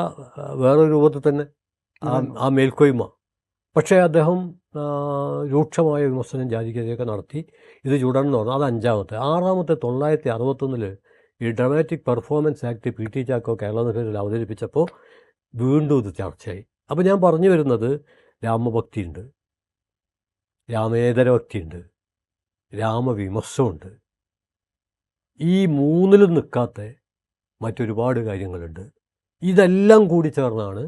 വേറൊരു രൂപത്തിൽ തന്നെ ആ മേൽക്കോയ്മ. പക്ഷേ അദ്ദേഹം രൂക്ഷമായ വിമർശനം ജാതിക്കെതിരെയൊക്കെ നടത്തി. ഇത് ചൂടാണെന്ന് പറഞ്ഞു. അത് അഞ്ചാമത്തെ. ആറാമത്തെ 1961 ഈ dramatic performance act PT Chacko Kerala നിലയിൽ അവതരിപ്പിച്ചപ്പോൾ വീണ്ടും ഇത് ചർച്ചയായി. അപ്പോൾ ഞാൻ പറഞ്ഞു വരുന്നത്, രാമഭക്തിയുണ്ട്, രാമേതര ഭക്തിയുണ്ട്, രാമവിമർശമുണ്ട്. ഈ മൂന്നിലും നിൽക്കാത്ത മറ്റൊരുപാട് കാര്യങ്ങളുണ്ട്. ഇതെല്ലാം കൂടി ചേർന്നാണ്,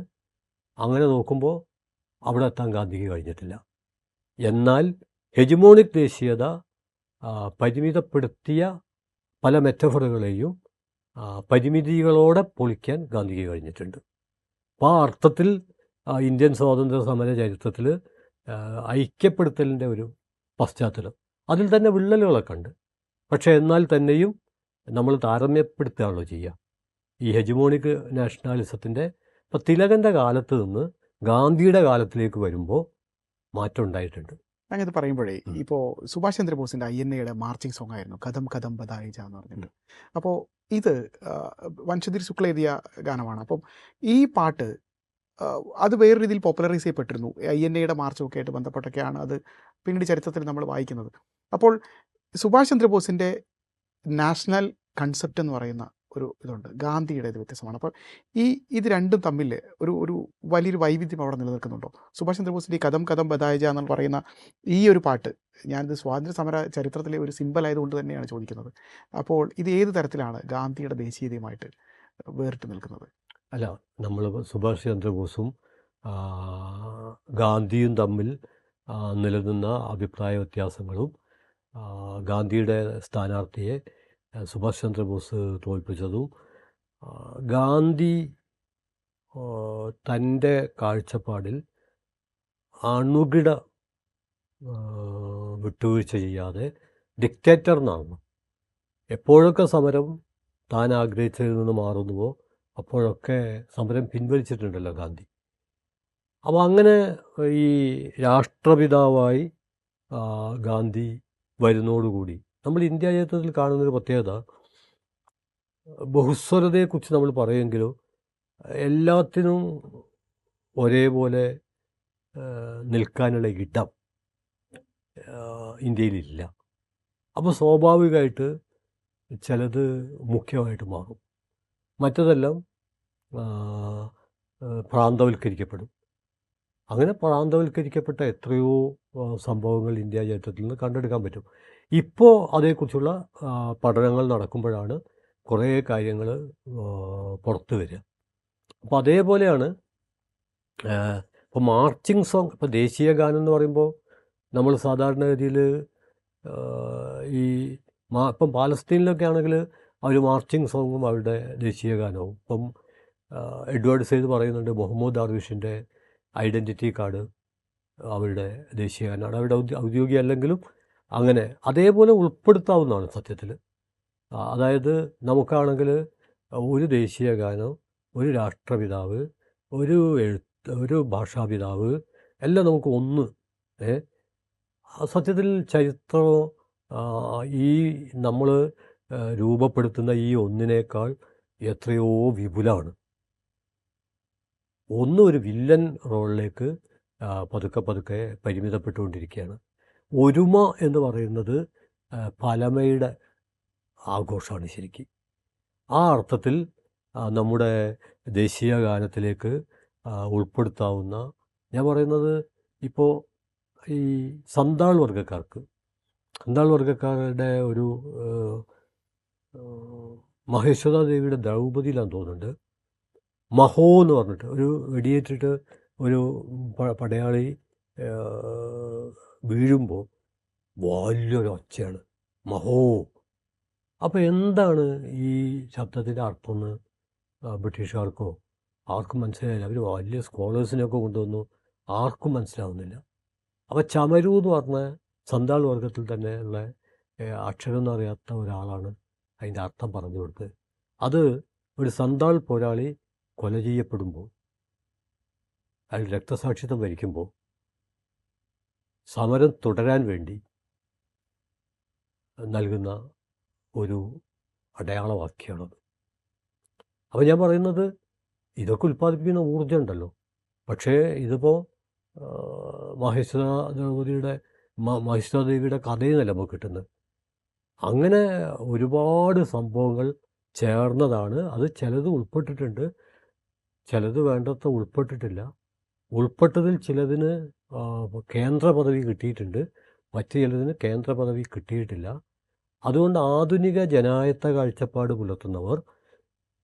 അങ്ങനെ നോക്കുമ്പോൾ അവിടെ എത്താൻ ഗാന്ധിക്ക് കഴിഞ്ഞിട്ടില്ല. എന്നാൽ ഹെജിമോണിക് ദേശീയത പരിമിതപ്പെടുത്തിയ പല മെറ്റഫറുകളെയും പരിമിതികളോടെ പൊളിക്കാൻ ഗാന്ധിക്ക് കഴിഞ്ഞിട്ടുണ്ട്. അപ്പോൾ ആ അർത്ഥത്തിൽ ഇന്ത്യൻ സ്വാതന്ത്ര്യ സമര ചരിത്രത്തിൽ ഐക്യപ്പെടുത്തലിൻ്റെ ഒരു പശ്ചാത്തലം, അതിൽ തന്നെ വിള്ളലുകളൊക്കെ ഉണ്ട്. പക്ഷേ എന്നാൽ തന്നെയും നമ്മൾ താരതമ്യപ്പെടുത്തുകയാണല്ലോ ചെയ്യുക. ഈ ഹെജിമോണിക് നാഷണാലിസത്തിൻ്റെ ഇപ്പോൾ തിലകൻ്റെ കാലത്ത് നിന്ന് ഗാന്ധിയുടെ കാലത്തിലേക്ക് വരുമ്പോൾ മാറ്റം ഉണ്ടായിട്ടുണ്ട്. അങ്ങനെ പറയുമ്പോഴേ ഉം. ഇപ്പോൾ സുഭാഷ് ചന്ദ്രബോസിൻ്റെ INA മാർച്ചിങ് സോങ് ആയിരുന്നു കഥം കഥം ബദായിജ എന്ന് പറഞ്ഞിട്ട്. അപ്പോൾ ഇത് വൻഷധീർ ശുക്ല എഴുതിയ ഗാനമാണ്. അപ്പം ഈ പാട്ട് അത് വേറെ രീതിയിൽ പോപ്പുലറൈസ് ചെയ്യപ്പെട്ടിരുന്നു. INA മാർച്ചും ഒക്കെ ആയിട്ട് ബന്ധപ്പെട്ടൊക്കെയാണ് അത് പിന്നീട് ചരിത്രത്തിൽ നമ്മൾ വായിക്കുന്നത്. അപ്പോൾ സുഭാഷ് ചന്ദ്രബോസിൻ്റെ നാഷണൽ കൺസെപ്റ്റ് എന്ന് പറയുന്ന ഒരു ഇതുണ്ട്, ഗാന്ധിയുടെ ഇത് വ്യത്യസ്തമാണ്. അപ്പോൾ ഇത് രണ്ടും തമ്മിൽ ഒരു വലിയൊരു വൈവിധ്യം അവിടെ നിലനിൽക്കുന്നുണ്ടോ? സുഭാഷ് ചന്ദ്രബോസിൻ്റെ ഈ കഥം കഥം ബദായിജ എന്ന് പറയുന്ന ഈ ഒരു പാട്ട്, ഞാനിത് സ്വാതന്ത്ര്യ സമര ചരിത്രത്തിലെ ഒരു സിമ്പൽ ആയതുകൊണ്ട് തന്നെയാണ് ചോദിക്കുന്നത്. അപ്പോൾ ഇത് ഏത് തരത്തിലാണ് ഗാന്ധിയുടെ ദേശീയതയുമായിട്ട് വേറിട്ട് നിൽക്കുന്നത്? അല്ല, നമ്മൾ സുഭാഷ് ചന്ദ്രബോസും ആ, ഗാന്ധിയും തമ്മിൽ നിലനിന്ന അഭിപ്രായ വ്യത്യാസങ്ങളും ഗാന്ധിയുടെ സ്ഥാനാർത്ഥിയെ സുഭാഷ് ചന്ദ്രബോസ് തോൽപ്പിച്ചതും, ഗാന്ധി തൻ്റെ കാഴ്ചപ്പാടിൽ അണുകിട വിട്ടുവീഴ്ച ചെയ്യാതെ ഡിക്റ്റേറ്റർ എന്നാണ്. എപ്പോഴൊക്കെ സമരം താൻ ആഗ്രഹിച്ചതിൽ നിന്ന് മാറുന്നുവോ അപ്പോഴൊക്കെ സമരം പിൻവലിച്ചിട്ടുണ്ടല്ലോ ഗാന്ധി. അപ്പോൾ അങ്ങനെ ഈ രാഷ്ട്രപിതാവായി ഗാന്ധി വരുന്നതോടുകൂടി നമ്മൾ ഇന്ത്യ ചരിത്രത്തിൽ കാണുന്നൊരു പ്രത്യേകത, ബഹുസ്വരതയെക്കുറിച്ച് നമ്മൾ പറയുമെങ്കിലും എല്ലാത്തിനും ഒരേപോലെ നിൽക്കാനുള്ള ഇടം ഇന്ത്യയിലില്ല. അപ്പോൾ സ്വാഭാവികമായിട്ട് ചിലത് മുഖ്യമായിട്ട് മാറും, മറ്റതെല്ലാം പ്രാന്തവൽക്കരിക്കപ്പെടും. അങ്ങനെ പ്രാന്തവൽക്കരിക്കപ്പെട്ട എത്രയോ സംഭവങ്ങൾ ഇന്ത്യ ചരിത്രത്തിൽ നിന്ന് കണ്ടെടുക്കാൻ പറ്റും. ഇപ്പോൾ അതേക്കുറിച്ചുള്ള പഠനങ്ങൾ നടക്കുമ്പോഴാണ് കുറേ കാര്യങ്ങൾ പുറത്തു വരിക. അപ്പോൾ അതേപോലെയാണ് ഇപ്പോൾ മാർച്ചിങ് സോങ്, ഇപ്പോൾ ദേശീയ ഗാനം എന്ന് പറയുമ്പോൾ നമ്മൾ സാധാരണഗതിയിൽ ഈ ഇപ്പം പാലസ്തീനിലൊക്കെ ആണെങ്കിൽ അവർ മാർച്ചിങ് സോങ്ങും അവരുടെ ദേശീയ ഗാനവും. ഇപ്പം എഡ്വേർഡ് സെയ്ദ് പറയുന്നുണ്ട് മുഹമ്മദ് ദർവിഷിൻ്റെ ഐഡൻറ്റിറ്റി കാർഡ് അവരുടെ ദേശീയ ഗാനമാണ്. അവരുടെ ഔദ്യോഗിക അല്ലെങ്കിലും അങ്ങനെ അതേപോലെ ഉൾപ്പെടുത്താവുന്നതാണ് സത്യത്തിൽ. അതായത് നമുക്കാണെങ്കിൽ ഒരു ദേശീയ ഗാനം, ഒരു രാഷ്ട്രപിതാവ്, ഒരു ഭാഷാപിതാവ് എല്ലാം നമുക്ക് ഒന്ന്. സത്യത്തിൽ ചരിത്രം ഈ നമ്മൾ രൂപപ്പെടുത്തുന്ന ഈ ഒന്നിനേക്കാൾ എത്രയോ വിപുലമാണ്. ഒരു വില്ലൻ റോളിലേക്ക് പതുക്കെ പതുക്കെ പരിമിതപ്പെട്ടുകൊണ്ടിരിക്കുകയാണ്. ഒരുമ എന്ന് പറയുന്നത് പലമയുടെ ആഘോഷമാണ് ശരിക്കും. ആ അർത്ഥത്തിൽ നമ്മുടെ ദേശീയ ഗാനത്തിലേക്ക് ഉൾപ്പെടുത്താവുന്ന, ഞാൻ പറയുന്നത് ഇപ്പോൾ ഈ സന്താൾ വർഗ്ഗക്കാരുടെ ഒരു മഹേശ്വര ദേവിയുടെ ദ്രൗപദിയിലാന്ന് തോന്നുന്നുണ്ട്, മഹോ എന്ന് പറഞ്ഞിട്ട് ഒരു വെടിയേറ്റിട്ട് ഒരു പടയാളി വീഴുമ്പോൾ വലിയൊരു ഒച്ചയാണ് മഹോ. അപ്പോൾ എന്താണ് ഈ ശബ്ദത്തിൻ്റെ അർത്ഥമെന്ന് ബ്രിട്ടീഷുകാർക്കോ ആർക്കും മനസ്സിലായില്ല. അവർ വലിയ സ്കോളേഴ്സിനെയൊക്കെ കൊണ്ടുവന്നു, ആർക്കും മനസ്സിലാവുന്നില്ല. അപ്പോൾ ചമരു എന്ന് പറഞ്ഞ സന്താൾ വർഗത്തിൽ തന്നെ ഉള്ള അക്ഷരം അറിയാത്ത ഒരാളാണ് അതിൻ്റെ അർത്ഥം പറഞ്ഞു കൊടുത്തത്. അത് ഒരു സന്താൾ പോരാളി കൊല ചെയ്യപ്പെടുമ്പോൾ, അയാൾ രക്തസാക്ഷിത്വം വരിക്കുമ്പോൾ സമരം തുടരാൻ വേണ്ടി നൽകുന്ന ഒരു അടയാളവാക്യമാണത്. അപ്പോൾ ഞാൻ പറയുന്നത് ഇതൊക്കെ ഉൽപ്പാദിപ്പിക്കുന്ന ഊർജ്ജം ഉണ്ടല്ലോ, പക്ഷേ ഇതിപ്പോൾ മഹേശ്വര ദേവിയുടെ കഥയെന്നല്ല നമുക്ക് കിട്ടുന്നത്. അങ്ങനെ ഒരുപാട് സംഭവങ്ങൾ ചേർന്നതാണ് അത്. ചിലത് ഉൾപ്പെട്ടിട്ടുണ്ട്, ചിലത് വേണ്ടത്ര ഉൾപ്പെട്ടിട്ടില്ല. ഉൾപ്പെട്ടതിൽ ചിലതിന് കേന്ദ്ര പദവി കിട്ടിയിട്ടുണ്ട്, മറ്റു ചിലതിന് കേന്ദ്ര പദവി കിട്ടിയിട്ടില്ല. അതുകൊണ്ട് ആധുനിക ജനായത്ത കാഴ്ചപ്പാട് പുലർത്തുന്നവർ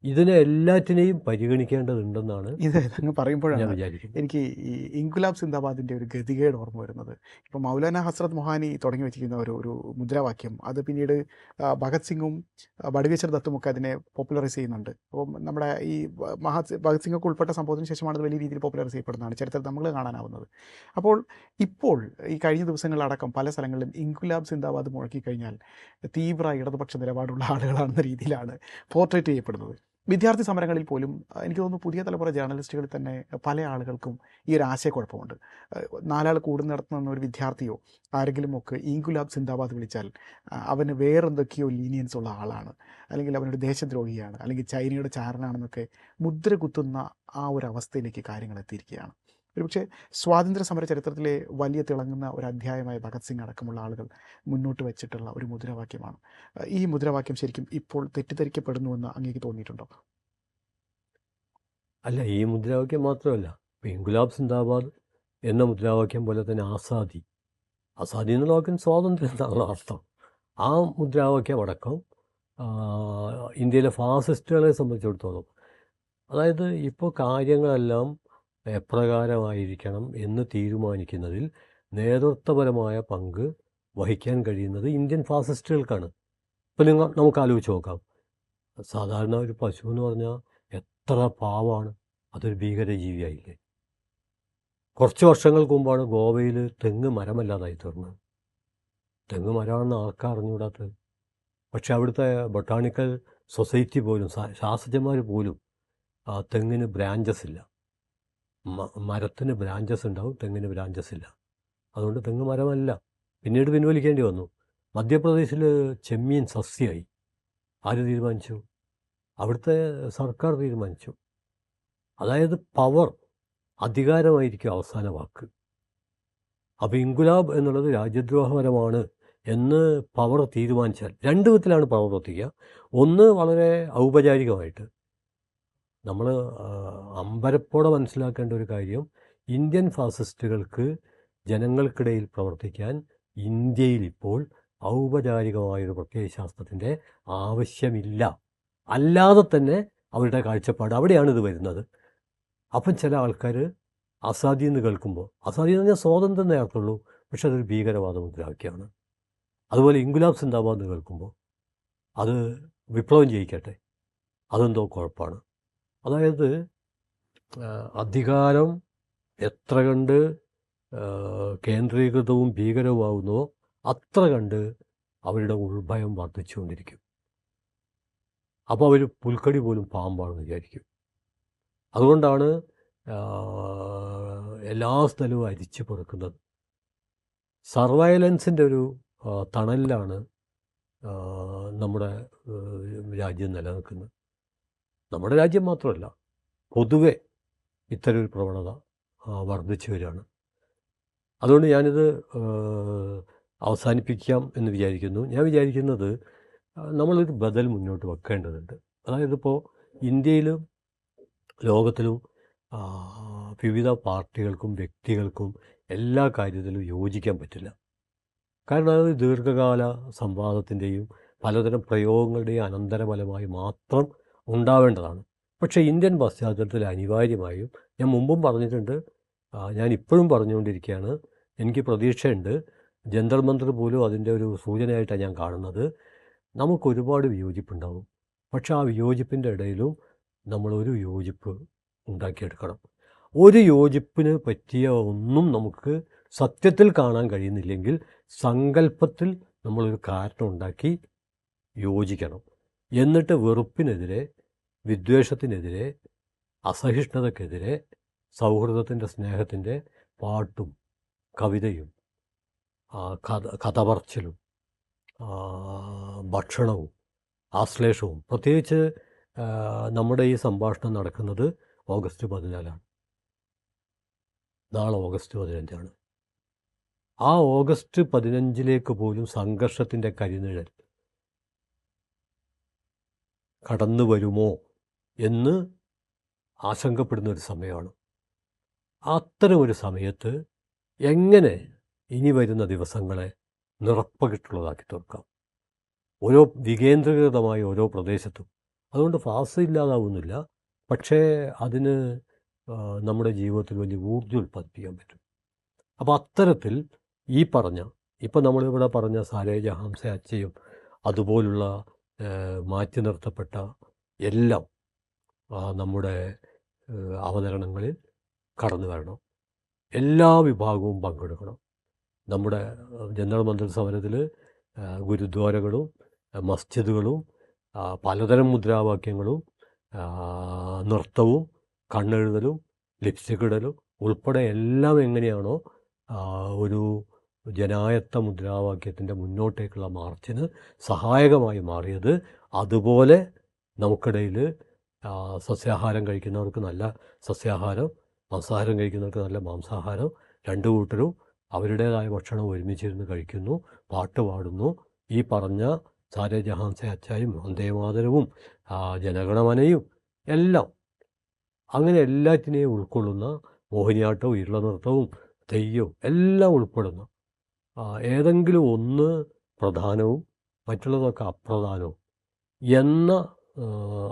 ഇതിനെ എല്ലാറ്റിനെയും പരിഗണിക്കേണ്ടതുണ്ടെന്നാണ് ഇത് അങ്ങ് പറയുമ്പോഴാണ് ഞാൻ വിചാരിക്കുന്നത്. എനിക്ക് ഈ ഇൻകുലാബ് സിന്ദാബാദിൻ്റെ ഒരു ഗതികേട് ഓർമ്മ വരുന്നത്. ഇപ്പോൾ മൗലാന ഹസ്രത്ത് മൊഹാനി തുടങ്ങി വെച്ചിരിക്കുന്ന ഒരു മുദ്രാവാക്യം, അത് പിന്നീട് ഭഗത് സിംഗും ബഡ്വേശ്വർ ദത്തുമൊക്കെ അതിനെ പോപ്പുലറൈസ് ചെയ്യുന്നുണ്ട്. അപ്പം നമ്മുടെ ഈ ഭഗത് സിംഗൊക്കെ ഉൾപ്പെട്ട സംഭവത്തിന് ശേഷമാണ് അത് വലിയ രീതിയിൽ പോപ്പുലറൈസ് ചെയ്യപ്പെടുന്നതാണ് ചരിത്രത്തിൽ നമ്മൾ കാണാനാവുന്നത്. അപ്പോൾ ഇപ്പോൾ ഈ കഴിഞ്ഞ ദിവസങ്ങളിലടക്കം പല സ്ഥലങ്ങളിലും ഇൻകുലാബ് സിന്ദാബാദ് മുഴക്കി കഴിഞ്ഞാൽ തീവ്ര ഇടതുപക്ഷ നിലപാടുള്ള ആളുകളാണെന്ന രീതിയിലാണ് പോർട്രേറ്റ് ചെയ്യപ്പെടുന്നത്. വിദ്യാർത്ഥി സമരങ്ങളിൽ പോലും എനിക്ക് തോന്നുന്നു പുതിയ തലമുറ ജേർണലിസ്റ്റുകളിൽ തന്നെ പല ആളുകൾക്കും ഈ ഒരു ആശയക്കുഴപ്പമുണ്ട്. 4 ആൾ കൂടുന്നിടത്തുനിന്ന് ഒരു വിദ്യാർത്ഥിയോ ആരെങ്കിലുമൊക്കെ ഇൻകുലാബ് സിന്ദാബാദ് വിളിച്ചാൽ അവന് വേറെന്തൊക്കെയോ ലീനിയൻസ് ഉള്ള ആളാണ്, അല്ലെങ്കിൽ അവനൊരു ദേശദ്രോഹിയാണ്, അല്ലെങ്കിൽ ചൈനയുടെ ചാരനാണെന്നൊക്കെ മുദ്ര കുത്തുന്ന ആ ഒരു അവസ്ഥയിലേക്ക് കാര്യങ്ങൾ എത്തിയിരിക്കുകയാണ്. ഒരുപക്ഷെ സ്വാതന്ത്ര്യ സമര ചരിത്രത്തിലെ വലിയ തിളങ്ങുന്ന ഒരു അധ്യായമായ ഭഗത് സിംഗ് അടക്കമുള്ള ആളുകൾ മുന്നോട്ട് വെച്ചിട്ടുള്ള ഒരു മുദ്രാവാക്യമാണ്. ഈ മുദ്രാവാക്യം ശരിക്കും ഇപ്പോൾ തെറ്റിദ്ധരിക്കപ്പെടുന്നുവെന്ന് അങ്ങേക്ക് തോന്നിയിട്ടുണ്ടോ? അല്ല, ഈ മുദ്രാവാക്യം മാത്രമല്ല, ഇപ്പോൾ ഇൻകുലാബ് സിന്ദാബാദ് എന്ന മുദ്രാവാക്യം പോലെ തന്നെ ആസാദി എന്നുള്ള വാക്കിന് സ്വാതന്ത്ര്യം എന്നാണല്ലോ അർത്ഥം. ആ മുദ്രാവാക്യം അടക്കം ഇന്ത്യയിലെ ഫാസിസ്റ്റുകളെ സംബന്ധിച്ചിടത്തോളം, അതായത് ഇപ്പോൾ കാര്യങ്ങളെല്ലാം എപ്രകാരമായിരിക്കണം എന്ന് തീരുമാനിക്കുന്നതിൽ നേതൃത്വപരമായ പങ്ക് വഹിക്കാൻ കഴിയുന്നത് ഇന്ത്യൻ ഫാസിസ്റ്റുകൾക്കാണ്. ഇപ്പോൾ നമുക്ക് ആലോചിച്ച് നോക്കാം. സാധാരണ ഒരു പശു എന്ന് പറഞ്ഞാൽ എത്ര പാവമാണ്, അതൊരു ഭീകരജീവിയായില്ലേ. കുറച്ച് വർഷങ്ങൾക്ക് മുമ്പാണ് ഗോവയിൽ തെങ്ങ് മരമല്ലാതായി തീർന്നത്. തെങ്ങ് മരമാണെന്ന് ആർക്കാ അറിഞ്ഞുകൂടാത്തത്? പക്ഷെ അവിടുത്തെ ബൊട്ടാണിക്കൽ സൊസൈറ്റി പോലും, ശാസ്ത്രജ്ഞന്മാർ പോലും തെങ്ങിന് ബ്രാഞ്ചസ് ഇല്ല. മരത്തിന് ബ്രാഞ്ചസ് ഉണ്ടാവും, തെങ്ങിന് ബ്രാഞ്ചസ് ഇല്ല. അതുകൊണ്ട് തെങ്ങ് മരമല്ല. പിന്നീട് പിൻവലിക്കേണ്ടി വന്നു. മധ്യപ്രദേശിൽ ചെമ്മീൻ സസ്യമായി. ആര് തീരുമാനിച്ചു? അവിടുത്തെ സർക്കാർ തീരുമാനിച്ചു. അതായത് പവർ, അധികാരമായിരിക്കും അവസാന വാക്ക്. അപ്പോൾ ഇൻകുലാബ് എന്നുള്ളത് രാജ്യദ്രോഹപരമാണ് എന്ന് പവർ തീരുമാനിച്ചാൽ 2 വിധത്തിലാണ് പവർ പ്രവർത്തിക്കുക. ഒന്ന് വളരെ ഔപചാരികമായിട്ട്. നമ്മൾ അമ്പരപ്പോടെ മനസ്സിലാക്കേണ്ട ഒരു കാര്യം, ഇന്ത്യൻ ഫാസിസ്റ്റുകൾക്ക് ജനങ്ങൾക്കിടയിൽ പ്രവർത്തിക്കാൻ ഇന്ത്യയിൽ ഇപ്പോൾ ഔപചാരികമായൊരു പ്രത്യയശാസ്ത്രത്തിൻ്റെ ആവശ്യമില്ല. അല്ലാതെ തന്നെ അവരുടെ കാഴ്ചപ്പാട് അവിടെയാണ് ഇത് വരുന്നത്. അപ്പം ചില ആൾക്കാർ ആസാദി എന്ന് കേൾക്കുമ്പോൾ, ആസാദി എന്ന് പറഞ്ഞാൽ സ്വാതന്ത്ര്യം നേരത്തുള്ളൂ, പക്ഷെ അതൊരു ഭീകരവാദ മുദ്രാവാക്യമാണ്. അതുപോലെ ഇൻകുലാബ് സിന്ദാബാദ് എന്ന് കേൾക്കുമ്പോൾ അത് വിപ്ലവം ജയിക്കട്ടെ, അതെന്തോ കുഴപ്പമാണ്. അതായത് അധികാരം എത്ര കണ്ട് കേന്ദ്രീകൃതവും ഭീകരവുമാകുന്നോ അത്ര കണ്ട് അവരുടെ ഉൾഭയം വർദ്ധിച്ചുകൊണ്ടിരിക്കും. അപ്പോൾ അവർ പുൽക്കടി പോലും പാമ്പാണെന്ന് വിചാരിക്കും. അതുകൊണ്ടാണ് എല്ലാ സ്ഥലവും അരിച്ചു പെറുക്കുന്നത്. സർവൈലൻസിൻ്റെ ഒരു തണലിലാണ് നമ്മുടെ രാജ്യം നിലനിൽക്കുന്നത്. നമ്മുടെ രാജ്യം മാത്രമല്ല, പൊതുവെ ഇത്തരമൊരു പ്രവണത വർദ്ധിച്ചു വരികയാണ്. അതുകൊണ്ട് ഞാനിത് അവസാനിപ്പിക്കാം എന്ന് വിചാരിക്കുന്നു. ഞാൻ വിചാരിക്കുന്നത് നമ്മളൊരു ബദൽ മുന്നോട്ട് വെക്കേണ്ടതുണ്ട്. അതായത് ഇപ്പോൾ ഇന്ത്യയിലും ലോകത്തിലും വിവിധ പാർട്ടികൾക്കും വ്യക്തികൾക്കും എല്ലാ കാര്യത്തിലും യോജിക്കാൻ പറ്റില്ല. കാരണം അത് ദീർഘകാല സംവാദത്തിൻ്റെയും പലതരം പ്രയോഗങ്ങളുടെയും അനന്തരഫലമായി മാത്രം ഉണ്ടാവേണ്ടതാണ്. പക്ഷേ ഇന്ത്യൻ പശ്ചാത്തലത്തിൽ അനിവാര്യമായും, ഞാൻ മുമ്പും പറഞ്ഞിട്ടുണ്ട്, ഞാൻ ഇപ്പോഴും പറഞ്ഞുകൊണ്ടിരിക്കുകയാണ്, എനിക്ക് പ്രതീക്ഷയുണ്ട്, ജന്തർ മന്ദർ പോലും അതിൻ്റെ ഒരു സൂചനയായിട്ടാണ് ഞാൻ കാണുന്നത്. നമുക്കൊരുപാട് വിയോജിപ്പുണ്ടാവും, പക്ഷേ ആ വിയോജിപ്പിൻ്റെ ഇടയിലും നമ്മളൊരു യോജിപ്പ് ഉണ്ടാക്കിയെടുക്കണം. ഒരു യോജിപ്പിന് പറ്റിയ ഒന്നും നമുക്ക് സത്യത്തിൽ കാണാൻ കഴിയുന്നില്ലെങ്കിൽ സങ്കല്പത്തിൽ നമ്മളൊരു കാരണം ഉണ്ടാക്കി യോജിക്കണം. എന്നിട്ട് വെറുപ്പിനെതിരെ, വിദ്വേഷത്തിനെതിരെ, അസഹിഷ്ണുതക്കെതിരെ സൗഹൃദത്തിൻ്റെ, സ്നേഹത്തിൻ്റെ പാട്ടും കവിതയും കഥ പറച്ചിലും ഭക്ഷണവും ആശ്ലേഷവും. പ്രത്യേകിച്ച് നമ്മുടെ ഈ സംഭാഷണം നടക്കുന്നത് ഓഗസ്റ്റ് 14 നാളെ ഓഗസ്റ്റ് 15. ആ ഓഗസ്റ്റ് 15 പോലും സംഘർഷത്തിൻ്റെ കരിനിഴൽ കടന്നു വരുമോ എന്ന് ആശങ്കപ്പെടുന്ന ഒരു സമയമാണ്. അത്തരമൊരു സമയത്ത് എങ്ങനെ ഇനി വരുന്ന ദിവസങ്ങളെ നിറപ്പകിട്ടുള്ളതാക്കി തീർക്കാം, ഓരോ വികേന്ദ്രീകൃതമായ ഓരോ പ്രദേശത്തും. അതുകൊണ്ട് ഫാസ് ഇല്ലാതാവുന്നില്ല, പക്ഷേ അതിന് നമ്മുടെ ജീവിതത്തിൽ വലിയ ഊർജ്ജം ഉൽപ്പാദിപ്പിക്കാൻ പറ്റും. അപ്പോൾ അത്തരത്തിൽ ഈ പറഞ്ഞ, ഇപ്പം നമ്മളിവിടെ പറഞ്ഞ സാരേ ജഹാം സേ അച്ചയും അതുപോലുള്ള മാറ്റി നിർത്തപ്പെട്ട എല്ലാം നമ്മുടെ അവതരണങ്ങളിൽ കടന്നു വരണം. എല്ലാ വിഭാഗവും പങ്കെടുക്കണം. നമ്മുടെ ജന്തർ മന്ദർ സമരത്തിൽ ഗുരുദ്വാരകളും മസ്ജിദുകളും പലതരം മുദ്രാവാക്യങ്ങളും നൃത്തവും കണ്ണെഴുതലും ലിപ്സ്റ്റിക് ഇടലും ഉൾപ്പെടെ എല്ലാം എങ്ങനെയാണോ ഒരു ജനായത്ത മുദ്രാവാക്യത്തിൻ്റെ മുന്നോട്ടേക്കുള്ള മാർച്ചിന് സഹായകമായി മാറിയത്, അതുപോലെ നമുക്കിടയിൽ സസ്യാഹാരം കഴിക്കുന്നവർക്ക് നല്ല സസ്യാഹാരം, മാംസാഹാരം കഴിക്കുന്നവർക്ക് നല്ല മാംസാഹാരം, രണ്ടു കൂട്ടരും അവരുടേതായ ഭക്ഷണം ഒരുമിച്ചിരുന്ന് കഴിക്കുന്നു, പാട്ട് പാടുന്നു. ഈ പറഞ്ഞ സാരേ ജഹാൻ സേ അച്ചായും വന്ദേമാതരവും ജനഗണമനയും എല്ലാം അങ്ങനെ എല്ലാറ്റിനെയും ഉൾക്കൊള്ളുന്ന, മോഹിനിയാട്ടവും ഇരുളനൃത്തവും തെയ്യവും എല്ലാം ഉൾപ്പെടുന്ന, ഏതെങ്കിലും ഒന്ന് പ്രധാനവും മറ്റുള്ളതൊക്കെ അപ്രധാനവും എന്ന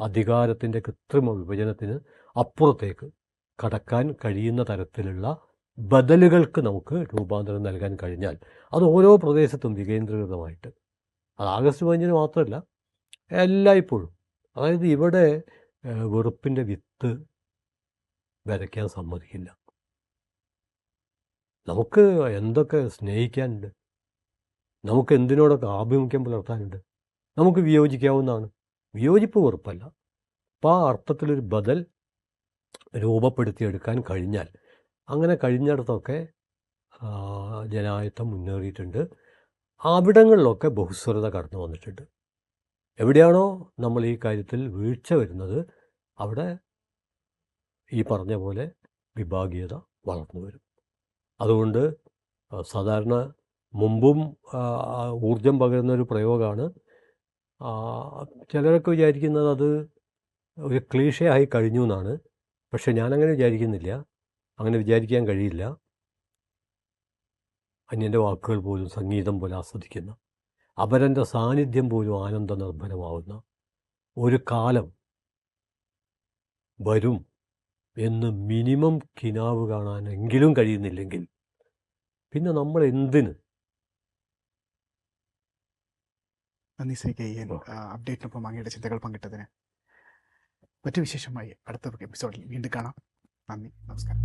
അധികാരത്തിൻ്റെ കൃത്രിമ വിഭജനത്തിന് അപ്പുറത്തേക്ക് കടക്കാൻ കഴിയുന്ന തരത്തിലുള്ള ബദലുകൾക്ക് നമുക്ക് രൂപാന്തരം നൽകാൻ കഴിഞ്ഞാൽ, അത് ഓരോ പ്രദേശത്തും വികേന്ദ്രീകൃതമായിട്ട്, അത് ആഗസ്റ്റ് 15 മാത്രമല്ല എല്ലായ്പ്പോഴും, അതായത് ഇവിടെ വെറുപ്പിൻ്റെ വിത്ത് വിതയ്ക്കാൻ സമ്മതിക്കില്ല. നമുക്ക് എന്തൊക്കെ സ്നേഹിക്കാനുണ്ട്, നമുക്ക് എന്തിനോടൊക്കെ ആഭിമുഖ്യം പുലർത്താനുണ്ട്, നമുക്ക് വിയോജിക്കാവുന്നതാണ്. വിയോജിപ്പ് വെറുപ്പല്ല. അപ്പോൾ ആ അർത്ഥത്തിലൊരു ബദൽ രൂപപ്പെടുത്തിയെടുക്കാൻ കഴിഞ്ഞാൽ, അങ്ങനെ കഴിഞ്ഞിടത്തൊക്കെ ജനായത്തം മുന്നേറിയിട്ടുണ്ട്. അവിടങ്ങളിലൊക്കെ ബഹുസ്വരത കടന്നു വന്നിട്ടുണ്ട്. എവിടെയാണോ നമ്മൾ ഈ കാര്യത്തിൽ വീഴ്ച വരുന്നത്, അവിടെ ഈ പറഞ്ഞ പോലെ വിഭാഗീയത വളർന്നു വരും. അതുകൊണ്ട് സാധാരണ മുമ്പും ഊർജം പകരുന്നൊരു പ്രയോഗമാണ്. ചിലരൊക്കെ വിചാരിക്കുന്നത് അത് ഒരു ക്ലീഷയായി കഴിഞ്ഞു എന്നാണ്. പക്ഷെ ഞാനങ്ങനെ വിചാരിക്കുന്നില്ല, അങ്ങനെ വിചാരിക്കാൻ കഴിയില്ല. അന്യൻ്റെ വാക്കുകൾ പോലും സംഗീതം പോലെ ആസ്വദിക്കുന്ന, അപരൻ്റെ സാന്നിധ്യം പോലും ആനന്ദ നിർഭരമാവുന്ന ഒരു കാലം വരും എന്ന് മിനിമം കിനാവ് കാണാനെങ്കിലും കഴിയുന്നില്ലെങ്കിൽ പിന്നെ നമ്മൾ എന്തിന്? നന്ദി ശ്രീ കെ എൻ, അപ്ഡേറ്റിനൊപ്പം അങ്ങയുടെ ചിന്തകൾ പങ്കിട്ടതിന്. മറ്റു വിശേഷമായി അടുത്ത എപ്പിസോഡിൽ വീണ്ടും കാണാം. നന്ദി, നമസ്കാരം.